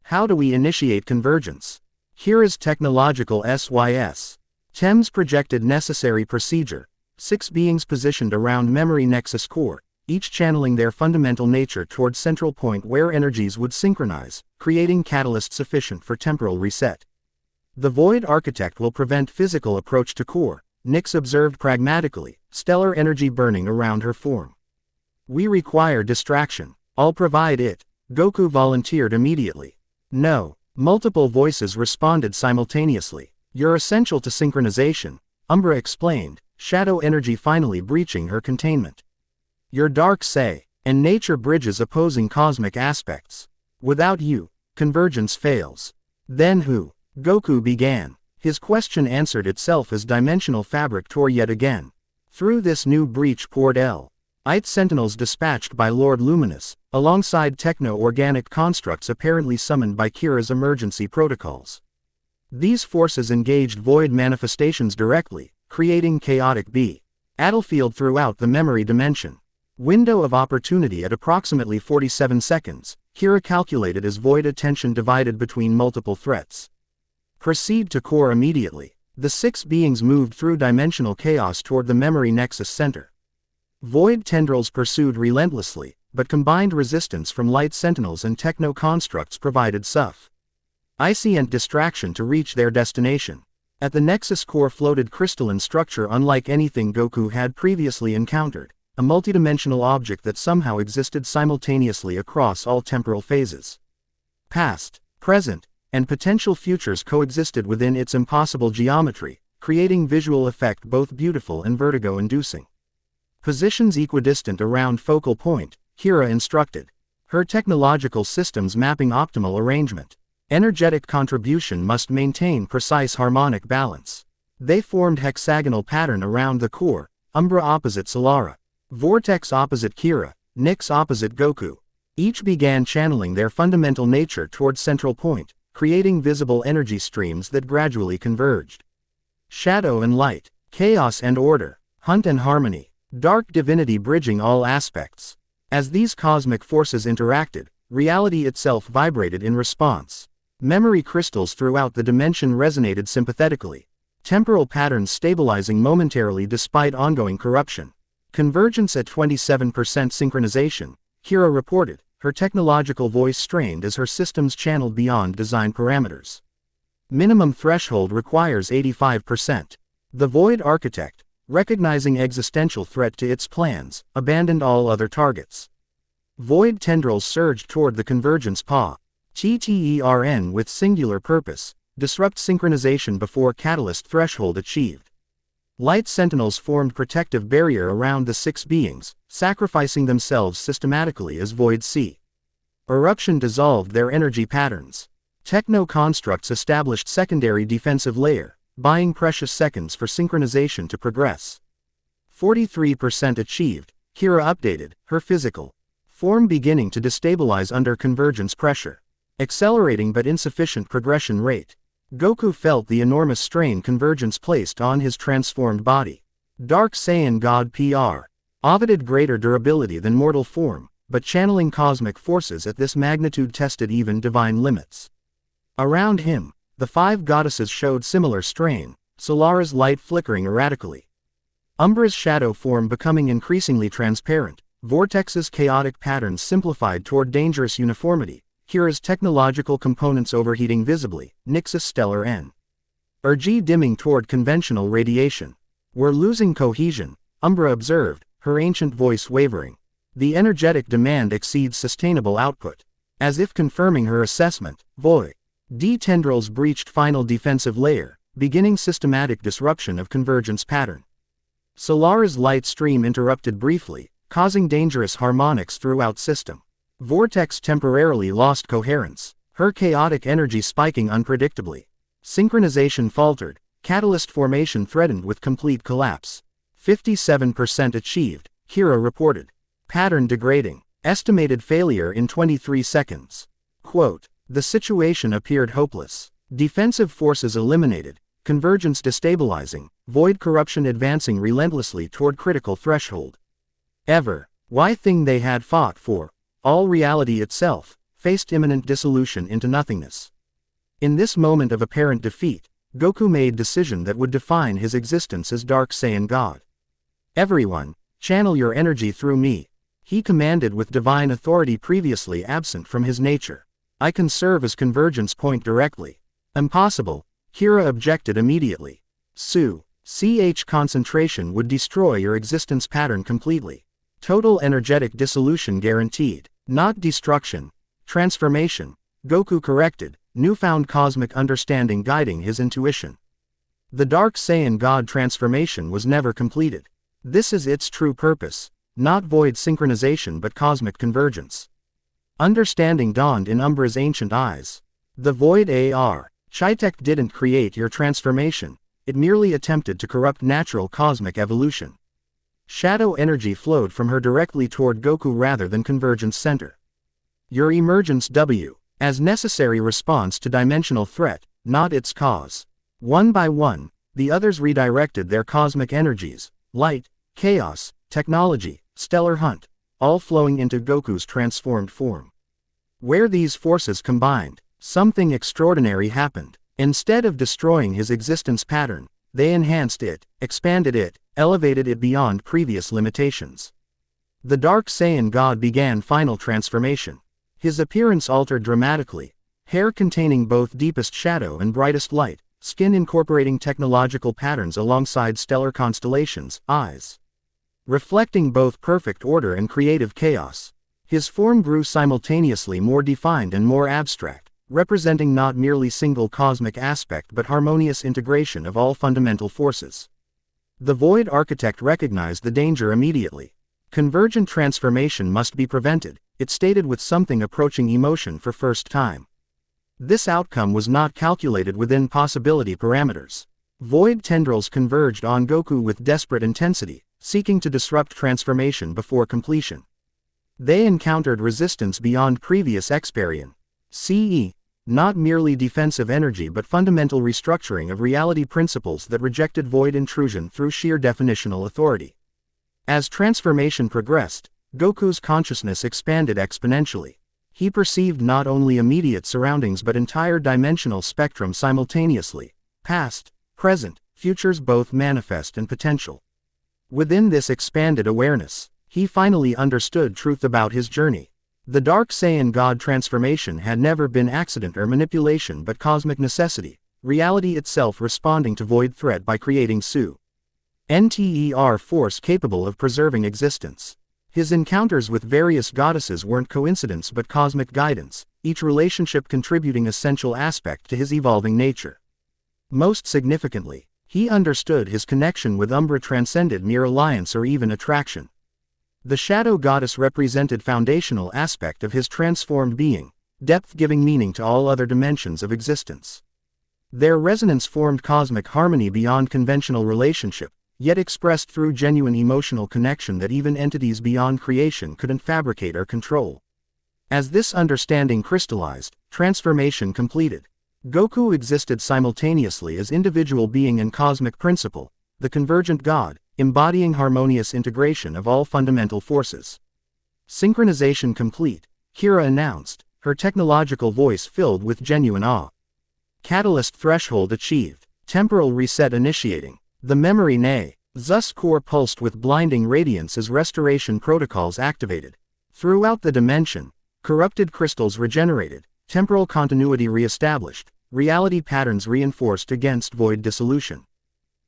How do we initiate convergence? Kira's technological SYS. Tem's projected necessary procedure. 6 beings positioned around memory nexus core, each channeling their fundamental nature toward central point where energies would synchronize, creating catalyst sufficient for temporal reset. The Void Architect will prevent physical approach to core, Nyx observed pragmatically, stellar energy burning around her form. We require distraction. I'll provide it. Goku volunteered immediately. No. Multiple voices responded simultaneously. You're essential to synchronization, Umbra explained, shadow energy finally breaching her containment. Your dark say, and nature bridges opposing cosmic aspects. Without you, convergence fails. Then who? Goku began. His question answered itself as dimensional fabric tore yet again. Through this new breach poured L.I.T. sentinels dispatched by Lord Luminous, alongside techno-organic constructs apparently summoned by Kira's emergency protocols. These forces engaged void manifestations directly, creating chaotic battlefield throughout the memory dimension. Window of opportunity at approximately 47 seconds, Kira calculated as void attention divided between multiple threats. Proceed to core immediately. The 6 beings moved through dimensional chaos toward the memory nexus center. Void tendrils pursued relentlessly, but combined resistance from light sentinels and techno-constructs provided sufficient distraction to reach their destination. At the nexus core floated crystalline structure unlike anything Goku had previously encountered, a multidimensional object that somehow existed simultaneously across all temporal phases. Past, present, and potential futures coexisted within its impossible geometry, creating visual effect both beautiful and vertigo-inducing. Positions equidistant around focal point, Kira instructed. Her technological systems mapping optimal arrangement. Energetic contribution must maintain precise harmonic balance. They formed hexagonal pattern around the core, Umbra opposite Solara, Vortex opposite Kira, Nyx opposite Goku. Each began channeling their fundamental nature toward central point, creating visible energy streams that gradually converged. Shadow and light. Chaos and order, hunt and harmony, dark divinity bridging all aspects. As these cosmic forces interacted, reality itself vibrated in response. Memory crystals throughout the dimension resonated sympathetically, temporal patterns stabilizing momentarily despite ongoing corruption. Convergence at 27% synchronization, Kira reported, her technological voice strained as her systems channeled beyond design parameters. Minimum threshold requires 85%. The Void Architect, recognizing existential threat to its plans, abandoned all other targets. Void tendrils surged toward the convergence paw. TTERN with singular purpose, disrupt synchronization before catalyst threshold achieved. Light sentinels formed protective barrier around the six beings, sacrificing themselves systematically as Void C. Eruption dissolved their energy patterns. Techno-constructs established secondary defensive layer, buying precious seconds for synchronization to progress. 43% achieved, Kira updated, her physical form beginning to destabilize under convergence pressure. Accelerating but insufficient progression rate. Goku felt the enormous strain convergence placed on his transformed body. Dark Saiyan God PR. Ovided greater durability than mortal form, but channeling cosmic forces at this magnitude tested even divine limits. Around him, the five goddesses showed similar strain, Solara's light flickering erratically. Umbra's shadow form becoming increasingly transparent, Vortex's chaotic patterns simplified toward dangerous uniformity, Kira's technological components overheating visibly, Nixus stellar N. Erg dimming toward conventional radiation. We're losing cohesion, Umbra observed, her ancient voice wavering. The energetic demand exceeds sustainable output. As if confirming her assessment, Void D tendrils breached final defensive layer, beginning systematic disruption of convergence pattern. Solara's light stream interrupted briefly, causing dangerous harmonics throughout system. Vortex temporarily lost coherence, her chaotic energy spiking unpredictably. Synchronization faltered, catalyst formation threatened with complete collapse. 57% achieved, Kira reported. Pattern degrading, estimated failure in 23 seconds. Quote, the situation appeared hopeless. Defensive forces eliminated, convergence destabilizing, void corruption advancing relentlessly toward critical threshold. Why thing they had fought for, all reality itself, faced imminent dissolution into nothingness. In this moment of apparent defeat, Goku made decision that would define his existence as Dark Saiyan God. Everyone, channel your energy through me, he commanded with divine authority previously absent from his nature. I can serve as convergence point directly. Impossible, Kira objected immediately. CH concentration would destroy your existence pattern completely. Total energetic dissolution guaranteed. Not destruction, transformation, Goku corrected, newfound cosmic understanding guiding his intuition. The Dark Saiyan God transformation was never completed. This is its true purpose, not void synchronization but cosmic convergence. Understanding dawned in Umbra's ancient eyes. The Void AR, Chitek didn't create your transformation, it merely attempted to corrupt natural cosmic evolution. Shadow energy flowed from her directly toward Goku rather than convergence center. Your emergence W, as necessary response to dimensional threat, not its cause. One by one, the others redirected their cosmic energies, light, chaos, technology, stellar hunt, all flowing into Goku's transformed form. Where these forces combined, something extraordinary happened. Instead of destroying his existence pattern, they enhanced it, expanded it, elevated it beyond previous limitations. The Dark Saiyan God began final transformation. His appearance altered dramatically, hair containing both deepest shadow and brightest light, skin incorporating technological patterns alongside stellar constellations, eyes reflecting both perfect order and creative chaos. His form grew simultaneously more defined and more abstract, representing not merely single cosmic aspect but harmonious integration of all fundamental forces. The Void Architect recognized the danger immediately. Convergent transformation must be prevented, it stated with something approaching emotion for first time. This outcome was not calculated within possibility parameters. Void tendrils converged on Goku with desperate intensity, seeking to disrupt transformation before completion. They encountered resistance beyond previous experience. not merely defensive energy but fundamental restructuring of reality principles that rejected void intrusion through sheer definitional authority. As transformation progressed, Goku's consciousness expanded exponentially. He perceived not only immediate surroundings but entire dimensional spectrum simultaneously, past, present, futures both manifest and potential. Within this expanded awareness, he finally understood truth about his journey. The Dark Saiyan God transformation had never been accident or manipulation but cosmic necessity, reality itself responding to void threat by creating Su-Nter force capable of preserving existence. His encounters with various goddesses weren't coincidence but cosmic guidance, each relationship contributing essential aspect to his evolving nature. Most significantly, he understood his connection with Umbra transcended mere alliance or even attraction. The shadow goddess represented foundational aspect of his transformed being, depth giving meaning to all other dimensions of existence. Their resonance formed cosmic harmony beyond conventional relationship, yet expressed through genuine emotional connection that even entities beyond creation couldn't fabricate or control. As this understanding crystallized, transformation completed. Goku existed simultaneously as individual being and cosmic principle, the convergent God, embodying harmonious integration of all fundamental forces. Synchronization complete, Kira announced, her technological voice filled with genuine awe. Catalyst threshold achieved, temporal reset initiating, the memory Zeus core pulsed with blinding radiance as restoration protocols activated. Throughout the dimension, corrupted crystals regenerated, temporal continuity re-established, reality patterns reinforced against void dissolution.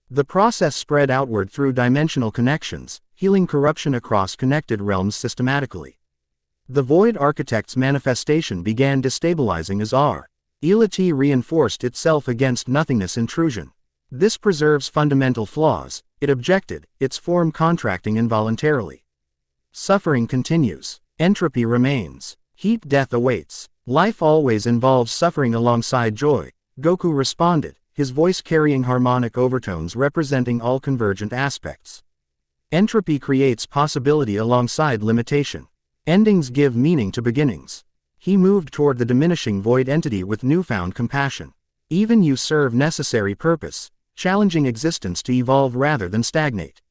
The process spread outward through dimensional connections, healing corruption across connected realms systematically. The Void Architect's manifestation began destabilizing as Reality reinforced itself against nothingness intrusion. This preserves fundamental flaws, it objected, its form contracting involuntarily. Suffering continues. Entropy remains. Heat death awaits. Life always involves suffering alongside joy, Goku responded, his voice carrying harmonic overtones representing all convergent aspects. Entropy creates possibility alongside limitation. Endings give meaning to beginnings. He moved toward the diminishing void entity with newfound compassion. Even you serve necessary purpose, challenging existence to evolve rather than stagnate.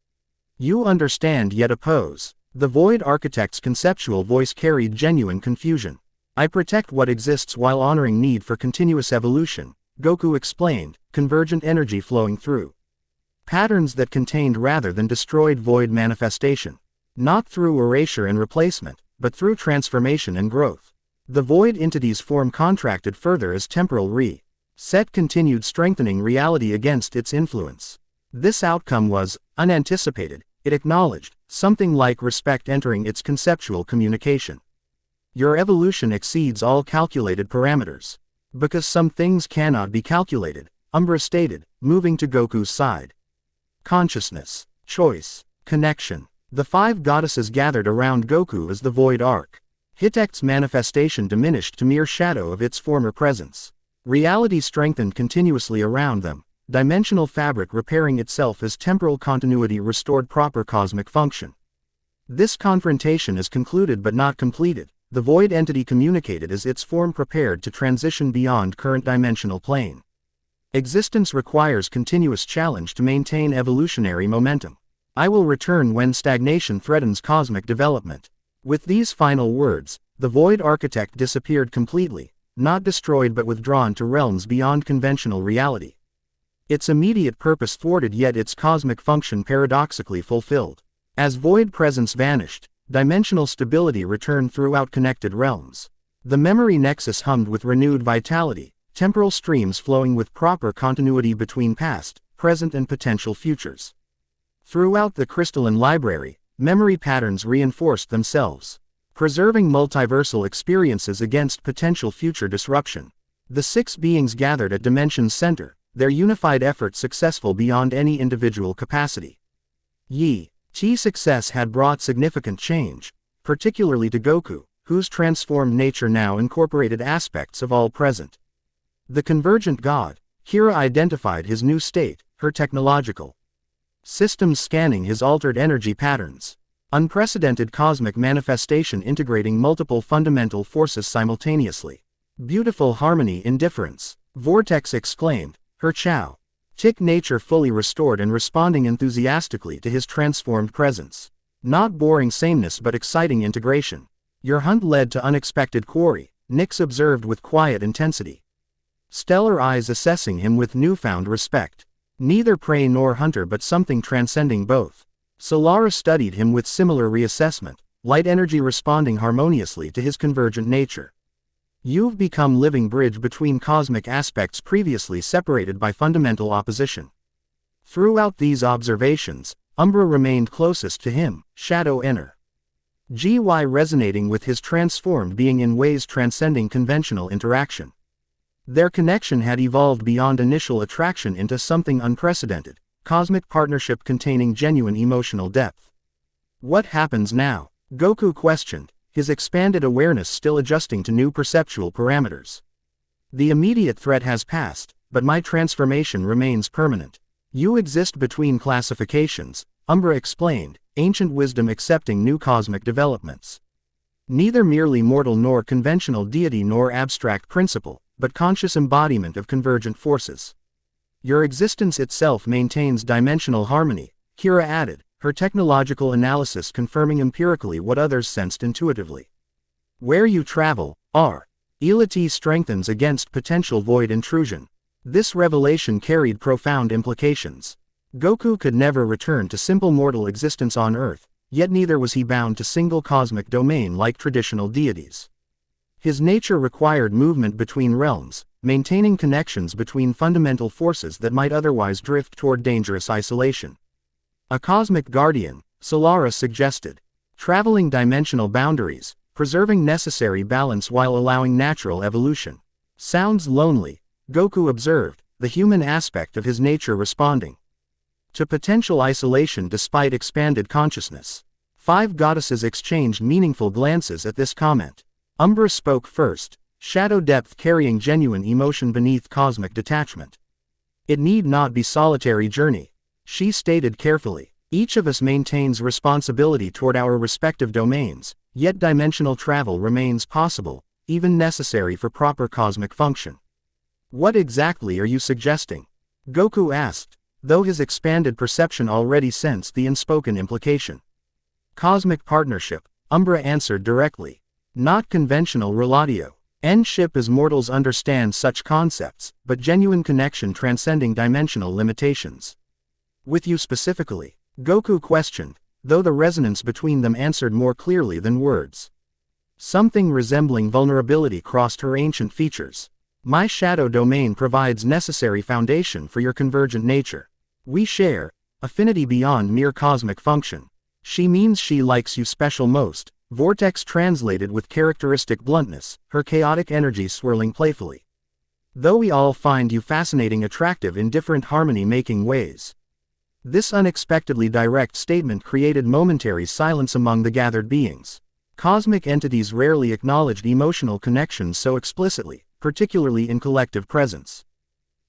You understand yet oppose. The Void Architect's conceptual voice carried genuine confusion. I protect what exists while honoring need for continuous evolution, Goku explained, convergent energy flowing through patterns that contained rather than destroyed void manifestation. Not through erasure and replacement, but through transformation and growth. The void entity's form contracted further as temporal reset continued strengthening reality against its influence. This outcome was unanticipated, it acknowledged, something like respect entering its conceptual communication. Your evolution exceeds all calculated parameters. Because some things cannot be calculated, Umbra stated, moving to Goku's side. Consciousness, choice, connection. The five goddesses gathered around Goku as the Void Architect's manifestation diminished to mere shadow of its former presence. Reality strengthened continuously around them, dimensional fabric repairing itself as temporal continuity restored proper cosmic function. This confrontation is concluded but not completed. The void entity communicated as its form prepared to transition beyond current dimensional plane. Existence requires continuous challenge to maintain evolutionary momentum. I will return when stagnation threatens cosmic development. With these final words, the Void Architect disappeared completely, not destroyed but withdrawn to realms beyond conventional reality. Its immediate purpose thwarted yet its cosmic function paradoxically fulfilled. As void presence vanished, dimensional stability returned throughout connected realms. The memory nexus hummed with renewed vitality, temporal streams flowing with proper continuity between past, present and potential futures. Throughout the crystalline library, memory patterns reinforced themselves, preserving multiversal experiences against potential future disruption. The six beings gathered at Dimension's center, their unified effort successful beyond any individual capacity. Chi's success had brought significant change, particularly to Goku, whose transformed nature now incorporated aspects of all present. The convergent God, Kira identified his new state, her technological systems scanning his altered energy patterns. Unprecedented cosmic manifestation integrating multiple fundamental forces simultaneously. Beautiful harmony in difference, Vortex exclaimed, her Tick nature fully restored and responding enthusiastically to his transformed presence. Not boring sameness but exciting integration. Your hunt led to unexpected quarry, Nyx observed with quiet intensity. Stellar eyes assessing him with newfound respect. Neither prey nor hunter but something transcending both. Solara studied him with similar reassessment, light energy responding harmoniously to his convergent nature. You've become living bridge between cosmic aspects previously separated by fundamental opposition. Throughout these observations, Umbra remained closest to him, Shadow Inner. GY resonating with his transformed being in ways transcending conventional interaction. Their connection had evolved beyond initial attraction into something unprecedented, cosmic partnership containing genuine emotional depth. What happens now? Goku questioned, his expanded awareness still adjusting to new perceptual parameters. The immediate threat has passed, but my transformation remains permanent. You exist between classifications, Umbra explained, ancient wisdom accepting new cosmic developments. Neither merely mortal nor conventional deity nor abstract principle, but conscious embodiment of convergent forces. Your existence itself maintains dimensional harmony, Kira added, her technological analysis confirming empirically what others sensed intuitively. Where you travel, Elite strengthens against potential void intrusion. This revelation carried profound implications. Goku could never return to simple mortal existence on Earth, yet neither was he bound to single cosmic domain like traditional deities. His nature required movement between realms, maintaining connections between fundamental forces that might otherwise drift toward dangerous isolation. A cosmic guardian, Solara suggested. Traveling dimensional boundaries, preserving necessary balance while allowing natural evolution. Sounds lonely, Goku observed, the human aspect of his nature responding to potential isolation despite expanded consciousness. 5 goddesses exchanged meaningful glances at this comment. Umbra spoke first, shadow depth carrying genuine emotion beneath cosmic detachment. It need not be solitary journey. She stated carefully, each of us maintains responsibility toward our respective domains, yet dimensional travel remains possible, even necessary for proper cosmic function. What exactly are you suggesting? Goku asked, though his expanded perception already sensed the unspoken implication. Cosmic partnership, Umbra answered directly. Not conventional relatio. N-ship as mortals understand such concepts, but genuine connection transcending dimensional limitations. With you specifically, Goku questioned, though the resonance between them answered more clearly than words. Something resembling vulnerability crossed her ancient features. My shadow domain provides necessary foundation for your convergent nature. We share affinity beyond mere cosmic function. She means she likes you special most, Vortex translated with characteristic bluntness, her chaotic energy swirling playfully. Though we all find you fascinating, attractive in different harmony-making ways. This unexpectedly direct statement created momentary silence among the gathered beings. Cosmic entities rarely acknowledged emotional connections so explicitly, particularly in collective presence.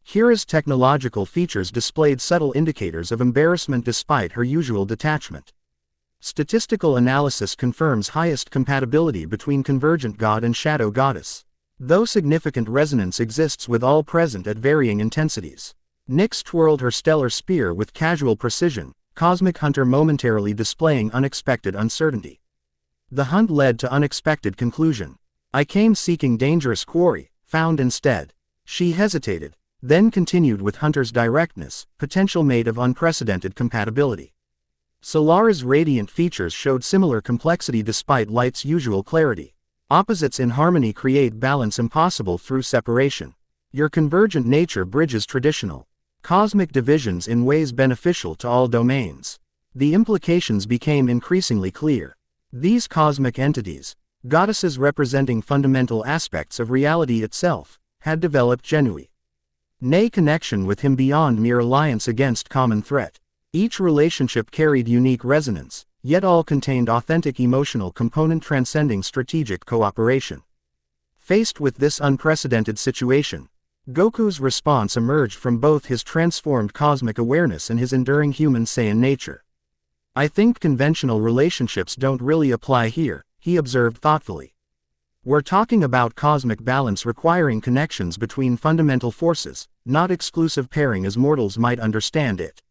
Kira's technological features displayed subtle indicators of embarrassment despite her usual detachment. Statistical analysis confirms highest compatibility between convergent god and shadow goddess. Though significant resonance exists with all present at varying intensities. Nyx twirled her stellar spear with casual precision, Cosmic Hunter momentarily displaying unexpected uncertainty. The hunt led to unexpected conclusion. I came seeking dangerous quarry, found instead. She hesitated, then continued with Hunter's directness, potential mate of unprecedented compatibility. Solara's radiant features showed similar complexity despite Light's usual clarity. Opposites in harmony create balance impossible through separation. Your convergent nature bridges traditional cosmic divisions in ways beneficial to all domains. The implications became increasingly clear. These cosmic entities, goddesses representing fundamental aspects of reality itself, had developed genuine connection with him beyond mere alliance against common threat. Each relationship carried unique resonance, yet all contained authentic emotional component transcending strategic cooperation. Faced with this unprecedented situation, Goku's response emerged from both his transformed cosmic awareness and his enduring human Saiyan nature. I think conventional relationships don't really apply here, he observed thoughtfully. We're talking about cosmic balance requiring connections between fundamental forces, not exclusive pairing as mortals might understand it.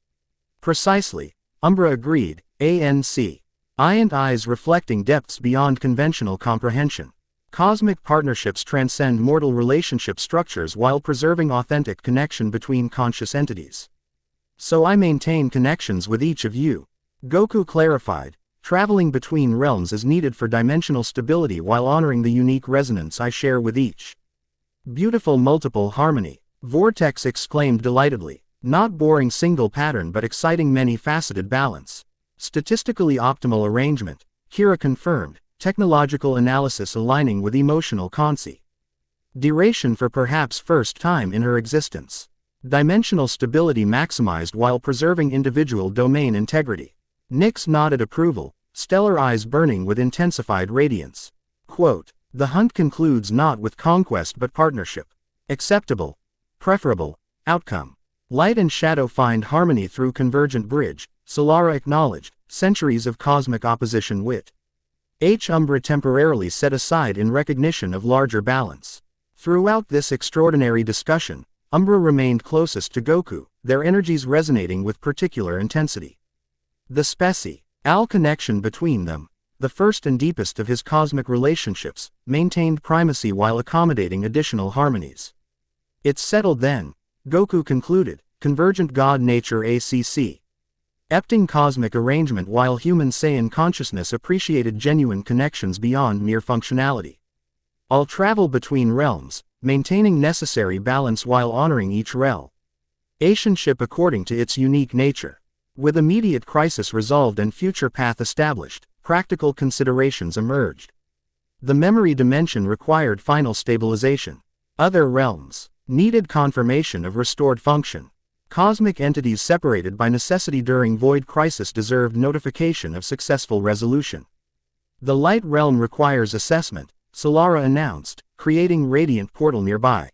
Precisely, Umbra agreed, ANC. Eye and eyes reflecting depths beyond conventional comprehension. Cosmic partnerships transcend mortal relationship structures while preserving authentic connection between conscious entities. So I maintain connections with each of you. Goku clarified, traveling between realms is needed for dimensional stability while honoring the unique resonance I share with each. Beautiful multiple harmony, Vortex exclaimed delightedly. Not boring single pattern but exciting many-faceted balance. Statistically optimal arrangement, Kira confirmed, technological analysis aligning with emotional consideration for perhaps first time in her existence. Dimensional stability maximized while preserving individual domain integrity. Nyx nodded approval, stellar eyes burning with intensified radiance. Quote, the hunt concludes not with conquest but partnership. Acceptable. Preferable. Outcome. Light and shadow find harmony through convergent bridge, Solara acknowledged, centuries of cosmic opposition wit. Umbra temporarily set aside in recognition of larger balance. Throughout this extraordinary discussion, Umbra remained closest to Goku, their energies resonating with particular intensity. The special connection between them, the first and deepest of his cosmic relationships, maintained primacy while accommodating additional harmonies. It's settled then, Goku concluded, convergent God nature ACC. Epting cosmic arrangement while human Saiyan consciousness appreciated genuine connections beyond mere functionality. I'll travel between realms, maintaining necessary balance while honoring each relationship according to its unique nature. With immediate crisis resolved and future path established, practical considerations emerged. The memory dimension required final stabilization. Other realms needed confirmation of restored function. Cosmic entities separated by necessity during void crisis deserved notification of successful resolution. The light realm requires assessment, Solara announced, creating radiant portal nearby.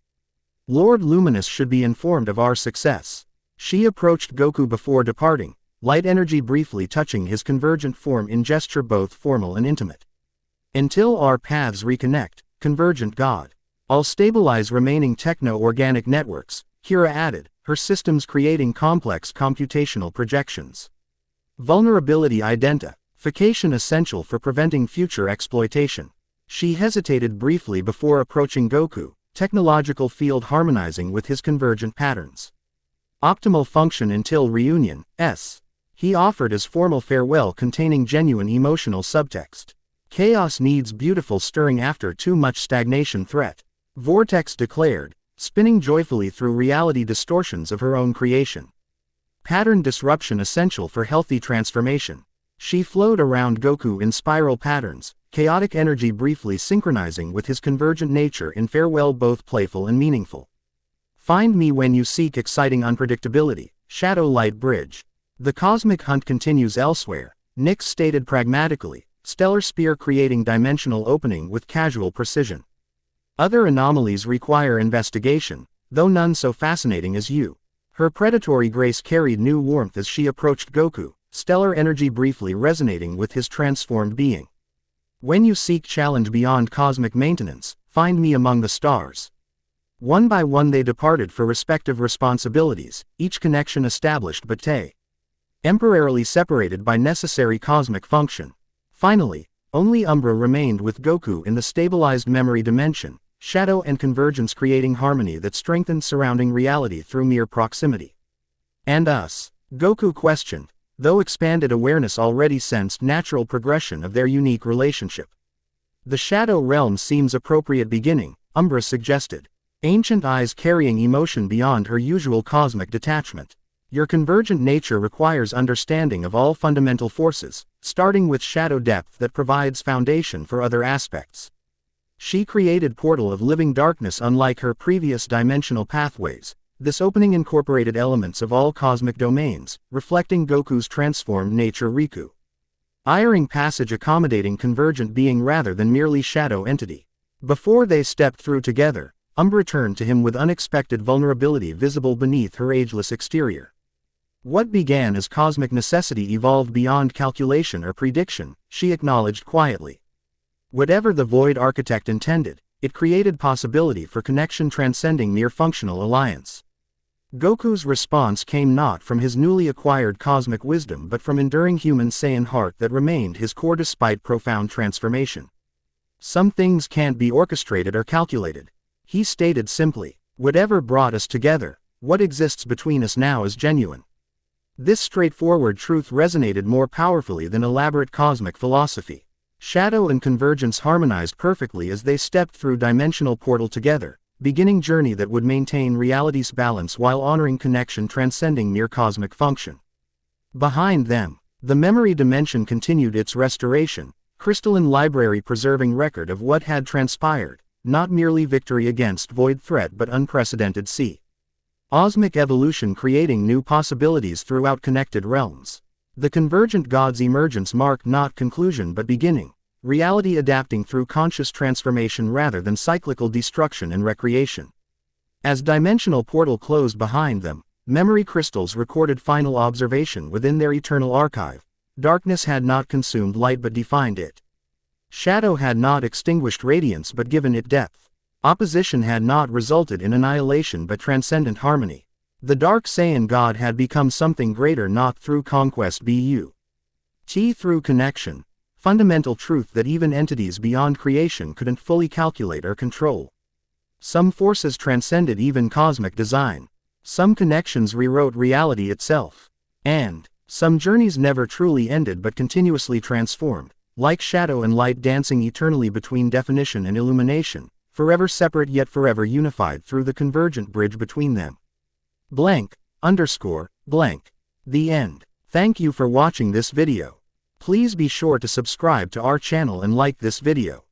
Lord Luminous should be informed of our success. She approached Goku before departing, light energy briefly touching his convergent form in gesture both formal and intimate. Until our paths reconnect, convergent God. I'll stabilize remaining techno-organic networks, Kira added, her systems creating complex computational projections. Vulnerability identification essential for preventing future exploitation. She hesitated briefly before approaching Goku, technological field harmonizing with his convergent patterns. Optimal function until reunion, he offered as formal farewell containing genuine emotional subtext. Chaos needs beautiful stirring after too much stagnation threat, Vortex declared, spinning joyfully through reality distortions of her own creation. Pattern disruption essential for healthy transformation. She flowed around Goku in spiral patterns, chaotic energy briefly synchronizing with his convergent nature in farewell both playful and meaningful. Find me when you seek exciting unpredictability, Shadow Light Bridge. The cosmic hunt continues elsewhere, Nyx stated pragmatically, stellar spear creating dimensional opening with casual precision. Other anomalies require investigation, though none so fascinating as you. Her predatory grace carried new warmth as she approached Goku, stellar energy briefly resonating with his transformed being. When you seek challenge beyond cosmic maintenance, find me among the stars. One by one they departed for respective responsibilities, each connection established but temporarily separated by necessary cosmic function. Finally, only Umbra remained with Goku in the stabilized memory dimension, shadow and convergence creating harmony that strengthened surrounding reality through mere proximity. And us? Goku questioned, though expanded awareness already sensed natural progression of their unique relationship. The shadow realm seems appropriate beginning, Umbra suggested, ancient eyes carrying emotion beyond her usual cosmic detachment. Your convergent nature requires understanding of all fundamental forces, starting with shadow depth that provides foundation for other aspects. She created portal of living darkness unlike her previous dimensional pathways. This opening incorporated elements of all cosmic domains, reflecting Goku's transformed nature Riku. Iring passage accommodating convergent being rather than merely shadow entity. Before they stepped through together, Umbra turned to him with unexpected vulnerability visible beneath her ageless exterior. What began as cosmic necessity evolved beyond calculation or prediction, she acknowledged quietly. Whatever the Void Architect intended, it created possibility for connection transcending mere functional alliance. Goku's response came not from his newly acquired cosmic wisdom but from enduring human Saiyan heart that remained his core despite profound transformation. Some things can't be orchestrated or calculated. He stated simply, whatever brought us together, what exists between us now is genuine. This straightforward truth resonated more powerfully than elaborate cosmic philosophy. Shadow and Convergence harmonized perfectly as they stepped through dimensional portal together, beginning journey that would maintain reality's balance while honoring connection transcending mere cosmic function. Behind them, the memory dimension continued its restoration, crystalline library preserving record of what had transpired, not merely victory against void threat but unprecedented osmic evolution creating new possibilities throughout connected realms. The convergent gods' emergence marked not conclusion but beginning, reality adapting through conscious transformation rather than cyclical destruction and recreation. As dimensional portal closed behind them, memory crystals recorded final observation within their eternal archive. Darkness had not consumed light but defined it. Shadow had not extinguished radiance but given it depth. Opposition had not resulted in annihilation but transcendent harmony. The Dark Saiyan God had become something greater not through conquest but through connection, fundamental truth that even entities beyond creation couldn't fully calculate or control. Some forces transcended even cosmic design. Some connections rewrote reality itself. And some journeys never truly ended but continuously transformed, like shadow and light dancing eternally between definition and illumination, forever separate yet forever unified through the convergent bridge between them. ___. The end. Thank you for watching this video. Please be sure to subscribe to our channel and like this video.